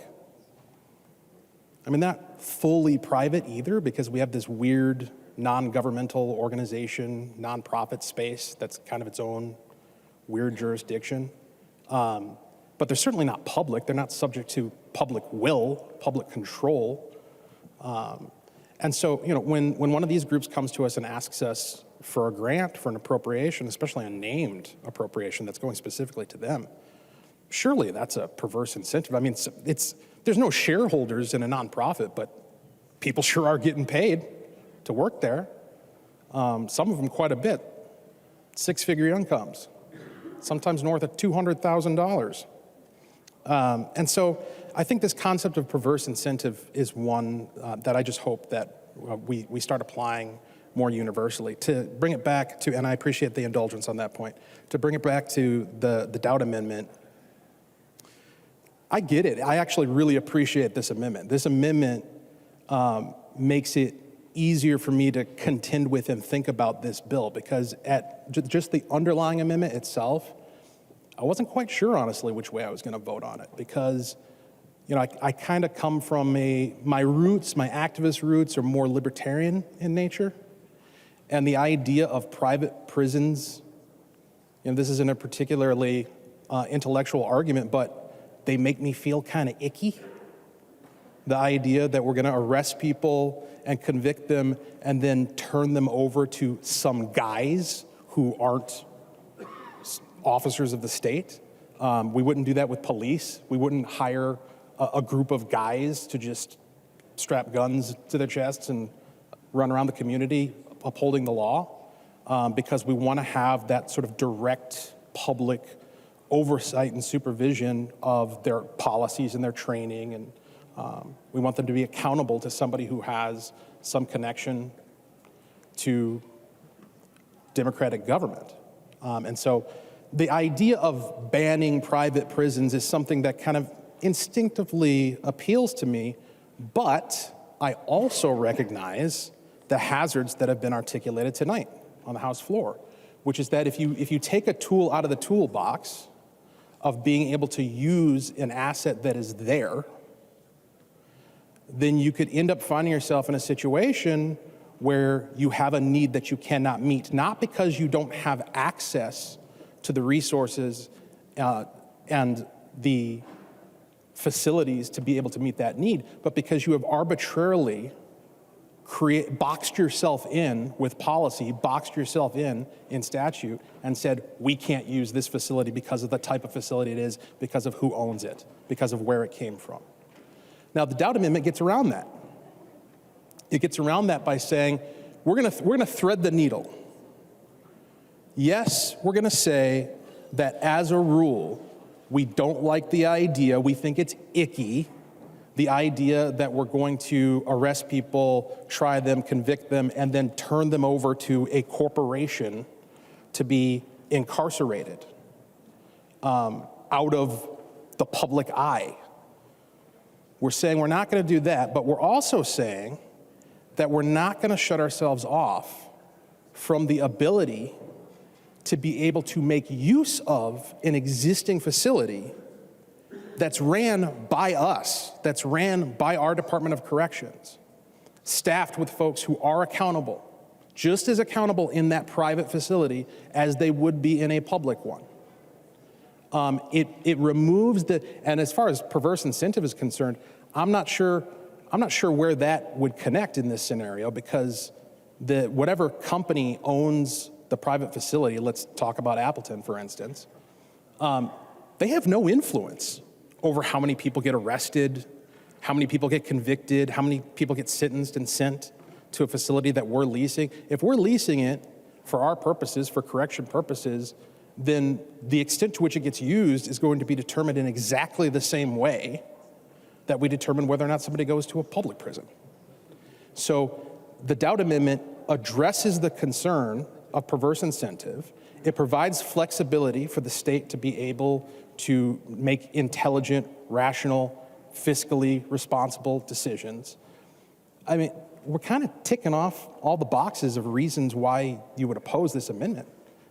I mean, not fully private either, because we have this weird non-governmental organization, nonprofit space that's kind of its own weird jurisdiction. But they're certainly not public. They're not subject to public will, public control. And so, when one of these groups comes to us and asks us for a grant, for an appropriation, especially a named appropriation that's going specifically to them, surely that's a perverse incentive. I mean, there's no shareholders in a nonprofit, but people sure are getting paid to work there. Some of them quite a bit, six-figure incomes, sometimes north of $200,000. And so I think this concept of perverse incentive is one that I just hope that we start applying more universally. To bring it back to, and I appreciate the indulgence on that point, to bring it back to the Dowd Amendment, I get it. I actually really appreciate this amendment. This amendment makes it easier for me to contend with and think about this bill, because at just the underlying amendment itself, I wasn't quite sure, honestly, which way I was going to vote on it, because I kind of come from my activist roots are more libertarian in nature. And the idea of private prisons, this isn't a particularly intellectual argument, but they make me feel kind of icky. The idea that we're going to arrest people and convict them and then turn them over to some guys who aren't officers of the state. We wouldn't do that with police. We wouldn't hire a group of guys to just strap guns to their chests and run around the community upholding the law, because we want to have that sort of direct public oversight and supervision of their policies and their training, and we want them to be accountable to somebody who has some connection to democratic government. And so the idea of banning private prisons is something that kind of instinctively appeals to me, but I also recognize the hazards that have been articulated tonight on the House floor, which is that if you take a tool out of the toolbox of being able to use an asset that is there, then you could end up finding yourself in a situation where you have a need that you cannot meet, not because you don't have access to the resources and the facilities to be able to meet that need, but because you have arbitrarily boxed yourself in with policy, boxed yourself in statute, and said, we can't use this facility because of the type of facility it is, because of who owns it, because of where it came from. Now, the Dowd Amendment gets around that. It gets around that by saying, we're gonna thread the needle. Yes, we're gonna say that as a rule, we don't like the idea, we think it's icky, the idea that we're going to arrest people, try them, convict them, and then turn them over to a corporation to be incarcerated out of the public eye. We're saying we're not going to do that, but we're also saying that we're not going to shut ourselves off from the ability to be able to make use of an existing facility that's ran by us, that's ran by our Department of Corrections, staffed with folks who are accountable, just as accountable in that private facility as they would be in a public one. It removes and as far as perverse incentive is concerned, I'm not sure where that would connect in this scenario, because whatever company owns the private facility, let's talk about Appleton, for instance, they have no influence over how many people get arrested, how many people get convicted, how many people get sentenced and sent to a facility that we're leasing. If we're leasing it for our purposes, for correction purposes, then the extent to which it gets used is going to be determined in exactly the same way that we determine whether or not somebody goes to a public prison. So the Dowd Amendment addresses the concern of perverse incentive. It provides flexibility for the state to be able to make intelligent, rational, fiscally responsible decisions. I mean, we're kind of ticking off all the boxes of reasons why you would oppose this amendment.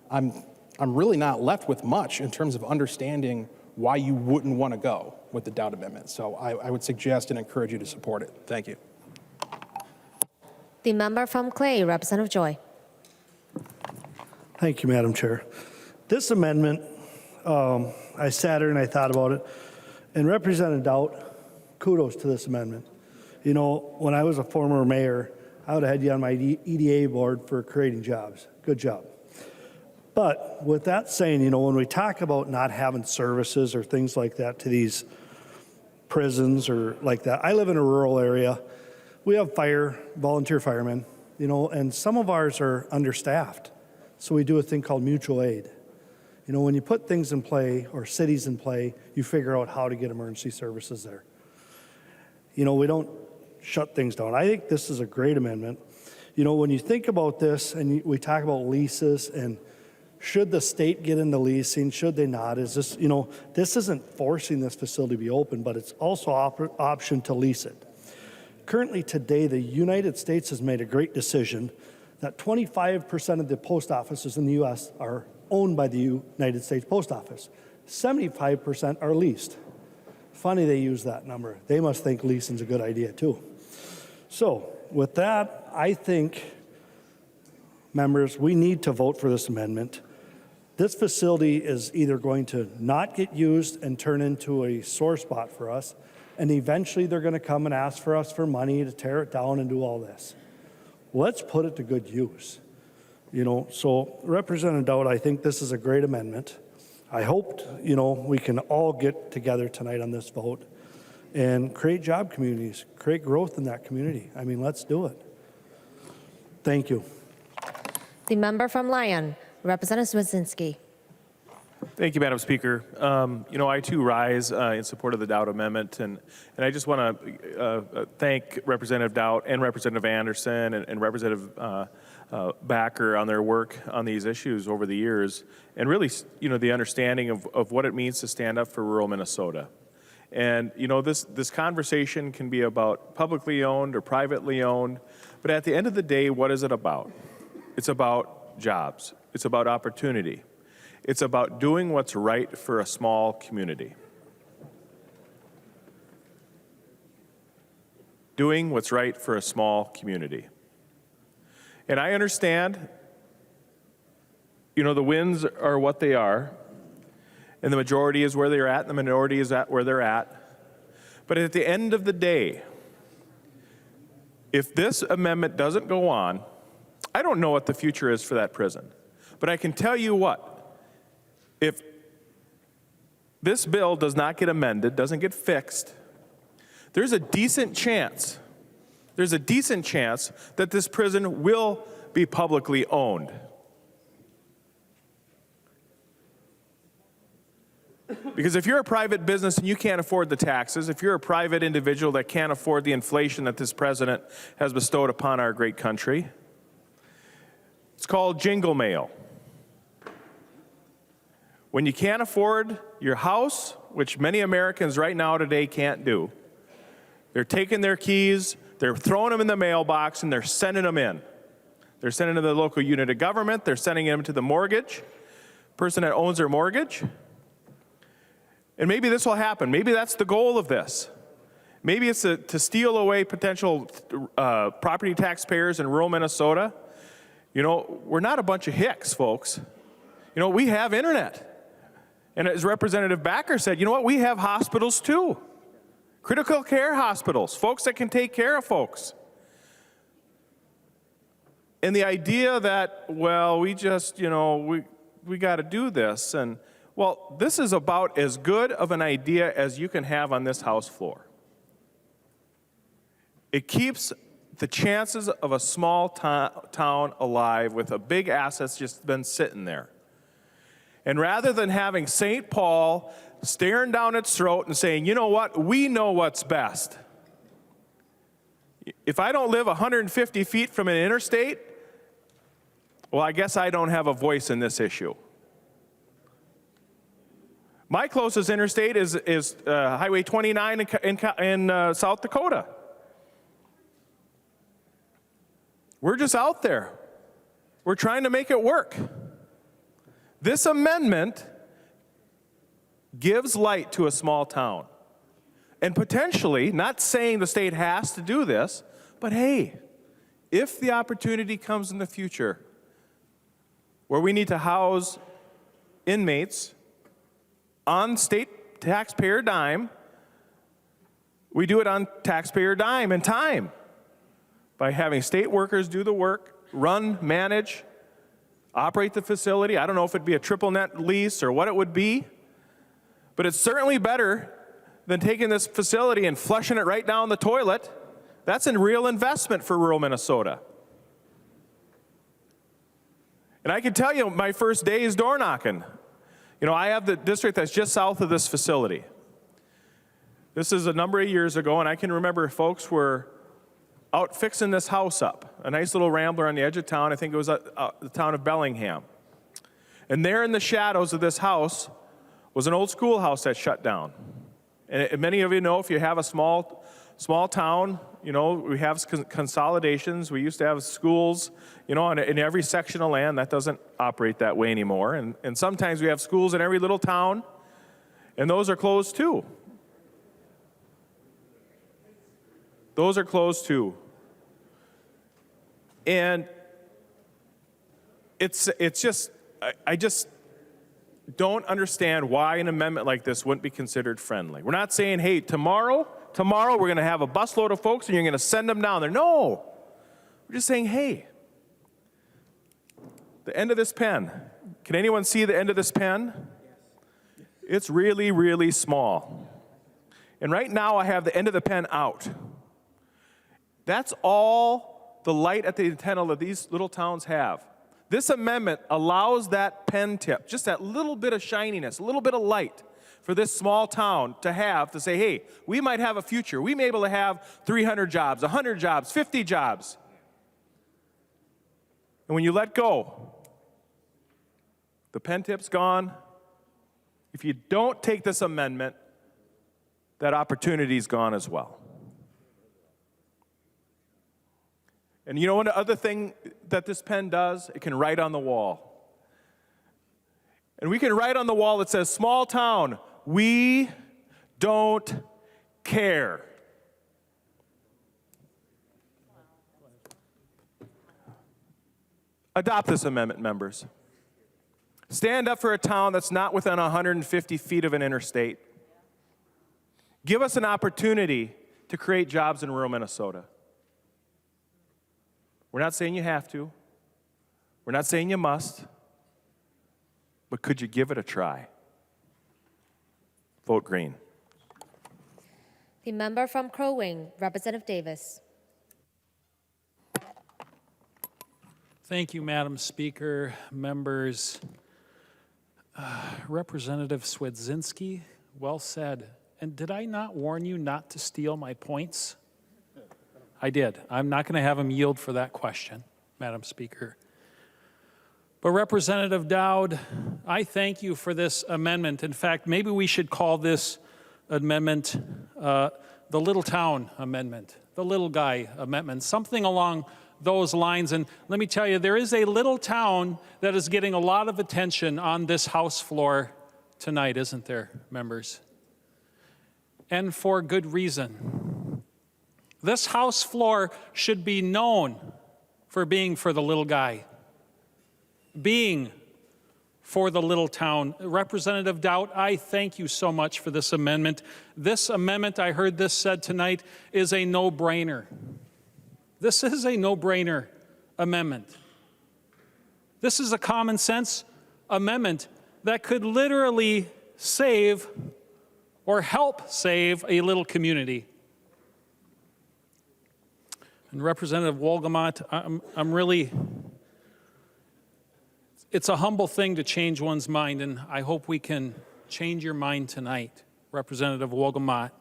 I'm really not left with much in terms of understanding why you wouldn't want to go with the Dowd Amendment. So I would suggest and encourage you to support it. Thank you. The member from Clay, Representative Joy. Thank you, Madam Chair. This amendment, I sat here and I thought about it, and Representative Dowd, kudos to this amendment. You know, when I was a former mayor, I would have had you on my EDA board for creating jobs. Good job. But with that saying, you know, when we talk about not having services or things like that to these prisons or like that, I live in a rural area. We have volunteer firemen, you know, and some of ours are understaffed. So we do a thing called mutual aid. You know, when you put things in play or cities in play, you figure out how to get emergency services there. You know, we don't shut things down. I think this is a great amendment. You know, when you think about this and we talk about leases and should the state get into leasing, should they not? Is this, you know, this isn't forcing this facility to be open, but it's also an option to lease it. Currently today, the United States has made a great decision that 25% of the post offices in the U.S. are owned by the United States Post Office. 75% are leased. Funny they use that number. They must think leasing's a good idea too. So with that, I think, members, we need to vote for this amendment. This facility is either going to not get used and turn into a sore spot for us, and eventually they're going to come and ask for us for money to tear it down and do all this. Let's put it to good use. You know, so Representative Dowd, I think this is a great amendment. I hope, you know, we can all get together tonight on this vote and create job communities, create growth in that community. I mean, let's do it. Thank you. The member from Lyon, Representative Swazinski. Thank you, Madam Speaker. You know, I too rise in support of the Dowd Amendment, and I just want to thank Representative Dowd and Representative Anderson and Representative Backer on their work on these issues over the years, and really, you know, the understanding of what it means to stand up for rural Minnesota. And you know, this conversation can be about publicly owned or privately owned, but at the end of the day, what is it about? It's about jobs. It's about opportunity. It's about doing what's right for a small community. Doing what's right for a small community. And I understand, you know, the winds are what they are, and the majority is where they're at, and the minority is at where they're at. But at the end of the day, if this amendment doesn't go on, I don't know what the future is for that prison. But I can tell you what, if this bill does not get amended, doesn't get fixed, there's a decent chance that this prison will be publicly owned. Because if you're a private business and you can't afford the taxes, if you're a private individual that can't afford the inflation that this president has bestowed upon our great country, it's called jingle mail. When you can't afford your house, which many Americans right now today can't do, they're taking their keys, they're throwing them in the mailbox, and they're sending them in. They're sending them to the local unit of government, they're sending them to the mortgage, person that owns their mortgage. And maybe this will happen. Maybe that's the goal of this. Maybe it's to steal away potential property taxpayers in rural Minnesota. You know, we're not a bunch of hicks, folks. You know, we have internet. And as Representative Backer said, you know what, we have hospitals too. Critical care hospitals, folks that can take care of folks. And the idea that, well, we just, you know, we got to do this. And, well, this is about as good of an idea as you can have on this House floor. It keeps the chances of a small town alive with a big asset's just been sitting there. And rather than having St. Paul staring down its throat and saying, you know what, we know what's best. If I don't live 150 feet from an interstate, well, I guess I don't have a voice in this issue. My closest interstate is Highway 29 in South Dakota. We're just out there. We're trying to make it work. This amendment gives light to a small town. And potentially, not saying the state has to do this, but hey, if the opportunity comes in the future where we need to house inmates on state taxpayer dime, we do it on taxpayer dime and time by having state workers do the work, run, manage, operate the facility. I don't know if it'd be a triple net lease or what it would be, but it's certainly better than taking this facility and flushing it right down the toilet. That's a real investment for rural Minnesota. And I can tell you, my first day is door knocking. You know, I have the district that's just south of this facility. This is a number of years ago, and I can remember folks were out fixing this house up, a nice little rambler on the edge of town. I think it was the town of Bellingham. And there in the shadows of this house was an old schoolhouse that shut down. And many of you know, if you have a small town, you know, we have consolidations. We used to have schools, you know, in every section of land. That doesn't operate that way anymore. And sometimes we have schools in every little town, and those are closed too. Those are closed too. And it's just, I just don't understand why an amendment like this wouldn't be considered friendly. We're not saying, hey, tomorrow we're going to have a busload of folks and you're going to send them down there. No. We're just saying, hey, the end of this pen. Can anyone see the end of this pen? It's really, really small. And right now I have the end of the pen out. That's all the light at the antenna that these little towns have. This amendment allows that pen tip, just that little bit of shininess, a little bit of light for this small town to say, hey, we might have a future. We may be able to have 300 jobs, 100 jobs, 50 jobs. And when you let go, the pen tip's gone. If you don't take this amendment, that opportunity's gone as well. And you know what other thing that this pen does? It can write on the wall. And we can write on the wall that says, small town, we don't care. Adopt this amendment, members. Stand up for a town that's not within 150 feet of an interstate. Give us an opportunity to create jobs in rural Minnesota. We're not saying you have to. We're not saying you must. But could you give it a try? Vote green. The member from Crow Wing, Representative Davis. Thank you, Madam Speaker, members. Representative Swedzinski, well said. And did I not warn you not to steal my points? I did. I'm not going to have him yield for that question, Madam Speaker. But Representative Dowd, I thank you for this amendment. In fact, maybe we should call this amendment the Little Town Amendment, the Little Guy Amendment, something along those lines. And let me tell you, there is a little town that is getting a lot of attention on this House floor tonight, isn't there, members? And for good reason. This House floor should be known for being for the little guy, being for the little town. Representative Dowd, I thank you so much for this amendment. This amendment, I heard this said tonight, is a no-brainer. This is a no-brainer amendment. This is a common sense amendment that could literally save or help save a little community. And Representative Wolgamott, I'm really, it's a humble thing to change one's mind, and I hope we can change your mind tonight, Representative Wolgamott.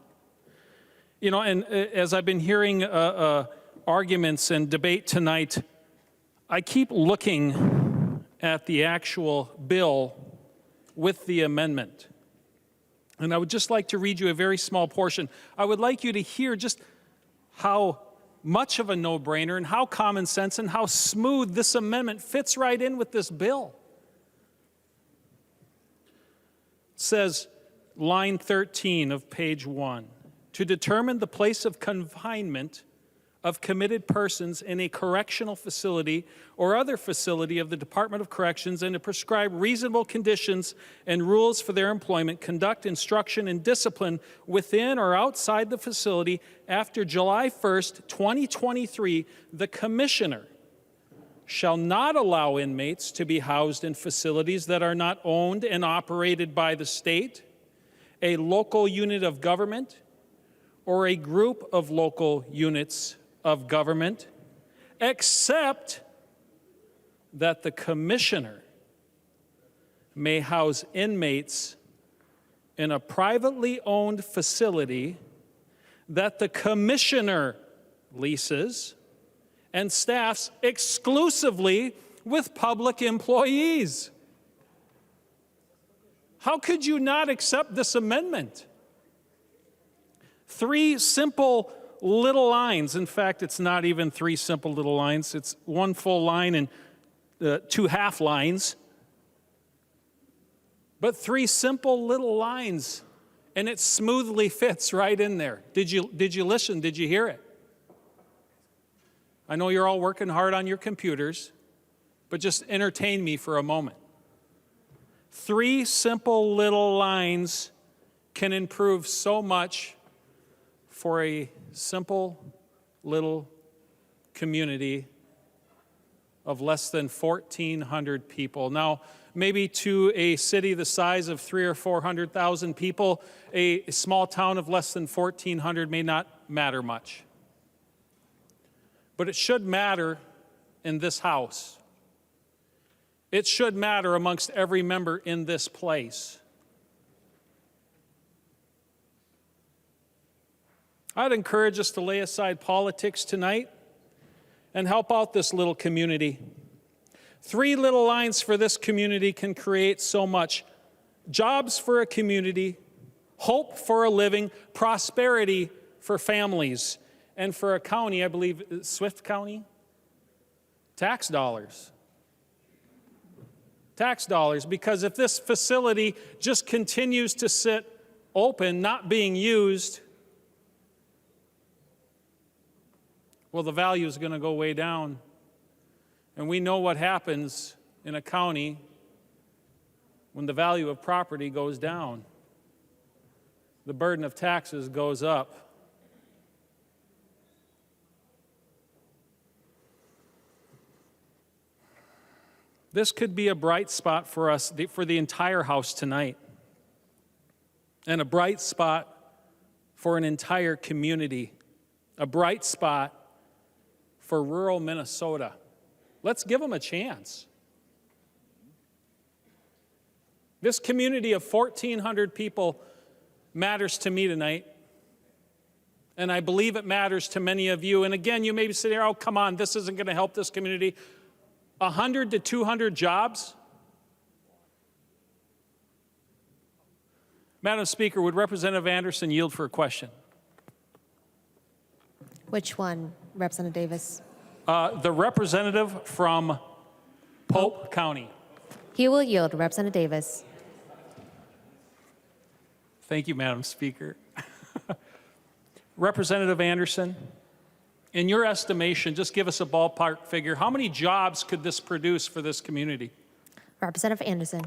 You know, and as I've been hearing arguments and debate tonight, I keep looking at the actual bill with the amendment. And I would just like to read you a very small portion. I would like you to hear just how much of a no-brainer and how common sense and how smooth this amendment fits right in with this bill. It says, line 13 of page 1, to determine the place of confinement of committed persons in a correctional facility or other facility of the Department of Corrections and to prescribe reasonable conditions and rules for their employment, conduct, instruction, and discipline within or outside the facility after July 1st, 2023, the Commissioner shall not allow inmates to be housed in facilities that are not owned and operated by the state, a local unit of government, or a group of local units of government, except that the Commissioner may house inmates in a privately owned facility that the Commissioner leases and staffs exclusively with public employees. How could you not accept this amendment? 3 simple little lines. In fact, it's not even 3 simple little lines. It's 1 full line and 2 half lines. But 3 simple little lines, and it smoothly fits right in there. Did you listen? Did you hear it? I know you're all working hard on your computers, but just entertain me for a moment. 3 simple little lines can improve so much for a simple little community of less than 1,400 people. Now, maybe to a city the size of 300,000 or 400,000 people, a small town of less than 1,400 may not matter much. But it should matter in this House. It should matter amongst every member in this place. I'd encourage us to lay aside politics tonight and help out this little community. 3 little lines for this community can create so much. Jobs for a community, hope for a living, prosperity for families, and for a county, I believe, Swift County, tax dollars. Tax dollars, because if this facility just continues to sit open, not being used, well, the value is going to go way down. And we know what happens in a county when the value of property goes down. the burden of taxes goes up. This could be a bright spot for us, for the entire House tonight, and a bright spot for an entire community, a bright spot for rural Minnesota. Let's give them a chance. This community of 1,400 people matters to me tonight, and I believe it matters to many of you. And again, you may be sitting there, oh, come on, this isn't going to help this community. 100 to 200 jobs? Madam Speaker, would Representative Anderson yield for a question? Which one, Representative Davis? The representative from Pope County. He will yield. Representative Davis. Thank you, Madam Speaker. Representative Anderson, in your estimation, just give us a ballpark figure. How many jobs could this produce for this community? Representative Anderson.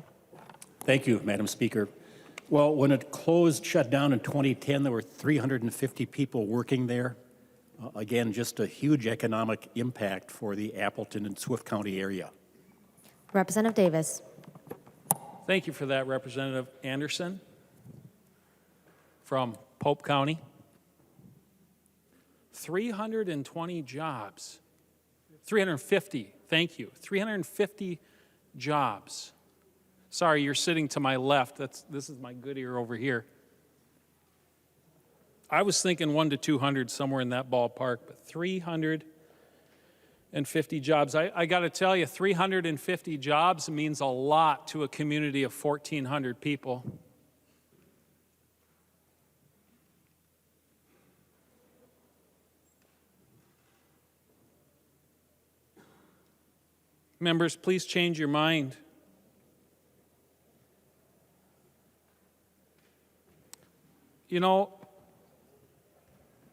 Thank you, Madam Speaker. Well, when it closed, shut down in 2010, there were 350 people working there. Again, just a huge economic impact for the Appleton and Swift County area. Representative Davis. Thank you for that, Representative Anderson from Pope County. 320 jobs. 350, thank you. 350 jobs. Sorry, you're sitting to my left. This is my good ear over here. I was thinking 100 to 200, somewhere in that ballpark, but 350 jobs. I got to tell you, 350 jobs means a lot to a community of 1,400 people. Members, please change your mind. You know,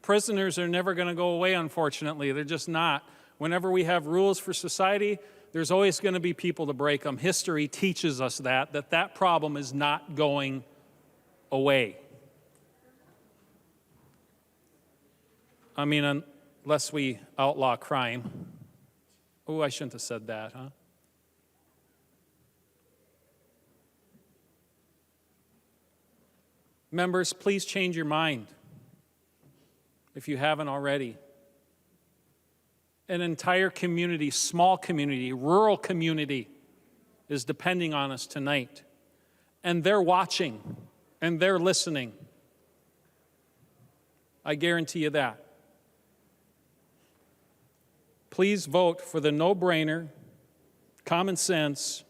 prisoners are never going to go away, unfortunately. They're just not. Whenever we have rules for society, there's always going to be people to break them. History teaches us that problem is not going away. I mean, unless we outlaw crime. Oh, I shouldn't have said that, huh? Members, please change your mind if you haven't already. An entire community, small community, rural community is depending on us tonight. And they're watching and they're listening. I guarantee you that. Please vote for the no-brainer, common sense,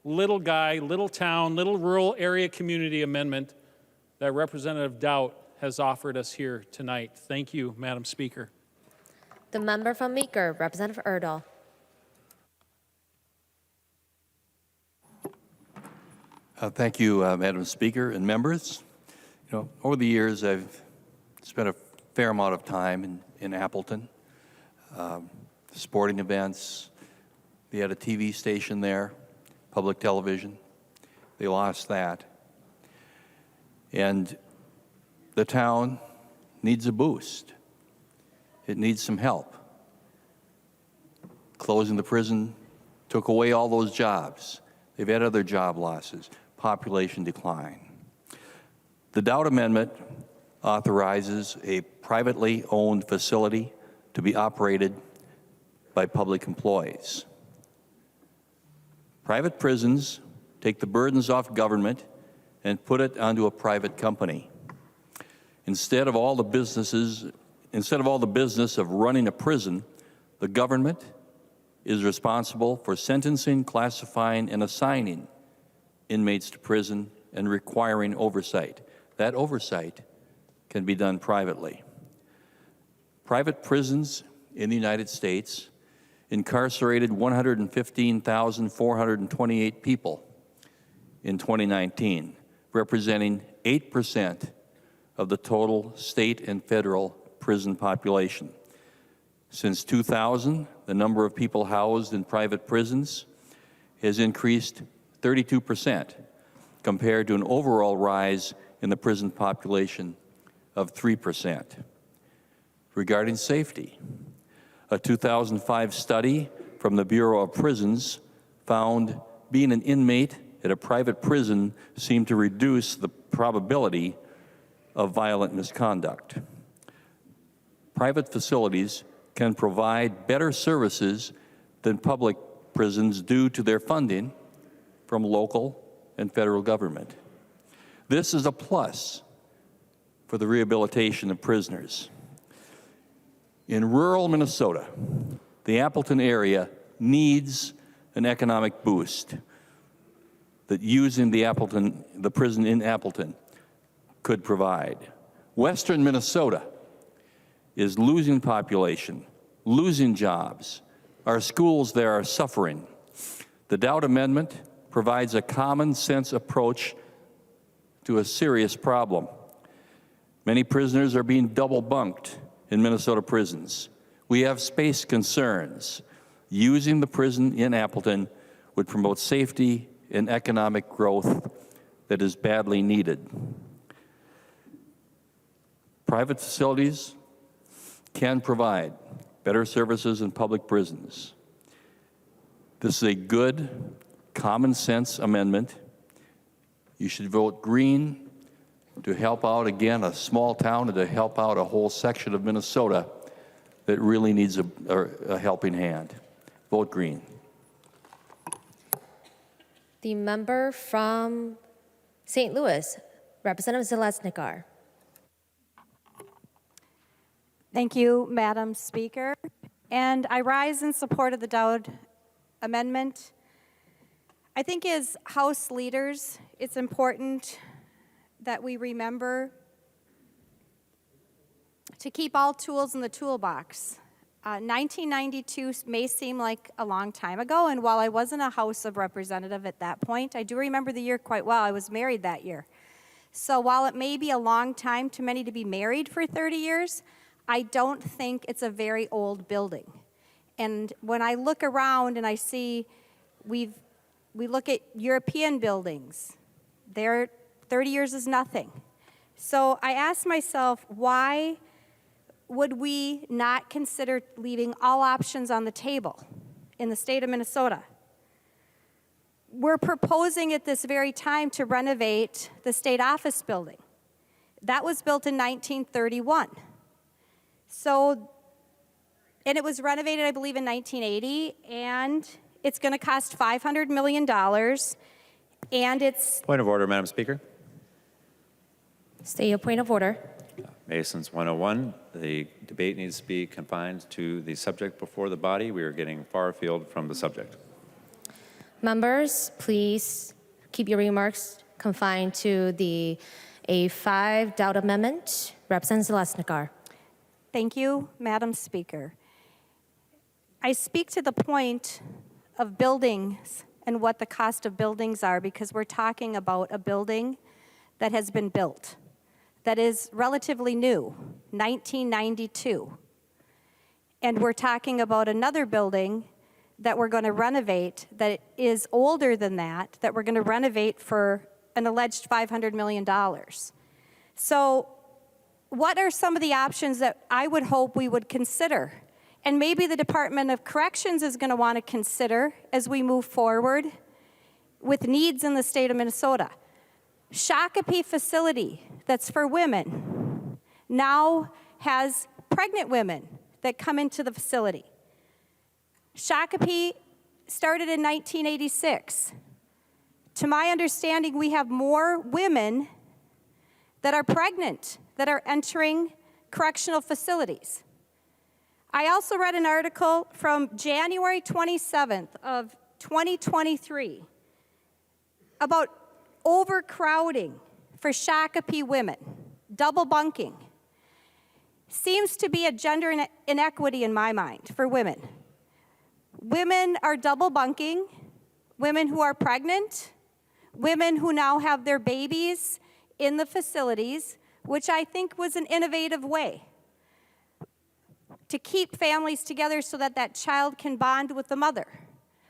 little guy, little town, little rural area community amendment that Representative Doubt has offered us here tonight. Thank you, Madam Speaker. The member from Meeker, Representative Erdahl. Thank you, Madam Speaker and members. You know, over the years, I've spent a fair amount of time in Appleton. Sporting events. They had a TV station there, public television. They lost that. And the town needs a boost. It needs some help. Closing the prison took away all those jobs. They've had other job losses, population decline. The Doubt Amendment authorizes a privately owned facility to be operated by public employees. Private prisons take the burdens off government and put it onto a private company. Instead of all the business of running a prison, the government is responsible for sentencing, classifying, and assigning inmates to prison and requiring oversight. That oversight can be done privately. Private prisons in the United States incarcerated 115,428 people in 2019, representing 8% of the total state and federal prison population. Since 2000, the number of people housed in private prisons has increased 32%, compared to an overall rise in the prison population of 3%. Regarding safety, a 2005 study from the Bureau of Prisons found being an inmate at a private prison seemed to reduce the probability of violent misconduct. Private facilities can provide better services than public prisons due to their funding from local and federal government. This is a plus for the rehabilitation of prisoners. In rural Minnesota, the Appleton area needs an economic boost that using the prison in Appleton could provide. Western Minnesota is losing population, losing jobs. Our schools there are suffering. The Dowd Amendment provides a common sense approach to a serious problem. Many prisoners are being double bunked in Minnesota prisons. We have space concerns. Using the prison in Appleton would promote safety and economic growth that is badly needed. Private facilities can provide better services in public prisons. This is a good, common sense amendment. You should vote green to help out, again, a small town and to help out a whole section of Minnesota that really needs a helping hand. Vote green. The member from St. Louis, Representative Zeleznikar. Thank you, Madam Speaker. And I rise in support of the Dowd Amendment. I think as House leaders, it's important that we remember to keep all tools in the toolbox. 1992 may seem like a long time ago, and while I wasn't a House of Representative at that point, I do remember the year quite well. I was married that year. So while it may be a long time to many to be married for 30 years, I don't think it's a very old building. And when I look around and I see we look at European buildings, their 30 years is nothing. So I ask myself, why would we not consider leaving all options on the table in the state of Minnesota? We're proposing at this very time to renovate the state office building. That was built in 1931. So, and it was renovated, I believe, in 1980, and it's going to cost $500 million, and it's... Point of order, Madam Speaker. State your point of order. Masons 101, the debate needs to be confined to the subject before the body. We are getting far afield from the subject. Members, please keep your remarks confined to the A5 Dowd Amendment. Representative Zeleznikar. Thank you, Madam Speaker. I speak to the point of buildings and what the cost of buildings are because we're talking about a building that has been built, that is relatively new, 1992. And we're talking about another building that we're going to renovate that is older than that we're going to renovate for an alleged $500 million. So what are some of the options that I would hope we would consider? And maybe the Department of Corrections is going to want to consider as we move forward with needs in the state of Minnesota. Shakopee facility that's for women now has pregnant women that come into the facility. Shakopee started in 1986. To my understanding, we have more women that are pregnant that are entering correctional facilities. I also read an article from January 27th of 2023 about overcrowding for Shakopee women, double bunking. Seems to be a gender inequity in my mind for women. Women are double bunking, women who are pregnant, women who now have their babies in the facilities, which I think was an innovative way to keep families together so that that child can bond with the mother.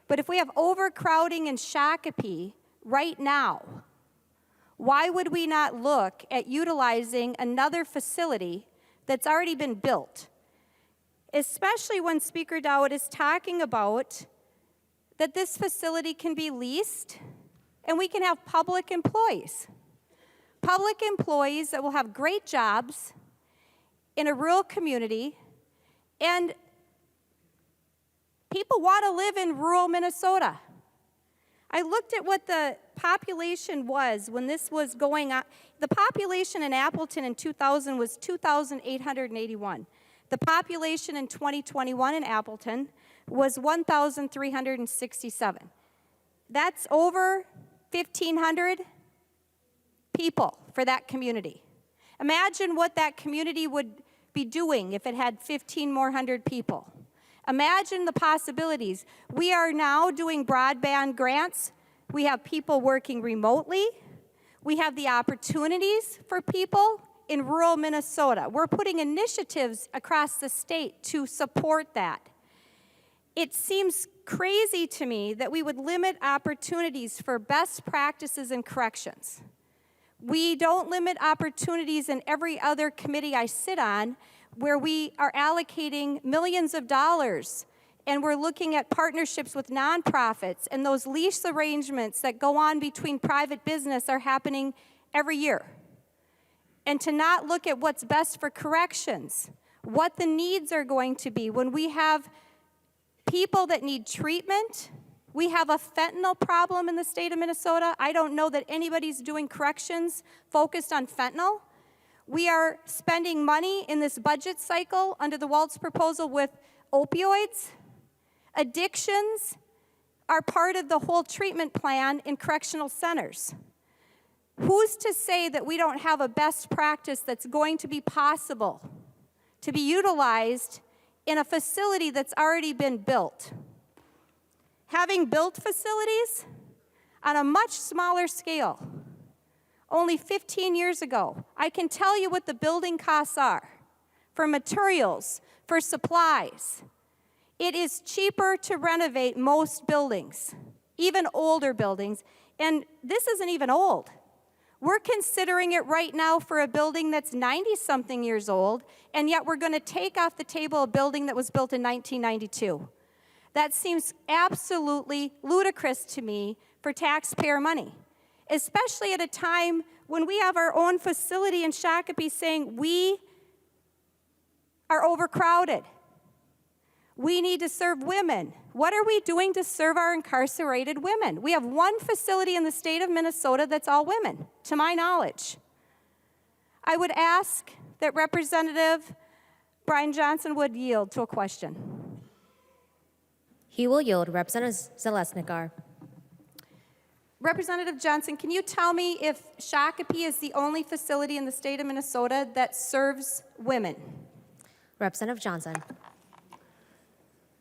But if we have overcrowding in Shakopee right now, Why would we not look at utilizing another facility that's already been built? Especially when Speaker Dowd is talking about that this facility can be leased and we can have public employees. Public employees that will have great jobs in a rural community, and people want to live in rural Minnesota. I looked at what the population was when this was going on. The population in Appleton in 2000 was 2,881. The population in 2021 in Appleton was 1,367. That's over 1,500 people for that community. Imagine what that community would be doing if it had 1,500 more people. Imagine the possibilities. We are now doing broadband grants. We have people working remotely. We have the opportunities for people in rural Minnesota. We're putting initiatives across the state to support that. It seems crazy to me that we would limit opportunities for best practices in corrections. We don't limit opportunities in every other committee I sit on where we are allocating millions of dollars and we're looking at partnerships with nonprofits, and those lease arrangements that go on between private business are happening every year. And to not look at what's best for corrections, what the needs are going to be when we have people that need treatment. We have a fentanyl problem in the state of Minnesota. I don't know that anybody's doing corrections focused on fentanyl. We are spending money in this budget cycle under the Waltz proposal with opioids. Addictions are part of the whole treatment plan in correctional centers. Who's to say that we don't have a best practice that's going to be possible to be utilized in a facility that's already been built? Having built facilities on a much smaller scale, only 15 years ago, I can tell you what the building costs are for materials, for supplies. It is cheaper to renovate most buildings, even older buildings, and this isn't even old. We're considering it right now for a building that's 90-something years old, and yet we're going to take off the table a building that was built in 1992. That seems absolutely ludicrous to me for taxpayer money, especially at a time when we have our own facility in Shakopee saying we are overcrowded. We need to serve women. What are we doing to serve our incarcerated women? We have one facility in the state of Minnesota that's all women, to my knowledge. I would ask that Representative Brian Johnson would yield to a question. He will yield. Representative Zalesnikar. Representative Johnson, can you tell me if Shakopee is the only facility in the state of Minnesota that serves women? Representative Johnson.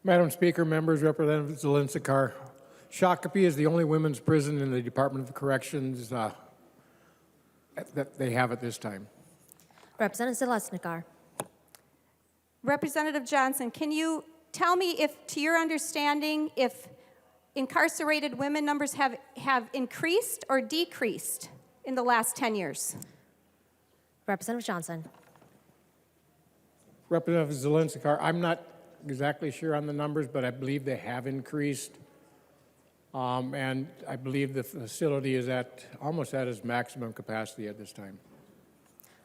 Madam Speaker, members, Representative Zalesnikar, Shakopee is the only women's prison in the Department of Corrections that they have at this time. Representative Zalesnikar. Representative Johnson, can you tell me if, to your understanding, if incarcerated women numbers have increased or decreased in the last 10 years? Representative Johnson. Representative Zalesnikar, I'm not exactly sure on the numbers, but I believe they have increased. And I believe the facility is almost at its maximum capacity at this time.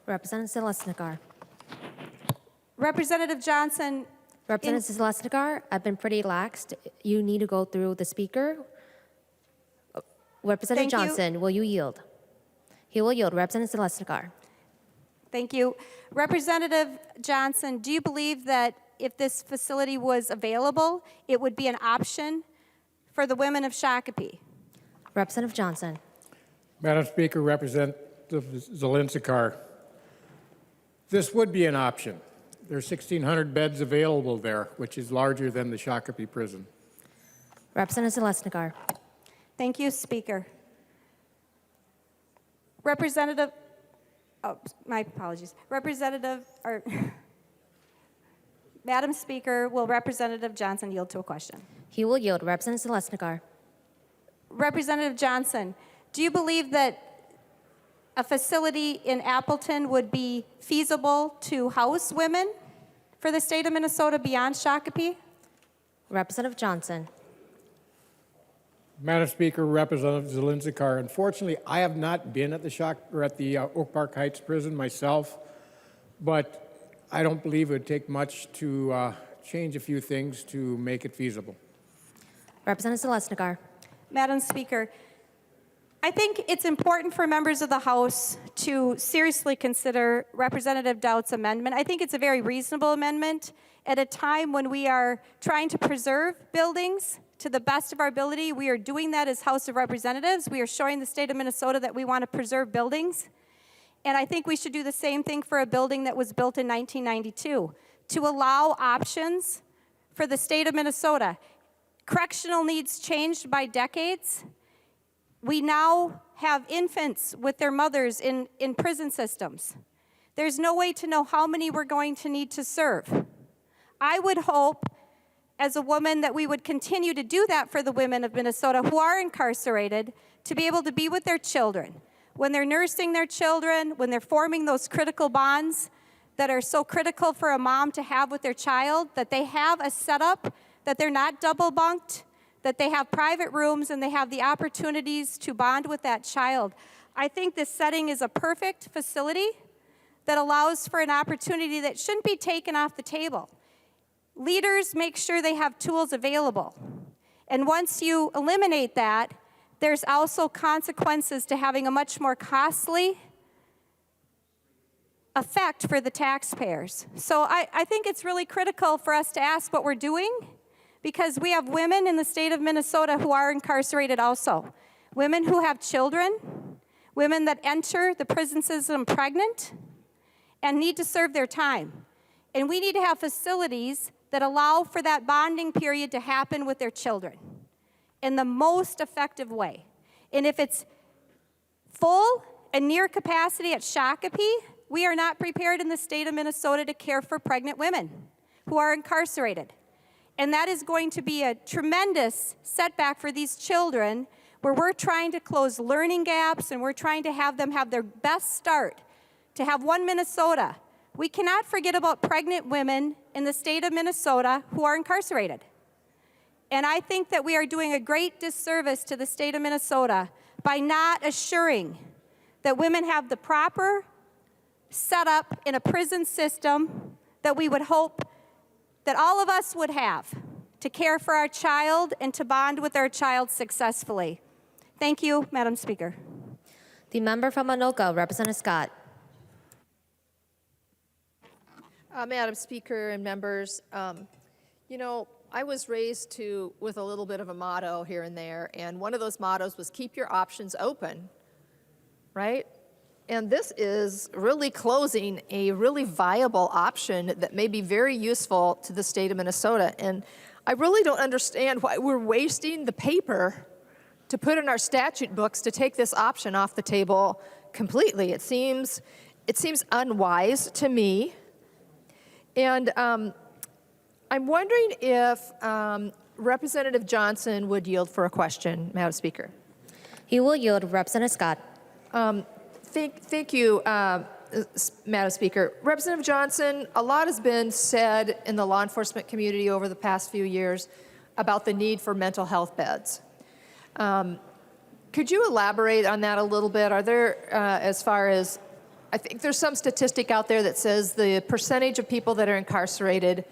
Representative Zalesnikar. Representative Johnson. Representative Zalesnikar, I've been pretty laxed. You need to go through the speaker. Representative Johnson, will you yield? He will yield. Representative Zalesnikar. Thank you. Representative Johnson, do you believe that if this facility was available, it would be an option for the women of Shakopee? Representative Johnson. Madam Speaker, Representative Zalesnikar, this would be an option. There are 1,600 beds available there, which is larger than the Shakopee prison. Representative Zalesnikar. Thank you, Speaker. Representative, my apologies. Madam Speaker, will Representative Johnson yield to a question? He will yield. Representative Zalesnikar. Representative Johnson, do you believe that a facility in Appleton would be feasible to house women for the state of Minnesota beyond Shakopee? Representative Johnson. Madam Speaker, Representative Zelinzikar, unfortunately, I have not been at the Oak Park Heights prison myself, but I don't believe it would take much to change a few things to make it feasible. Representative Zeleznikar. Madam Speaker, I think it's important for members of the House to seriously consider Representative Dout's amendment. I think it's a very reasonable amendment at a time when we are trying to preserve buildings to the best of our ability. We are doing that as House of Representatives. We are showing the state of Minnesota that we want to preserve buildings. And I think we should do the same thing for a building that was built in 1992 to allow options for the state of Minnesota. Correctional needs changed by decades. We now have infants with their mothers in prison systems. There's no way to know how many we're going to need to serve. I would hope, as a woman, that we would continue to do that for the women of Minnesota who are incarcerated, to be able to be with their children. When they're nursing their children, when they're forming those critical bonds that are so critical for a mom to have with their child, that they have a setup, that they're not double bunked, that they have private rooms and they have the opportunities to bond with that child. I think this setting is a perfect facility that allows for an opportunity that shouldn't be taken off the table. Leaders make sure they have tools available. And once you eliminate that, there's also consequences to having a much more costly effect for the taxpayers. So I think it's really critical for us to ask what we're doing, because we have women in the state of Minnesota who are incarcerated also. Women who have children, women that enter the prison system pregnant and need to serve their time. And we need to have facilities that allow for that bonding period to happen with their children in the most effective way. And if it's full and near capacity at Shakopee, we are not prepared in the state of Minnesota to care for pregnant women who are incarcerated. And that is going to be a tremendous setback for these children, where we're trying to close learning gaps and we're trying to have them have their best start, to have one Minnesota. We cannot forget about pregnant women in the state of Minnesota who are incarcerated. And I think that we are doing a great disservice to the state of Minnesota by not assuring that women have the proper setup in a prison system that we would hope that all of us would have to care for our child and to bond with our child successfully. Thank you, Madam Speaker. The member from Anoka, Representative Scott. Madam Speaker and members, you know, I was raised with a little bit of a motto here and there, and one of those mottos was keep your options open, right? And this is really closing a really viable option that may be very useful to the state of Minnesota. And I really don't understand why we're wasting the paper to put in our statute books to take this option off the table completely. It seems unwise to me. And I'm wondering if Representative Johnson would yield for a question, Madam Speaker. He will yield. Representative Scott. Thank you, Madam Speaker. Representative Johnson, a lot has been said in the law enforcement community over the past few years about the need for mental health beds. Could you elaborate on that a little bit? Are there, as far as, I think there's some statistic out there that says the percentage of people that are incarcerated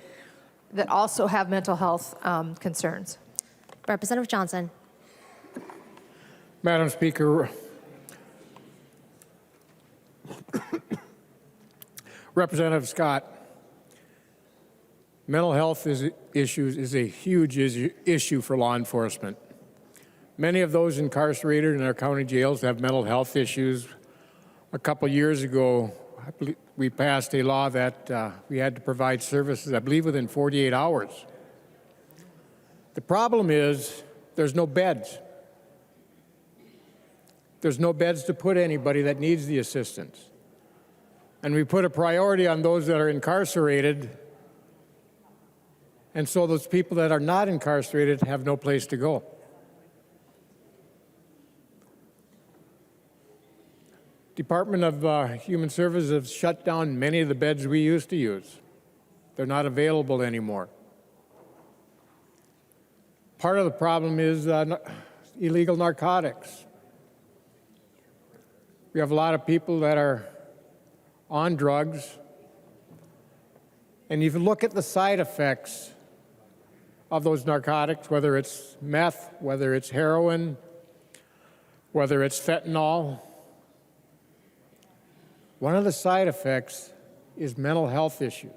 that also have mental health concerns. Representative Johnson. Madam Speaker, Representative Scott, mental health issues is a huge issue for law enforcement. Many of those incarcerated in our county jails have mental health issues. A couple years ago, I believe we passed a law that we had to provide services, I believe, within 48 hours. The problem is there's no beds. There's no beds to put anybody that needs the assistance. And we put a priority on those that are incarcerated, and so those people that are not incarcerated have no place to go. Department of Human Services has shut down many of the beds we used to use. They're not available anymore. Part of the problem is illegal narcotics. We have a lot of people that are on drugs, and if you look at the side effects of those narcotics, whether it's meth, whether it's heroin, whether it's fentanyl, one of the side effects is mental health issues.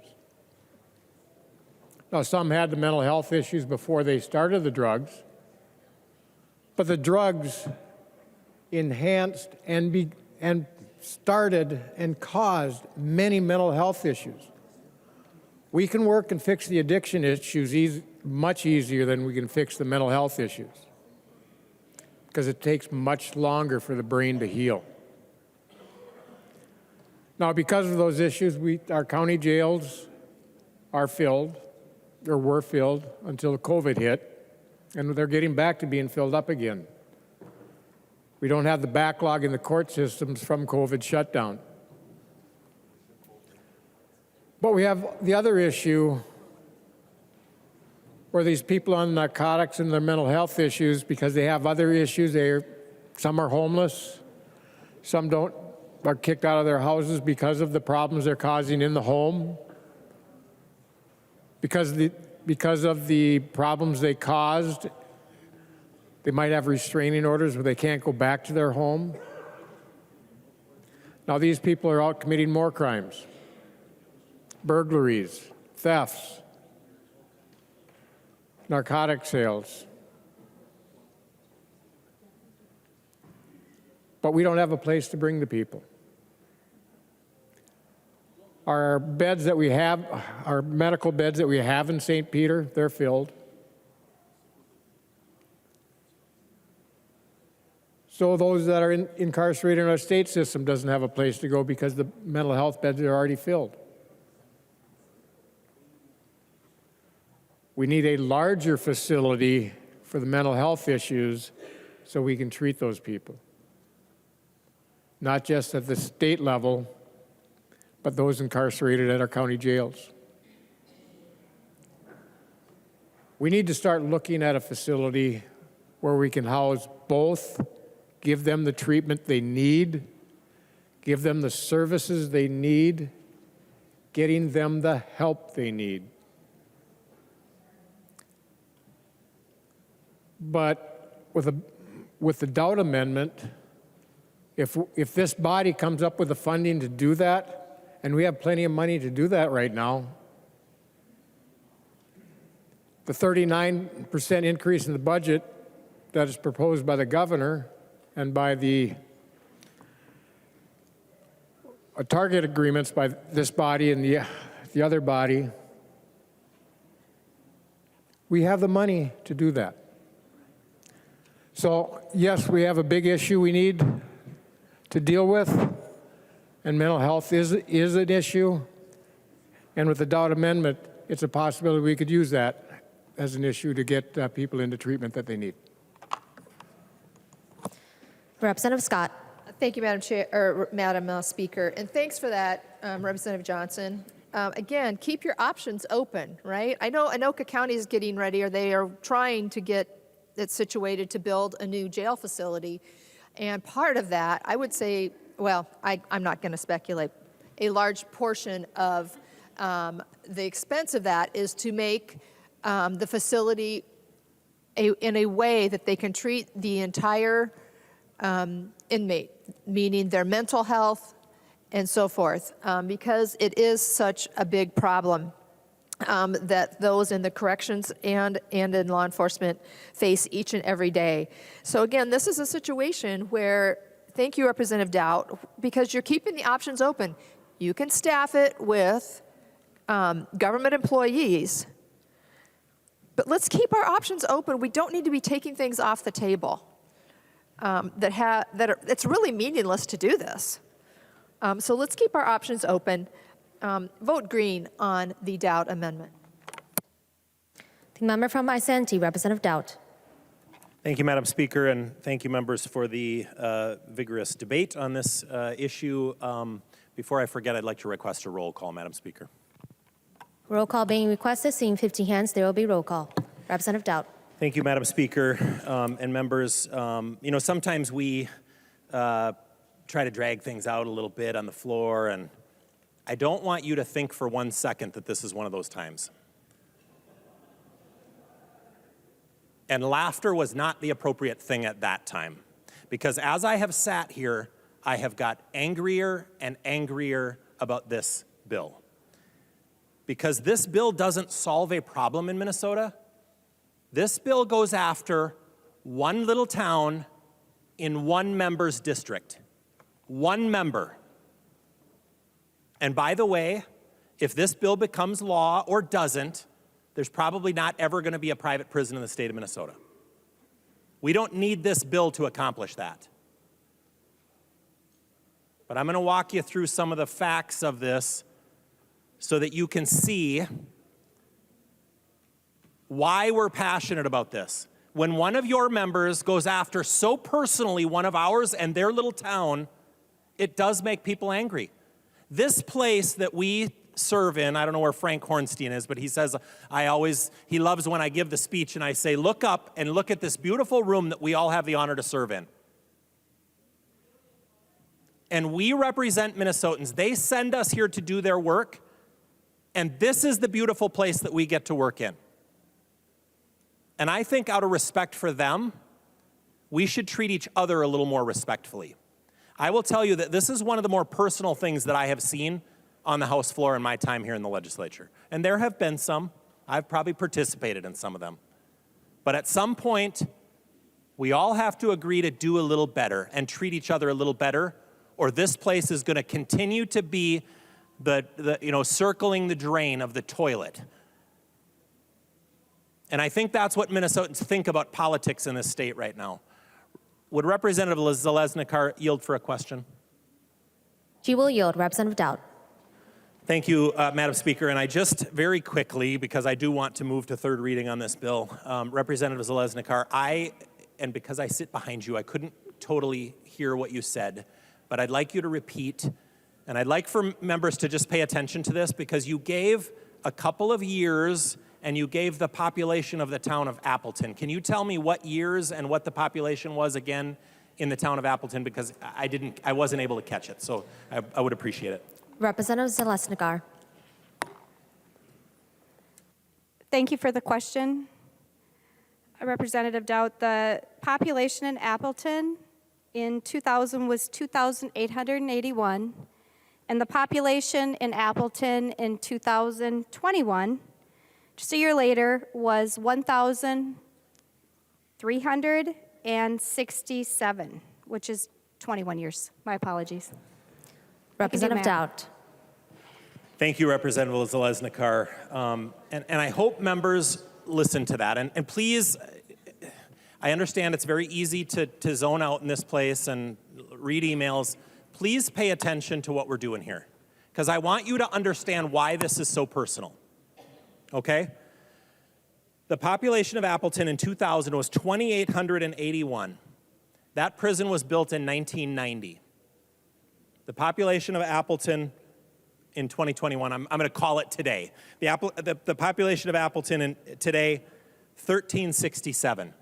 Now, some had the mental health issues before they started the drugs, but the drugs enhanced and started and caused many mental health issues. We can work and fix the addiction issues much easier than we can fix the mental health issues, because it takes much longer for the brain to heal. Now, because of those issues, our county jails are filled, or were filled until COVID hit, and they're getting back to being filled up again. We don't have the backlog in the court systems from COVID shutdown. But we have the other issue where these people on narcotics and their mental health issues, because they have other issues, some are homeless, some are kicked out of their houses because of the problems they're causing in the home. Because of the problems they caused, they might have restraining orders where they can't go back to their home. Now these people are out committing more crimes, burglaries, thefts, narcotic sales. But we don't have a place to bring the people. Our beds that we have, our medical beds that we have in St. Peter, they're filled. So those that are incarcerated in our state system doesn't have a place to go because the mental health beds are already filled. We need a larger facility for the mental health issues so we can treat those people. Not just at the state level, but those incarcerated at our county jails. We need to start looking at a facility where we can house both, give them the treatment they need, give them the services they need, getting them the help they need. But with the doubt amendment, if this body comes up with the funding to do that, and we have plenty of money to do that right now, the 39% increase in the budget that is proposed by the governor and by the target agreements by this body and the other body, we have the money to do that. So yes, we have a big issue we need to deal with, and mental health is an issue. And with the doubt amendment, it's a possibility we could use that as an issue to get people into treatment that they need. Representative Scott. Thank you, Madam Chair, or Madam Speaker, and thanks for that, Representative Johnson. Again, keep your options open, right? I know Anoka County is getting ready, or they are trying to get it situated to build a new jail facility, and part of that, I would say, well, I'm not going to speculate. A large portion of the expense of that is to make the facility in a way that they can treat the entire inmate, meaning their mental health and so forth, because it is such a big problem that those in the corrections and in law enforcement face each and every day. So again, this is a situation where, thank you, Representative Dowd, because you're keeping the options open. You can staff it with government employees, but let's keep our options open. We don't need to be taking things off the table it's really meaningless to do this. So let's keep our options open. Vote green on the Dowd amendment. The member from Isanti, Representative Dowd. Thank you, Madam Speaker, and thank you, members, for the vigorous debate on this issue. Before I forget, I'd like to request a roll call, Madam Speaker. Roll call being requested. Seeing 50 hands, there will be roll call. Representative Dowd. Thank you, Madam Speaker, and members. You know, sometimes we try to drag things out a little bit on the floor, and I don't want you to think for 1 second that this is one of those times. And laughter was not the appropriate thing at that time, because as I have sat here, I have got angrier and angrier about this bill. Because this bill doesn't solve a problem in Minnesota. This bill goes after one little town in one member's district. One member. And by the way, if this bill becomes law or doesn't, there's probably not ever going to be a private prison in the state of Minnesota. We don't need this bill to accomplish that. But I'm going to walk you through some of the facts of this so that you can see why we're passionate about this. When one of your members goes after so personally one of ours and their little town, it does make people angry. This place that we serve in, I don't know where Frank Hornstein is, but he says, he loves when I give the speech and I say, look up and look at this beautiful room that we all have the honor to serve in. And we represent Minnesotans. They send us here to do their work, and this is the beautiful place that we get to work in. And I think out of respect for them, we should treat each other a little more respectfully. I will tell you that this is one of the more personal things that I have seen on the House floor in my time here in the legislature. And there have been some. I've probably participated in some of them. But at some point, we all have to agree to do a little better and treat each other a little better, or this place is going to continue to be circling the drain of the toilet. And I think that's what Minnesotans think about politics in this state right now. Would Representative Zalesnikar yield for a question? She will yield. Representative Dowd. Thank you, Madam Speaker. And I just very quickly, because I do want to move to third reading on this bill, Representative Zalesnikar, and because I sit behind you, I couldn't totally hear what you said, but I'd like you to repeat, and I'd like for members to just pay attention to this, because you gave a couple of years and you gave the population of the town of Appleton. Can you tell me what years and what the population was again in the town of Appleton? Because I wasn't able to catch it, so I would appreciate it. Representative Zalesnikar. Thank you for the question. Representative Dowd, the population in Appleton in 2000 was 2,881, and the population in Appleton in 2021, just a year later, was 1,367, which is 21 years. My apologies. Representative Dowd. Thank you, Representative Zalesnikar. And I hope members listen to that. And please, I understand it's very easy to zone out in this place and read emails. Please pay attention to what we're doing here, because I want you to understand why this is so personal. Okay? The population of Appleton in 2000 was 2,881. That prison was built in 1990. The population of Appleton in 2021, I'm going to call it today. The population of Appleton today, 1,367.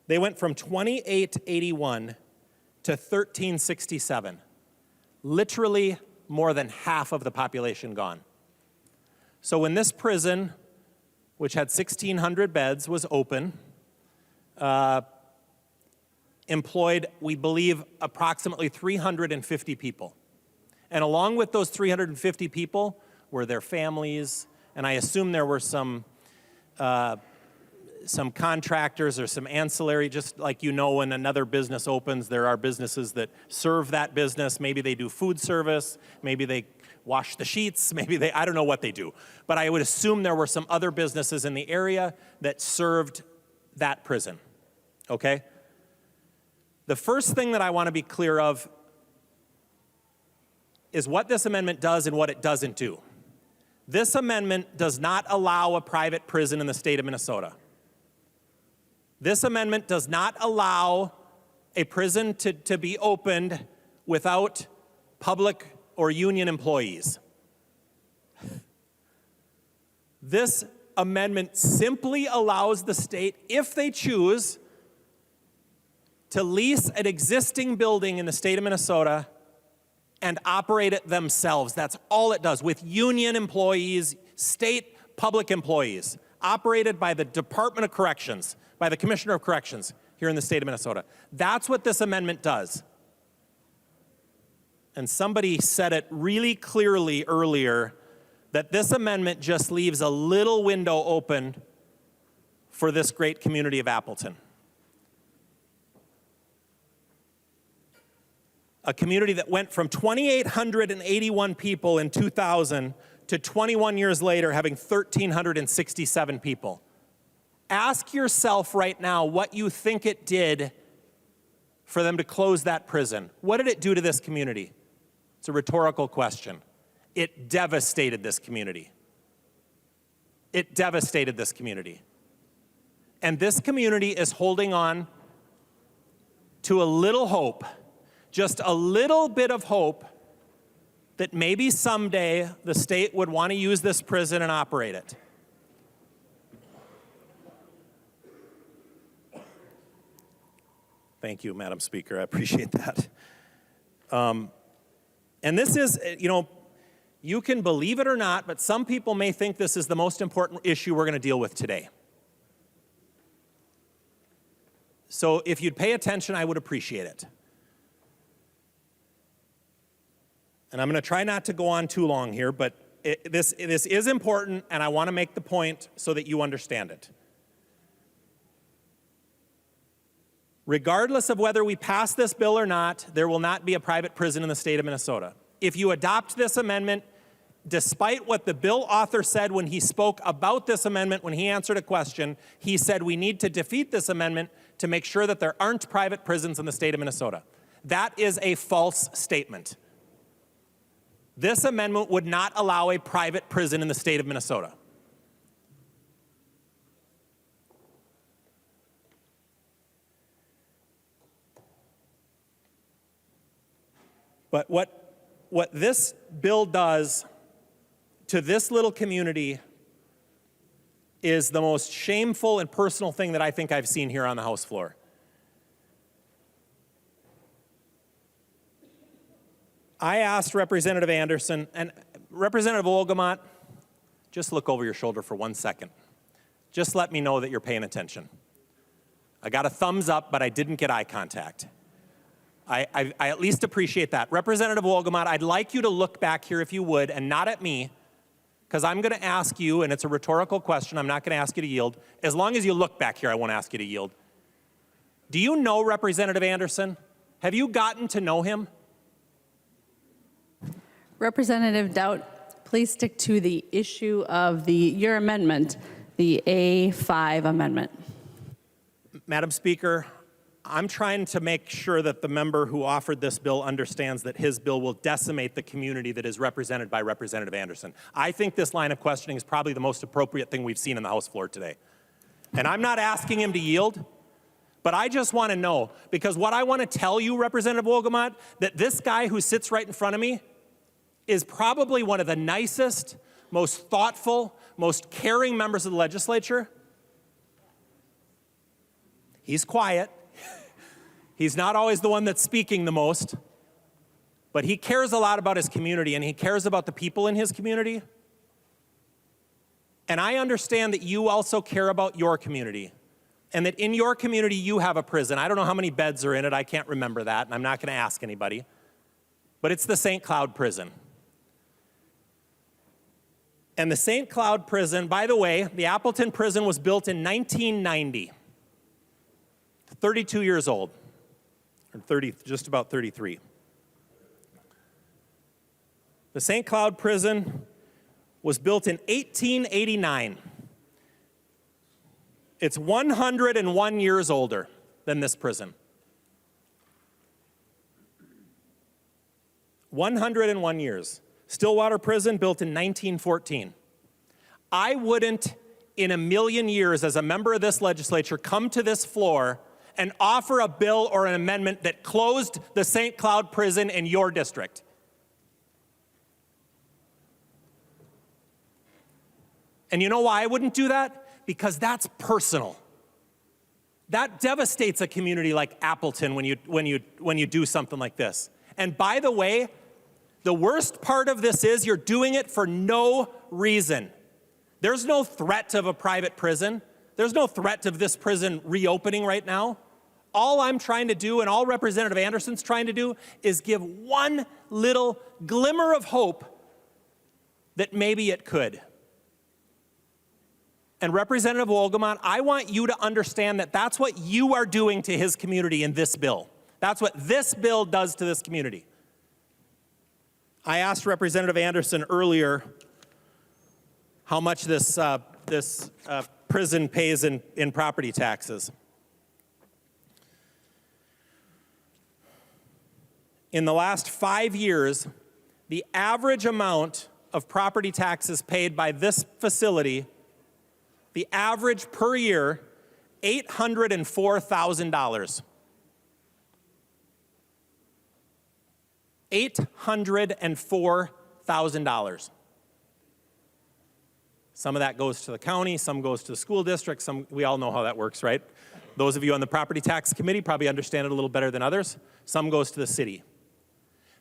They went from 2,881 to 1,367. Literally more than half of the population gone. So when this prison, which had 1,600 beds, was open, employed, we believe, approximately 350 people. And along with those 350 people were their families, and I assume there were some contractors or some ancillary, just like when another business opens, there are businesses that serve that business. Maybe they do food service, maybe they wash the sheets, I don't know what they do. But I would assume there were some other businesses in the area that served that prison, okay? The first thing that I want to be clear of is what this amendment does and what it doesn't do. This amendment does not allow a private prison in the state of Minnesota. This amendment does not allow a prison to be opened without public or union employees. This amendment simply allows the state, if they choose, to lease an existing building in the state of Minnesota and operate it themselves. That's all it does, with union employees, state public employees, operated by the Department of Corrections, by the Commissioner of Corrections here in the state of Minnesota. That's what this amendment does. And somebody said it really clearly earlier that this amendment just leaves a little window open for this great community of Appleton. A community that went from 2,881 people in 2000 to 21 years later having 1,367 people. Ask yourself right now what you think it did for them to close that prison. What did it do to this community? It's a rhetorical question. It devastated this community. It devastated this community. And this community is holding on to a little hope, just a little bit of hope, that maybe someday the state would want to use this prison and operate it. Thank you, Madam Speaker. I appreciate that. And this is, you can believe it or not, but some people may think this is the most important issue we're going to deal with today. So if you'd pay attention, I would appreciate it. And I'm going to try not to go on too long here, but this is important, and I want to make the point so that you understand it. Regardless of whether we pass this bill or not, there will not be a private prison in the state of Minnesota. If you adopt this amendment, despite what the bill author said when he spoke about this amendment, when he answered a question, he said we need to defeat this amendment to make sure that there aren't private prisons in the state of Minnesota. That is a false statement. This amendment would not allow a private prison in the state of Minnesota. But what this bill does to this little community is the most shameful and personal thing that I think I've seen here on the House floor. I asked Representative Anderson, and Representative Wolgamott, just look over your shoulder for 1 second. Just let me know that you're paying attention. I got a thumbs up, but I didn't get eye contact. I at least appreciate that. Representative Wolgamott, I'd like you to look back here if you would, and not at me, because I'm going to ask you, and it's a rhetorical question, I'm not going to ask you to yield. As long as you look back here, I won't ask you to yield. Do you know Representative Anderson? Have you gotten to know him? Representative Daudt, please stick to the issue of your amendment, the A5 amendment. Madam Speaker, I'm trying to make sure that the member who offered this bill understands that his bill will decimate the community that is represented by Representative Anderson. I think this line of questioning is probably the most appropriate thing we've seen in the House floor today. And I'm not asking him to yield, but I just want to know, because what I want to tell you, Representative Wolgamott, that this guy who sits right in front of me is probably one of the nicest, most thoughtful, most caring members of the legislature. He's quiet. He's not always the one that's speaking the most, but he cares a lot about his community, and he cares about the people in his community. And I understand that you also care about your community, and that in your community you have a prison. I don't know how many beds are in it. I can't remember that, and I'm not going to ask anybody. But it's the St. Cloud prison. And the St. Cloud prison, by the way, the Appleton prison was built in 1990. 32 years old. Or 30, just about 33. The St. Cloud prison was built in 1889. It's 101 years older than this prison. 101 years. Stillwater Prison, built in 1914. I wouldn't in a million years as a member of this legislature come to this floor and offer a bill or an amendment that closed the St. Cloud prison in your district. And you know why I wouldn't do that? Because that's personal. That devastates a community like Appleton when you do something like this. And by the way, the worst part of this is you're doing it for no reason. There's no threat of a private prison. There's no threat of this prison reopening right now. All I'm trying to do, and all Representative Anderson's trying to do, is give one little glimmer of hope that maybe it could. And Representative Wolgamott, I want you to understand that that's what you are doing to his community in this bill. That's what this bill does to this community. I asked Representative Anderson earlier how much this prison pays in property taxes. In the last 5 years, the average amount of property taxes paid by this facility, the average per year, $804,000. $804,000. Some of that goes to the county, some goes to the school district, we all know how that works, right? Those of you on the property tax committee probably understand it a little better than others. Some goes to the city.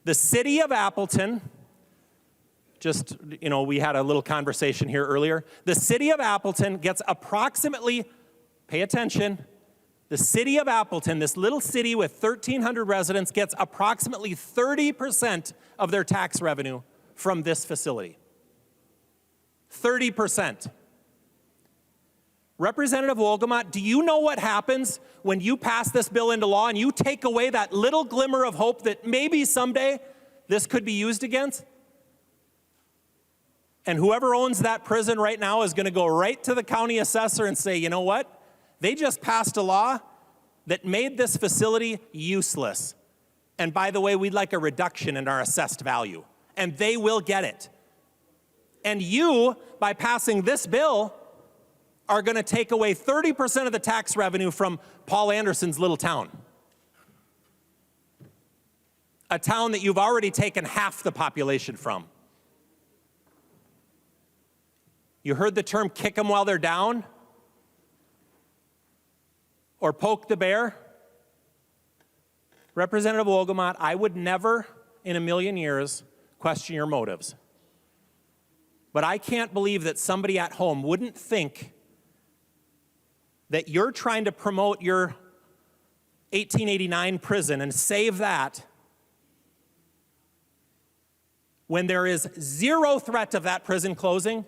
The city of Appleton, we had a little conversation here earlier. The city of Appleton gets approximately, pay attention, the city of Appleton, this little city with 1,300 residents, gets approximately 30% of their tax revenue from this facility. 30%. Representative Wolgamott, do you know what happens when you pass this bill into law and you take away that little glimmer of hope that maybe someday this could be used against? And whoever owns that prison right now is going to go right to the county assessor and say, you know what? They just passed a law that made this facility useless. And by the way, we'd like a reduction in our assessed value. And they will get it. And you, by passing this bill, are going to take away 30% of the tax revenue from Paul Anderson's little town. A town that you've already taken half the population from. You heard the term kick them while they're down? Or poke the bear? Representative Wolgamott, I would never in a million years question your motives. But I can't believe that somebody at home wouldn't think that you're trying to promote your 1889 prison and save that when there is zero threat of that prison closing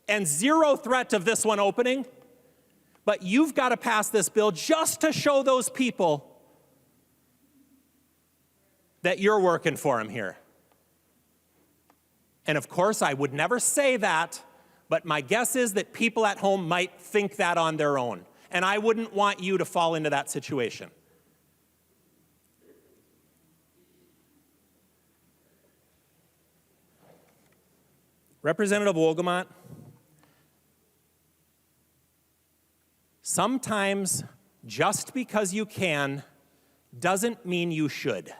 and zero threat of this one opening. But you've got to pass this bill just to show those people that you're working for them here. And of course, I would never say that, but my guess is that people at home might think that on their own. And I wouldn't want you to fall into that situation. Representative Wolgamott, sometimes just because you can doesn't mean you should.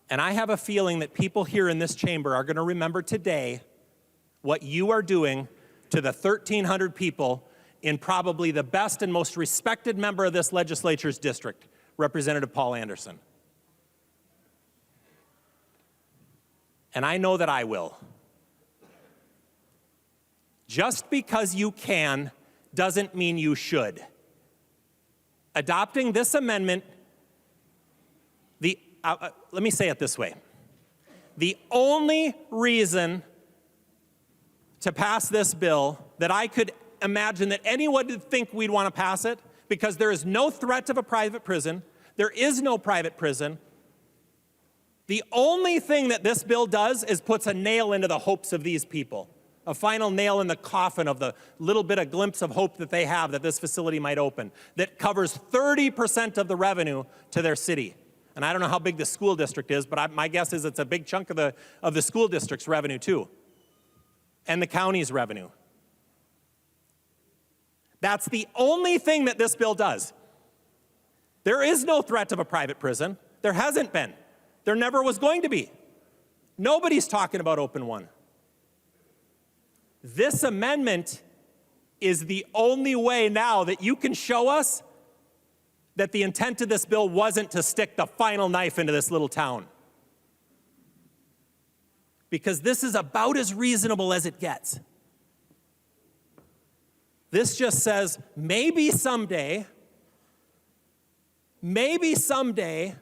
And I have a feeling that people here in this chamber are going to remember today what you are doing to the 1,300 people in probably the best and most respected member of this legislature's district, Representative Paul Anderson. And I know that I will. Just because you can doesn't mean you should. Adopting this amendment, let me say it this way. The only reason to pass this bill that I could imagine that anyone would think we'd want to pass it, because there is no threat of a private prison, there is no private prison. The only thing that this bill does is puts a nail into the hopes of these people, a final nail in the coffin of the little bit of glimpse of hope that they have that this facility might open, that covers 30% of the revenue to their city. And I don't know how big the school district is, but my guess is it's a big chunk of the school district's revenue too, and the county's revenue. That's the only thing that this bill does. There is no threat of a private prison. There hasn't been. There never was going to be. Nobody's talking about open one. This amendment is the only way now that you can show us that the intent of this bill wasn't to stick the final knife into this little town. Because this is about as reasonable as it gets. This just says, maybe someday, the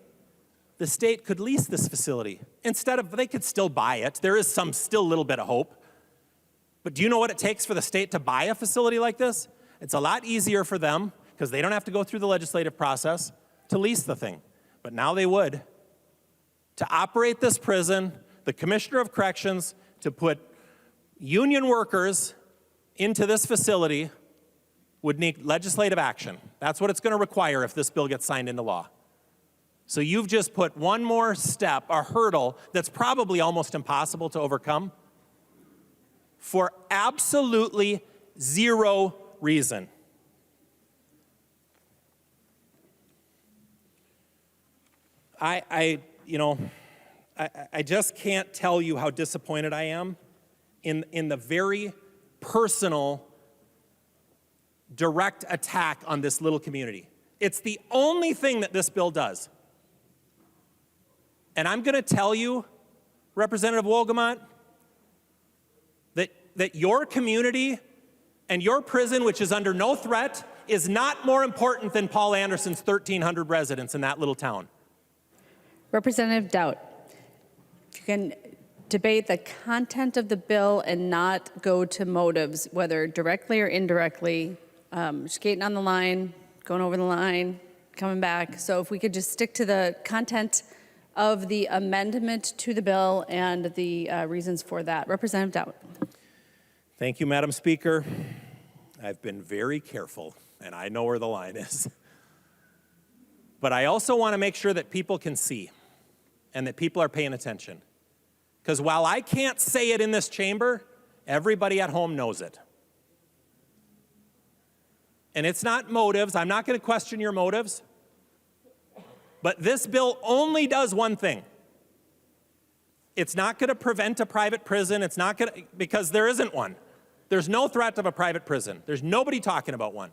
state could lease this facility. Instead of, they could still buy it. There is still a little bit of hope. But do you know what it takes for the state to buy a facility like this? It's a lot easier for them, because they don't have to go through the legislative process, to lease the thing. But now they would. To operate this prison, the Commissioner of Corrections, to put union workers into this facility would need legislative action. That's what it's going to require if this bill gets signed into law. So you've just put one more step, a hurdle that's probably almost impossible to overcome for absolutely zero reason. I just can't tell you how disappointed I am in the very personal, direct attack on this little community. It's the only thing that this bill does. And I'm going to tell you, Representative Wolgamott, that your community and your prison, which is under no threat, is not more important than Paul Anderson's 1,300 residents in that little town. Representative Daudt, if you can debate the content of the bill and not go to motives, whether directly or indirectly, skating on the line, going over the line, coming back. So if we could just stick to the content of the amendment to the bill and the reasons for that. Representative Daudt. Thank you, Madam Speaker. I've been very careful, and I know where the line is. But I also want to make sure that people can see and that people are paying attention. Because while I can't say it in this chamber, everybody at home knows it. And it's not motives. I'm not going to question your motives. But this bill only does one thing. It's not going to prevent a private prison. It's not going to, because there isn't one. There's no threat of a private prison. There's nobody talking about one.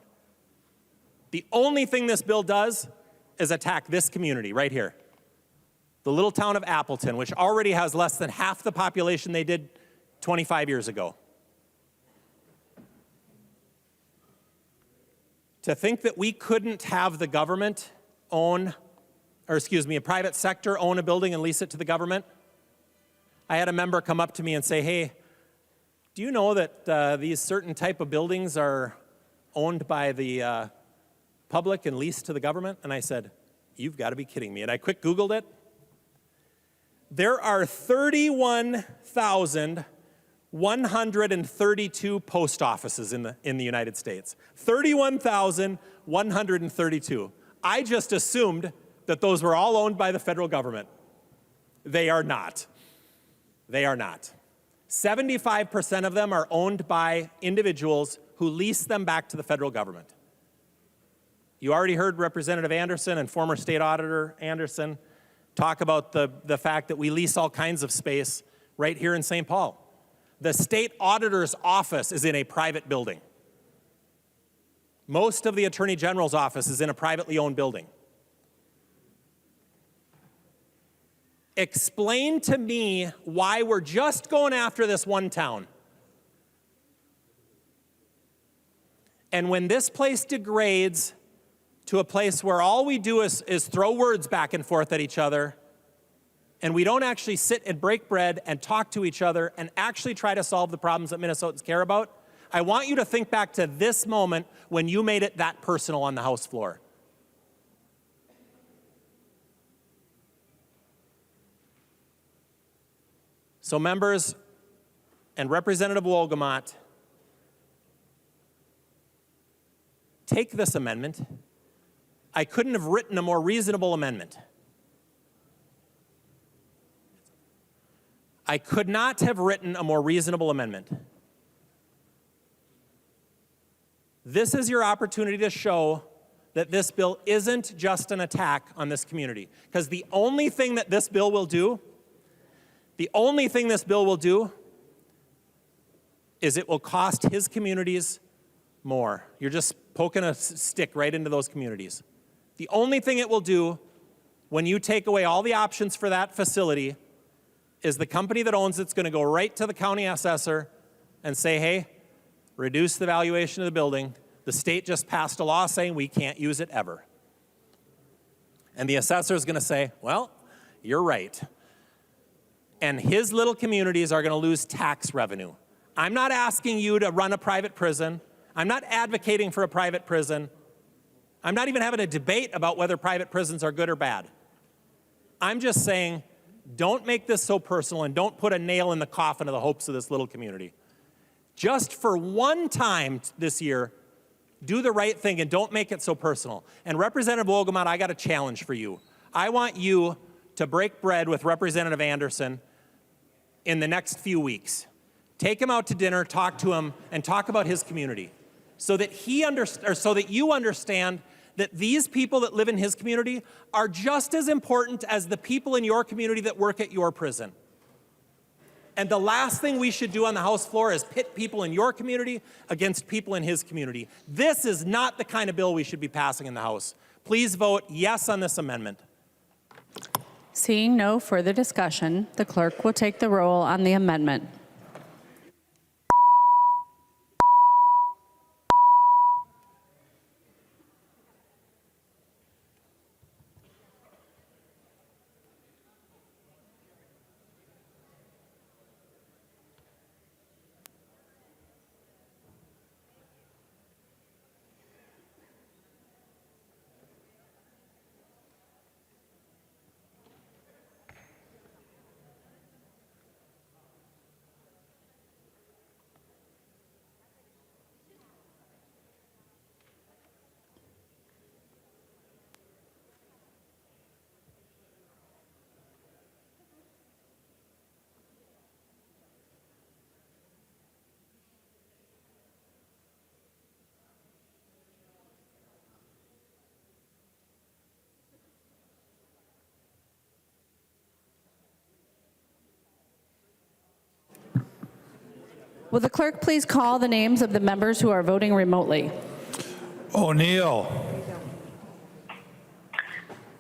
The only thing this bill does is attack this community right here. The little town of Appleton, which already has less than half the population they did 25 years ago. To think that we couldn't have the government a private sector own a building and lease it to the government. I had a member come up to me and say, hey, do you know that these certain type of buildings are owned by the public and leased to the government? And I said, you've got to be kidding me. And I quick Googled it. There are 31,132 post offices in the United States. 31,132. I just assumed that those were all owned by the federal government. They are not. They are not. 75% of them are owned by individuals who lease them back to the federal government. You already heard Representative Anderson and former State Auditor Anderson talk about the fact that we lease all kinds of space right here in St. Paul. The State Auditor's office is in a private building. Most of the Attorney General's office is in a privately owned building. Explain to me why we're just going after this one town. And when this place degrades to a place where all we do is throw words back and forth at each other, and we don't actually sit and break bread and talk to each other and actually try to solve the problems that Minnesotans care about, I want you to think back to this moment when you made it that personal on the House floor. So members and Representative Wolgamott, take this amendment. I couldn't have written a more reasonable amendment. I could not have written a more reasonable amendment. This is your opportunity to show that this bill isn't just an attack on this community. Because the only thing that this bill will do, is it will cost his communities more. You're just poking a stick right into those communities. The only thing it will do when you take away all the options for that facility is the company that owns it's going to go right to the county assessor and say, hey, reduce the valuation of the building. The state just passed a law saying we can't use it ever. And the assessor is going to say, well, you're right. And his little communities are going to lose tax revenue. I'm not asking you to run a private prison. I'm not advocating for a private prison. I'm not even having a debate about whether private prisons are good or bad. I'm just saying, don't make this so personal and don't put a nail in the coffin of the hopes of this little community. Just for one time this year, do the right thing and don't make it so personal. And Representative Wolgamott, I got a challenge for you. I want you to break bread with Representative Anderson in the next few weeks. Take him out to dinner, talk to him, and talk about his community so that you understand that these people that live in his community are just as important as the people in your community that work at your prison. And the last thing we should do on the House floor is pit people in your community against people in his community. This is not the kind of bill we should be passing in the House. Please vote yes on this amendment. Seeing no further discussion, the clerk will take the roll on the amendment. Will the clerk please call the names of the members who are voting remotely? O'Neill.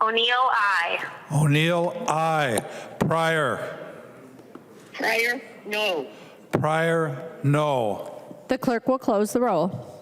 O'Neill, aye. O'Neill, aye. Pryor. Pryor, no. Pryor, no. The clerk will close the roll.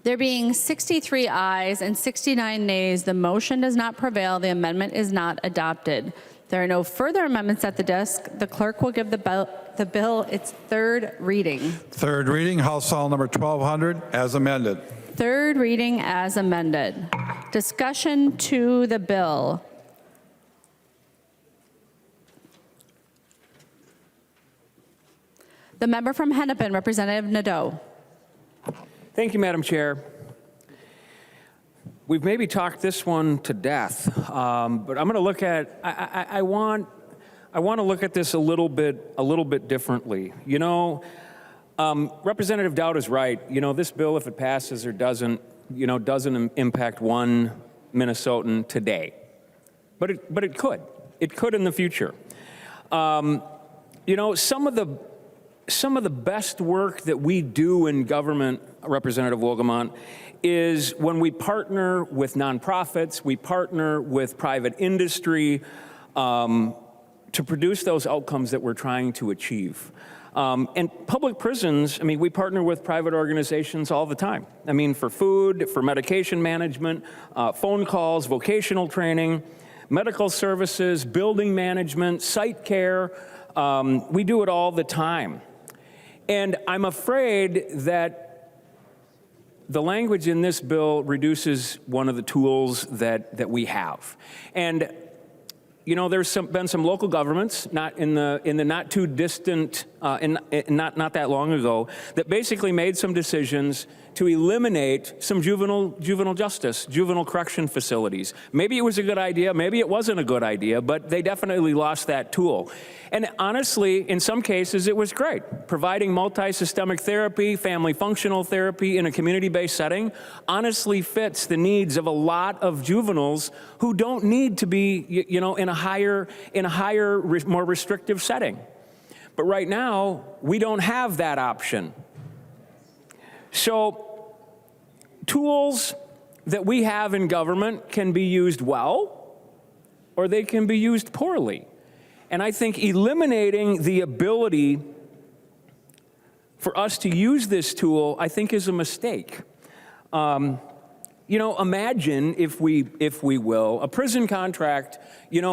There being 63 ayes and 69 nays, the motion does not prevail. The amendment is not adopted. There are no further amendments at the desk. The clerk will give the bill its third reading. Third reading, House File number 1200, as amended. Third reading as amended. Discussion to the bill. The member from Hennepin, Representative Nadeau. Thank you, Madam Chair. We've maybe talked this one to death, but I'm going to look at. I want to look at this a little bit differently. You know, Representative Dowd is right. You know, this bill, if it passes or doesn't, doesn't impact one Minnesotan today, but it could. It could in the future. You know, some of the best work that we do in government, Representative Wolgamott, is when we partner with nonprofits, we partner with private industry to produce those outcomes that we're trying to achieve. And public prisons, I mean, we partner with private organizations all the time. I mean, for food, for medication management, phone calls, vocational training, medical services, building management, site care. We do it all the time. And I'm afraid that the language in this bill reduces one of the tools that we have. And, you know, there's been some local governments, not in the not too distant and not that long ago, that basically made some decisions to eliminate some juvenile justice, juvenile correction facilities. Maybe it was a good idea, maybe it wasn't a good idea, but they definitely lost that tool. And honestly, in some cases, it was great. Providing multi-systemic therapy, family functional therapy in a community-based setting honestly fits the needs of a lot of juveniles who don't need to be, in a higher, more restrictive setting. But right now, we don't have that option. So tools that we have in government can be used well, or they can be used poorly. And I think eliminating the ability for us to use this tool, I think, is a mistake. Imagine, if we will, a prison contract,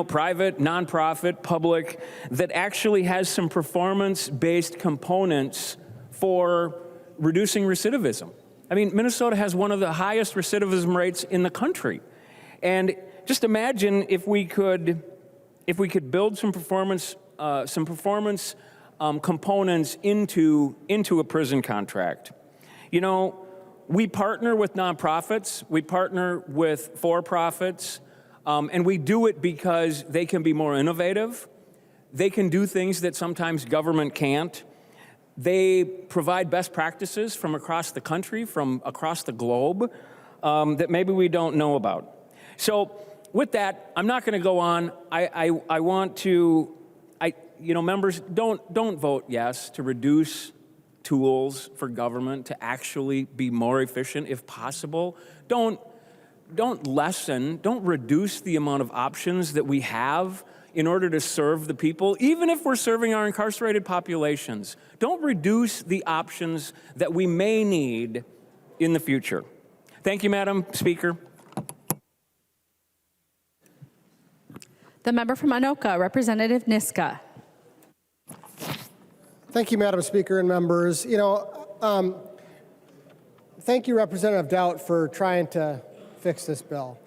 private, nonprofit, public, that actually has some performance-based components for reducing recidivism. I mean, Minnesota has one of the highest recidivism rates in the country. And just imagine if we could build some performance components into a prison contract. We partner with nonprofits, we partner with for-profits, and we do it because they can be more innovative. They can do things that sometimes government can't. They provide best practices from across the country, from across the globe, that maybe we don't know about. So with that, I'm not going to go on. I want to, members, don't vote yes to reduce tools for government to actually be more efficient if possible. Don't reduce the amount of options that we have in order to serve the people, even if we're serving our incarcerated populations. Don't reduce the options that we may need in the future. Thank you, Madam Speaker. The member from Anoka, Representative Niska. Thank you, Madam Speaker and members. Thank you, Representative Doubt, for trying to fix this bill.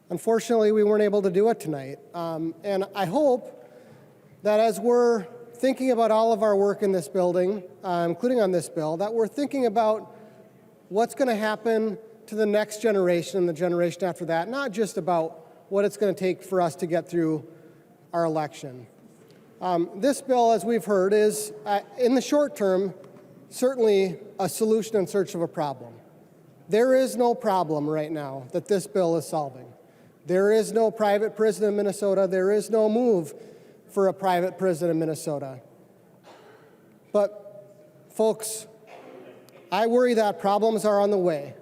Unfortunately, we weren't able to do it tonight. And I hope that as we're thinking about all of our work in this building, including on this bill, that we're thinking about what's going to happen to the next generation and the generation after that, not just about what it's going to take for us to get through our election. This bill, as we've heard, is, in the short term, certainly a solution in search of a problem. There is no problem right now that this bill is solving. There is no private prison in Minnesota. There is no move for a private prison in Minnesota. But, folks, I worry that problems are on the way.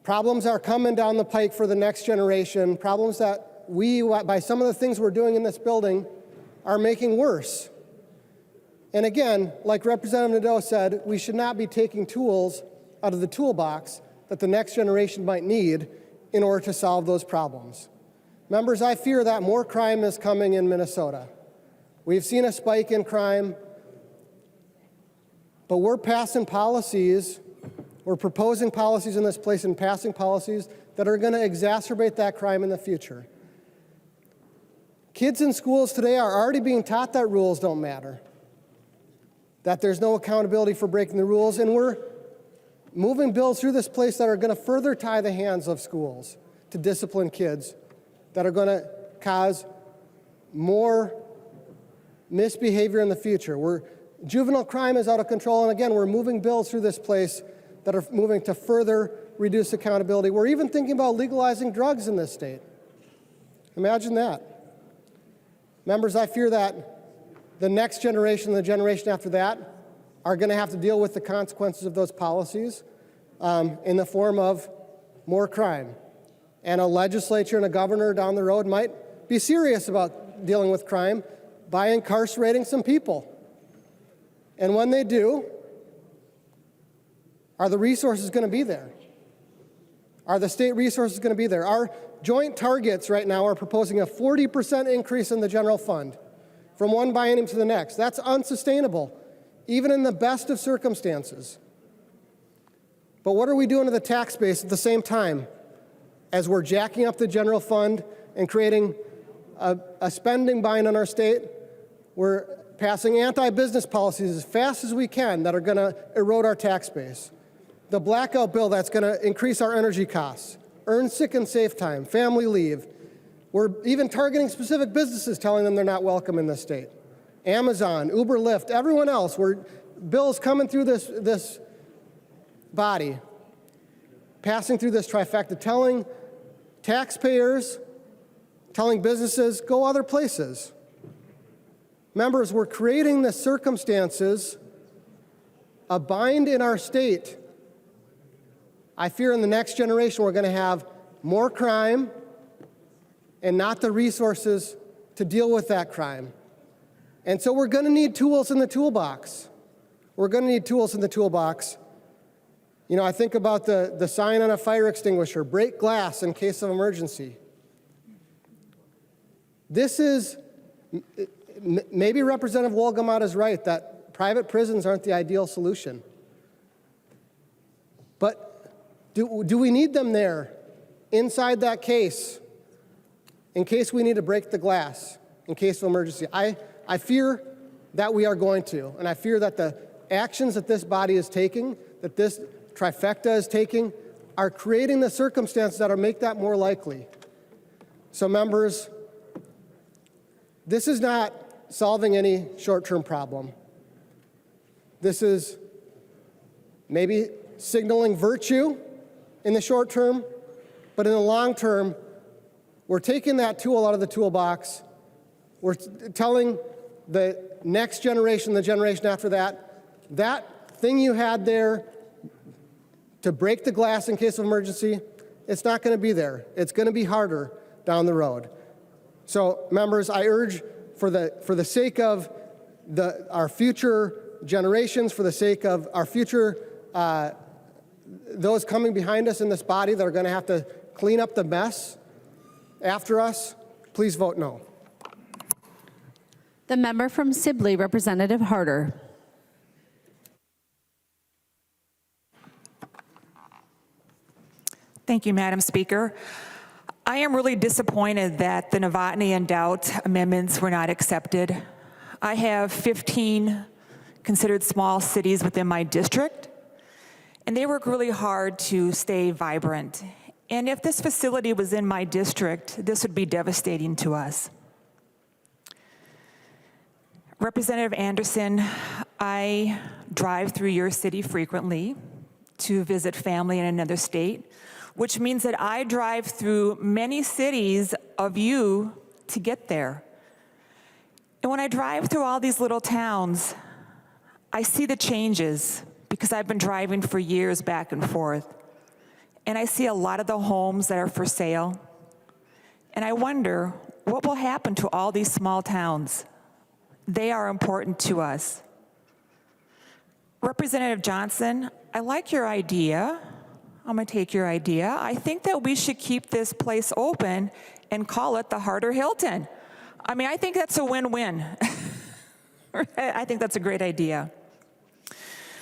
Problems are coming down the pike for the next generation, problems that we, by some of the things we're doing in this building, are making worse. And again, like Representative Nadeau said, we should not be taking tools out of the toolbox that the next generation might need in order to solve those problems. Members, I fear that more crime is coming in Minnesota. We've seen a spike in crime, but we're passing policies, we're proposing policies in this place and passing policies that are going to exacerbate that crime in the future. Kids in schools today are already being taught that rules don't matter, that there's no accountability for breaking the rules, and we're moving bills through this place that are going to further tie the hands of schools to discipline kids, that are going to cause more misbehavior in the future. Juvenile crime is out of control, and again, we're moving bills through this place that are moving to further reduce accountability. We're even thinking about legalizing drugs in this state. Imagine that. Members, I fear that the next generation and the generation after that are going to have to deal with the consequences of those policies in the form of more crime. And a legislature and a governor down the road might be serious about dealing with crime by incarcerating some people. And when they do, are the resources going to be there? Are the state resources going to be there? Our joint targets right now are proposing a 40% increase in the general fund from one biennium to the next. That's unsustainable, even in the best of circumstances. But what are we doing to the tax base at the same time as we're jacking up the general fund and creating a spending bind on our state? We're passing anti-business policies as fast as we can that are going to erode our tax base. The blackout bill that's going to increase our energy costs, earn sick and safe time, family leave. We're even targeting specific businesses, telling them they're not welcome in this state. Amazon, Uber, Lyft, everyone else, bills coming through this body, passing through this trifecta, telling taxpayers, telling businesses, go other places. Members, we're creating the circumstances, a bind in our state. I fear in the next generation we're going to have more crime and not the resources to deal with that crime. And so we're going to need tools in the toolbox. We're going to need tools in the toolbox. You know, I think about the sign on a fire extinguisher, break glass in case of emergency. This is, maybe Representative Wolgamott is right that private prisons aren't the ideal solution. But do we need them there inside that case in case we need to break the glass in case of emergency? I fear that we are going to, and I fear that the actions that this body is taking, that this trifecta is taking, are creating the circumstances that make that more likely. So members, this is not solving any short-term problem. This is maybe signaling virtue in the short term, but in the long term, we're taking that tool out of the toolbox. We're telling the next generation, the generation after that, that thing you had there to break the glass in case of emergency, it's not going to be there. It's going to be harder down the road. So, members, I urge, for the sake of our future generations, for the sake of our future, those coming behind us in this body that are going to have to clean up the mess after us, please vote no. The member from Sibley, Representative Harder. Thank you, Madam Speaker. I am really disappointed that the Novotny and Doubt amendments were not accepted. I have 15 considered small cities within my district, and they work really hard to stay vibrant. And if this facility was in my district, this would be devastating to us. Representative Anderson, I drive through your city frequently to visit family in another state, which means that I drive through many cities of you to get there. And when I drive through all these little towns, I see the changes because I've been driving for years back and forth. And I see a lot of the homes that are for sale. And I wonder what will happen to all these small towns. They are important to us. Representative Johnson, I like your idea. I'm going to take your idea. I think that we should keep this place open and call it the Harder Hilton. I mean, I think that's a win-win. I think that's a great idea.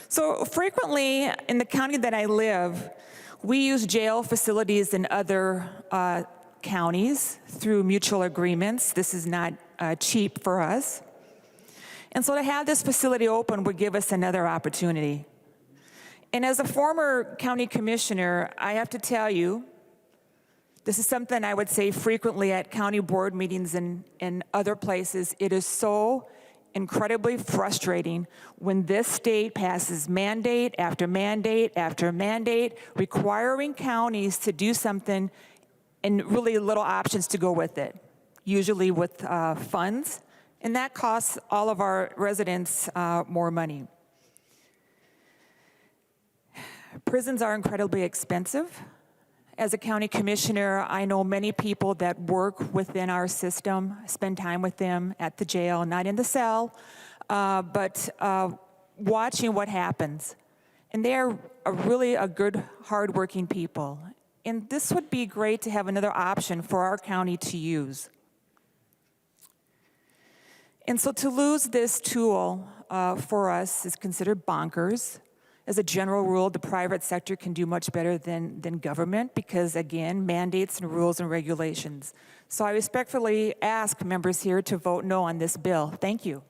So frequently in the county that I live, we use jail facilities in other counties through mutual agreements. This is not cheap for us. And so to have this facility open would give us another opportunity. And as a former county commissioner, I have to tell you, this is something I would say frequently at county board meetings and other places. It is so incredibly frustrating when this state passes mandate after mandate after mandate, requiring counties to do something and really little options to go with it, usually with funds. And that costs all of our residents more money. Prisons are incredibly expensive. As a county commissioner, I know many people that work within our system, spend time with them at the jail, not in the cell, but watching what happens. And they are really a good, hardworking people. And this would be great to have another option for our county to use. And so to lose this tool for us is considered bonkers. As a general rule, the private sector can do much better than government because, again, mandates and rules and regulations. So I respectfully ask members here to vote no on this bill. Thank you.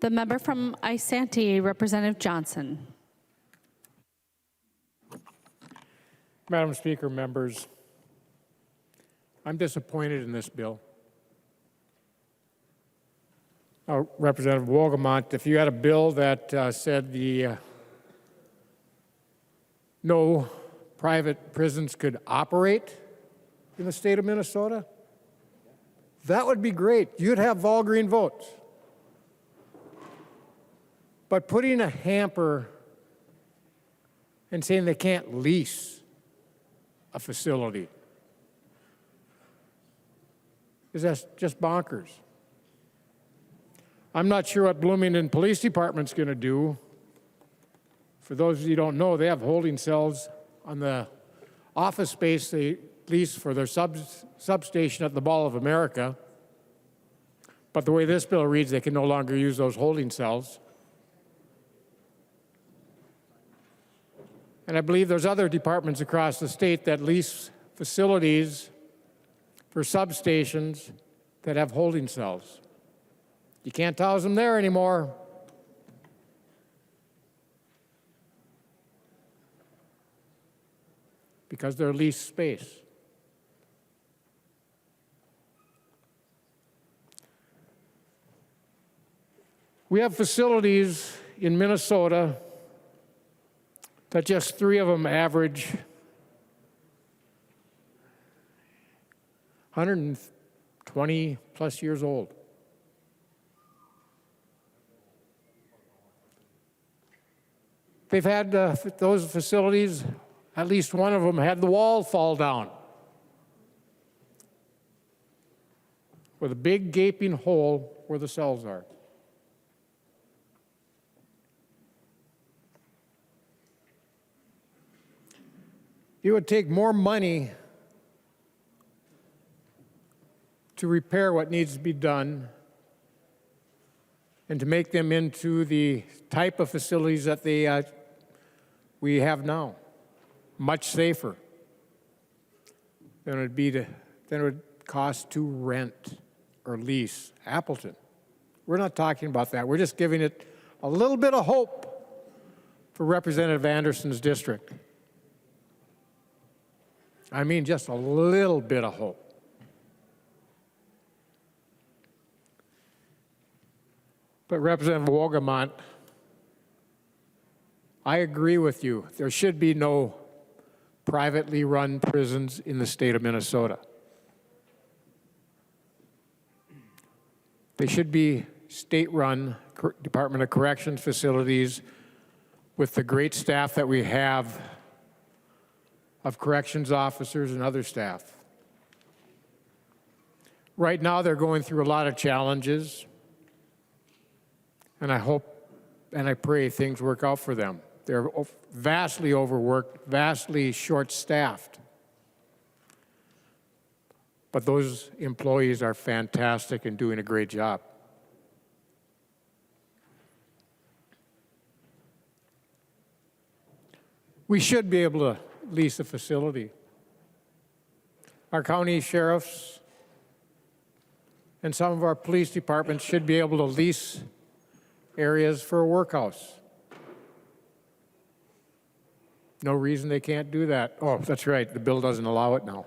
The member from Isanti, Representative Johnson. Madam Speaker, members, I'm disappointed in this bill. Representative Wolgamott, if you had a bill that said no private prisons could operate in the state of Minnesota, that would be great. You'd have all green votes. But putting a hamper and saying they can't lease a facility is just bonkers. I'm not sure what Bloomington Police Department's going to do. For those of you who don't know, they have holding cells on the office space they lease for their substation at the Mall of America. But the way this bill reads, they can no longer use those holding cells. And I believe there's other departments across the state that lease facilities for substations that have holding cells. You can't house them there anymore. Because they're leased space. We have facilities in Minnesota that just 3 of them average 120 plus years old. They've had those facilities, at least one of them had the wall fall down with a big gaping hole where the cells are. It would take more money to repair what needs to be done and to make them into the type of facilities that we have now, much safer than it would cost to rent or lease Appleton. We're not talking about that. We're just giving it a little bit of hope for Representative Anderson's district. I mean, just a little bit of hope. But Representative Wolgamott, I agree with you. There should be no privately run prisons in the state of Minnesota. They should be state-run Department of Corrections facilities with the great staff that we have of corrections officers and other staff. Right now, they're going through a lot of challenges, and I hope and I pray things work out for them. They're vastly overworked, vastly short-staffed. But those employees are fantastic and doing a great job. We should be able to lease a facility. Our county sheriffs and some of our police departments should be able to lease areas for a workhouse. No reason they can't do that. Oh, that's right, the bill doesn't allow it now.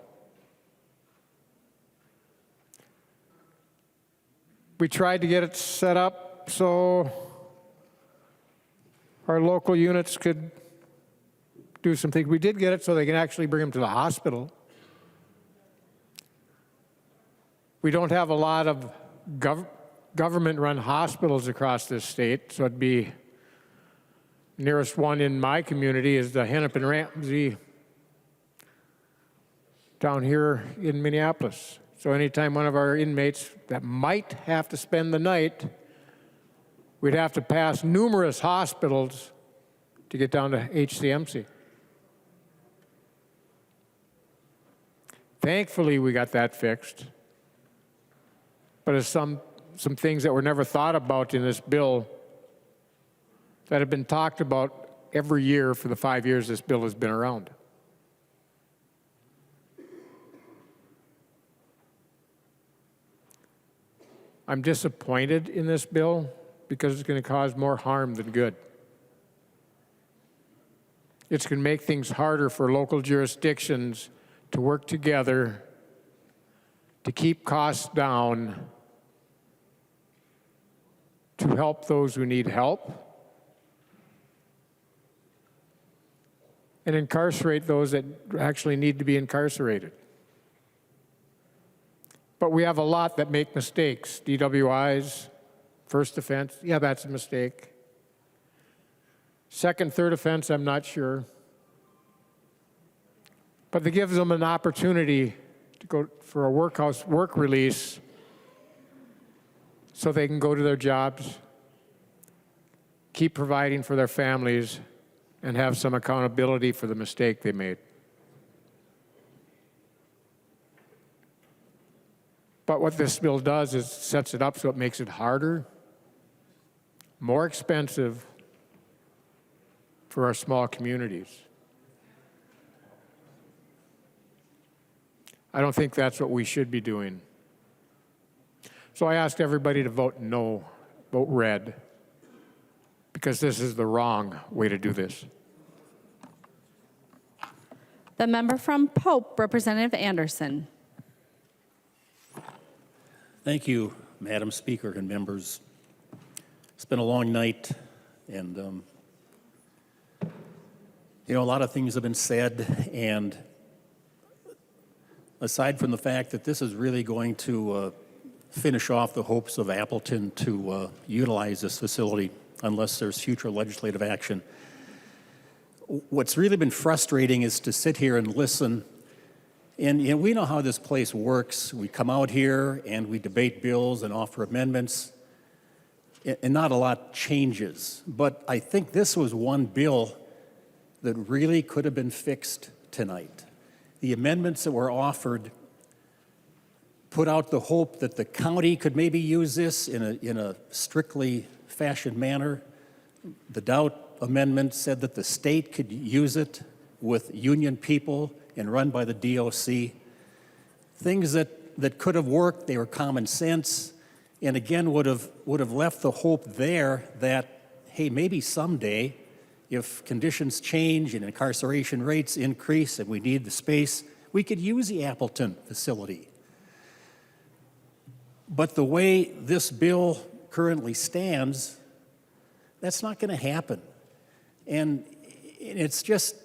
We tried to get it set up so our local units could do some things. We did get it so they can actually bring them to the hospital. We don't have a lot of government-run hospitals across this state, so it'd be nearest one in my community is the Hennepin Ramsey down here in Minneapolis. So anytime one of our inmates that might have to spend the night, we'd have to pass numerous hospitals to get down to HCMC. Thankfully, we got that fixed. But there's some things that were never thought about in this bill that have been talked about every year for the 5 years this bill has been around. I'm disappointed in this bill because it's going to cause more harm than good. It's going to make things harder for local jurisdictions to work together to keep costs down, to help those who need help, and incarcerate those that actually need to be incarcerated. But we have a lot that make mistakes. DWIs, first offense, yeah, that's a mistake. Second, third offense, I'm not sure. But it gives them an opportunity to go for a work release so they can go to their jobs, keep providing for their families, and have some accountability for the mistake they made. But what this bill does is sets it up so it makes it harder, more expensive for our small communities. I don't think that's what we should be doing. So I asked everybody to vote no, vote red, because this is the wrong way to do this. The member from Pope, Representative Anderson. Thank you, Madam Speaker and members. It's been a long night, and a lot of things have been said, and aside from the fact that this is really going to finish off the hopes of Appleton to utilize this facility unless there's future legislative action, what's really been frustrating is to sit here and listen. And we know how this place works. We come out here and we debate bills and offer amendments, and not a lot changes. But I think this was one bill that really could have been fixed tonight. The amendments that were offered put out the hope that the county could maybe use this in a strictly fashioned manner. The Doubt amendment said that the state could use it with union people and run by the DOC. Things that could have worked, they were common sense, and again would have left the hope there that, hey, maybe someday, if conditions change and incarceration rates increase and we need the space, we could use the Appleton facility. But the way this bill currently stands, that's not going to happen. And it's just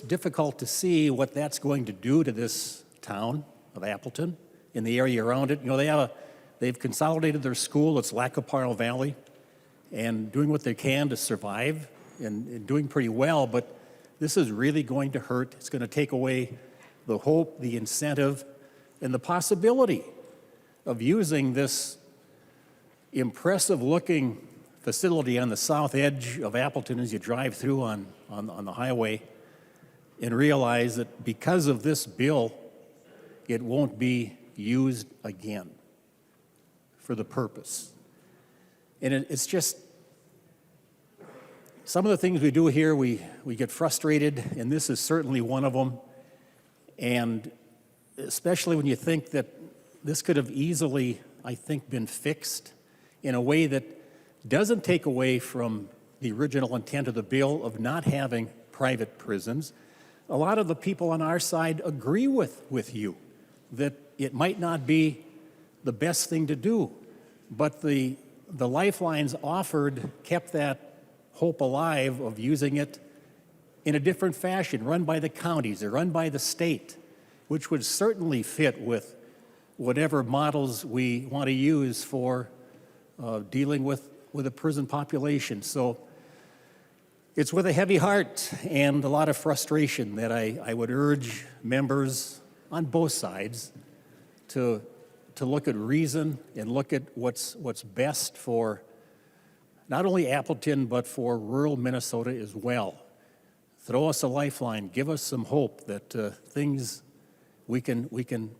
difficult to see what that's going to do to this town of Appleton and the area around it. They've consolidated their school. It's Lackaparle Valley, and doing what they can to survive and doing pretty well. But this is really going to hurt. It's going to take away the hope, the incentive, and the possibility of using this impressive-looking facility on the south edge of Appleton as you drive through on the highway, and realize that because of this bill, it won't be used again for the purpose. And it's just, some of the things we do here, we get frustrated, and this is certainly one of them. And especially when you think that this could have easily, I think, been fixed in a way that doesn't take away from the original intent of the bill of not having private prisons. A lot of the people on our side agree with you that it might not be the best thing to do, but the lifelines offered kept that hope alive of using it in a different fashion, run by the counties or run by the state, which would certainly fit with whatever models we want to use for dealing with a prison population. So it's with a heavy heart and a lot of frustration that I would urge members on both sides to look at reason and look at what's best for not only Appleton, but for rural Minnesota as well. Throw us a lifeline, give us some hope that things we can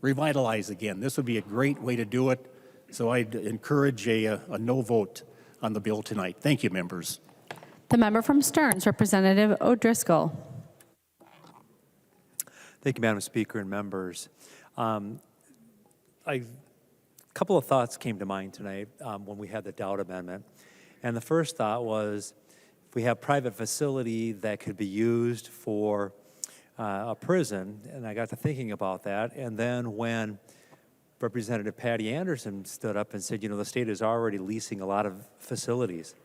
revitalize again. This would be a great way to do it. So I'd encourage a no vote on the bill tonight. Thank you, members. The member from Stearns, Representative O'Driscoll. Thank you, Madam Speaker and members. A couple of thoughts came to mind tonight when we had the doubt amendment. And the first thought was, if we have private facility that could be used for a prison, and I got to thinking about that. And then when Representative Patty Anderson stood up and said, the state is already leasing a lot of facilities,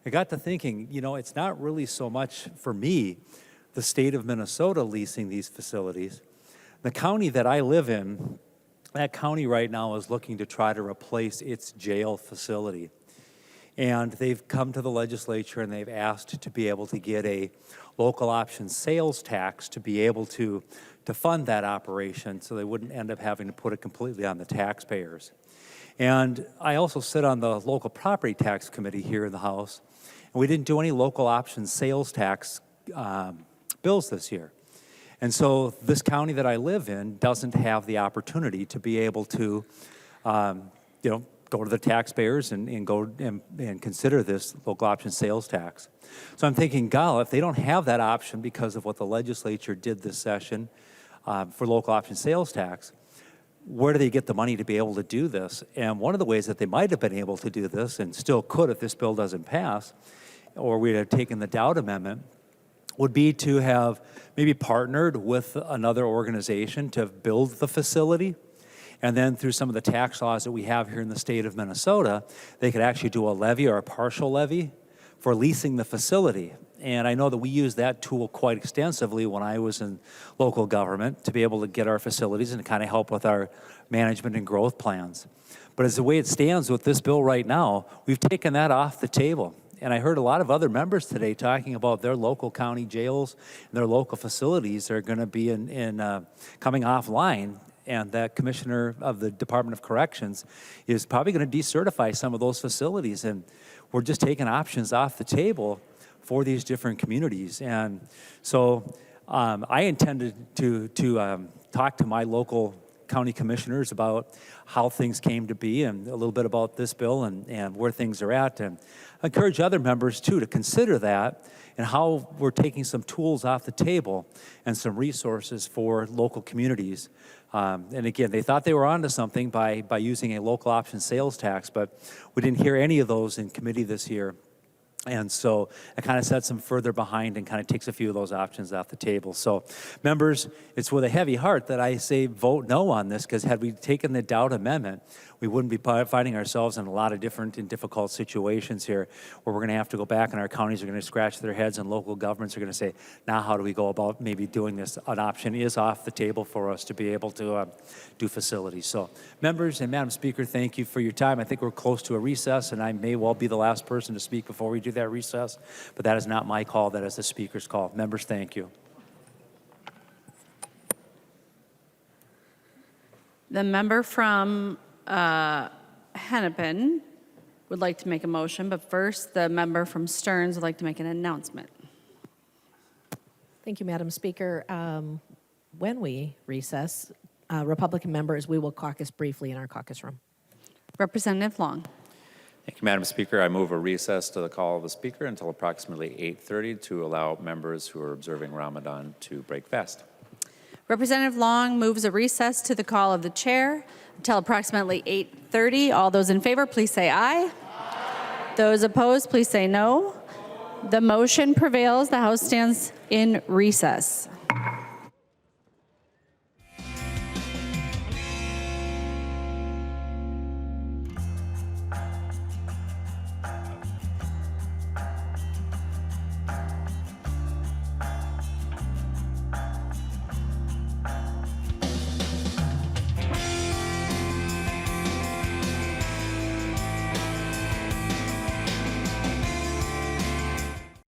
I got to thinking, it's not really so much for me, the state of Minnesota leasing these facilities. The county that I live in, that county right now is looking to try to replace its jail facility. And they've come to the legislature and they've asked to be able to get a local option sales tax to be able to fund that operation so they wouldn't end up having to put it completely on the taxpayers. And I also sit on the local property tax committee here in the House, and we didn't do any local option sales tax bills this year. And so this county that I live in doesn't have the opportunity to be able to, go to the taxpayers and go and consider this local option sales tax. So I'm thinking, golly, if they don't have that option because of what the legislature did this session for local option sales tax, where do they get the money to be able to do this? And one of the ways that they might have been able to do this, and still could if this bill doesn't pass, or we'd have taken the doubt amendment, would be to have maybe partnered with another organization to build the facility. And then through some of the tax laws that we have here in the state of Minnesota, they could actually do a levy or a partial levy for leasing the facility. And I know that we use that tool quite extensively when I was in local government to be able to get our facilities and to kind of help with our management and growth plans. But as the way it stands with this bill right now, we've taken that off the table. And I heard a lot of other members today talking about their local county jails and their local facilities are going to be coming offline. And that commissioner of the Department of Corrections is probably going to decertify some of those facilities. And we're just taking options off the table for these different communities. And so I intended to talk to my local county commissioners about how things came to be and a little bit about this bill and where things are at. And I encourage other members, too, to consider that and how we're taking some tools off the table and some resources for local communities. And again, they thought they were onto something by using a local option sales tax, but we didn't hear any of those in committee this year. And so it kind of sets them further behind and kind of takes a few of those options off the table. So members, it's with a heavy heart that I say vote no on this, because had we taken the doubt amendment, we wouldn't be finding ourselves in a lot of different and difficult situations here where we're going to have to go back and our counties are going to scratch their heads and local governments are going to say, now how do we go about maybe doing this? An option is off the table for us to be able to do facilities. So members and Madam Speaker, thank you for your time. I think we're close to a recess and I may well be the last person to speak before we do that recess, but that is not my call, that is the Speaker's call. Members, thank you. The member from Hennepin would like to make a motion, but first the member from Stearns would like to make an announcement. Thank you, Madam Speaker. When we recess, Republican members, we will caucus briefly in our caucus room. Representative Long. Thank you, Madam Speaker. I move a recess to the call of the Speaker until approximately 8:30 to allow members who are observing Ramadan to break fast. Representative Long moves a recess to the call of the chair until approximately 8:30. All those in favor, please say aye. Aye. Those opposed, please say no. The motion prevails. The House stands in recess.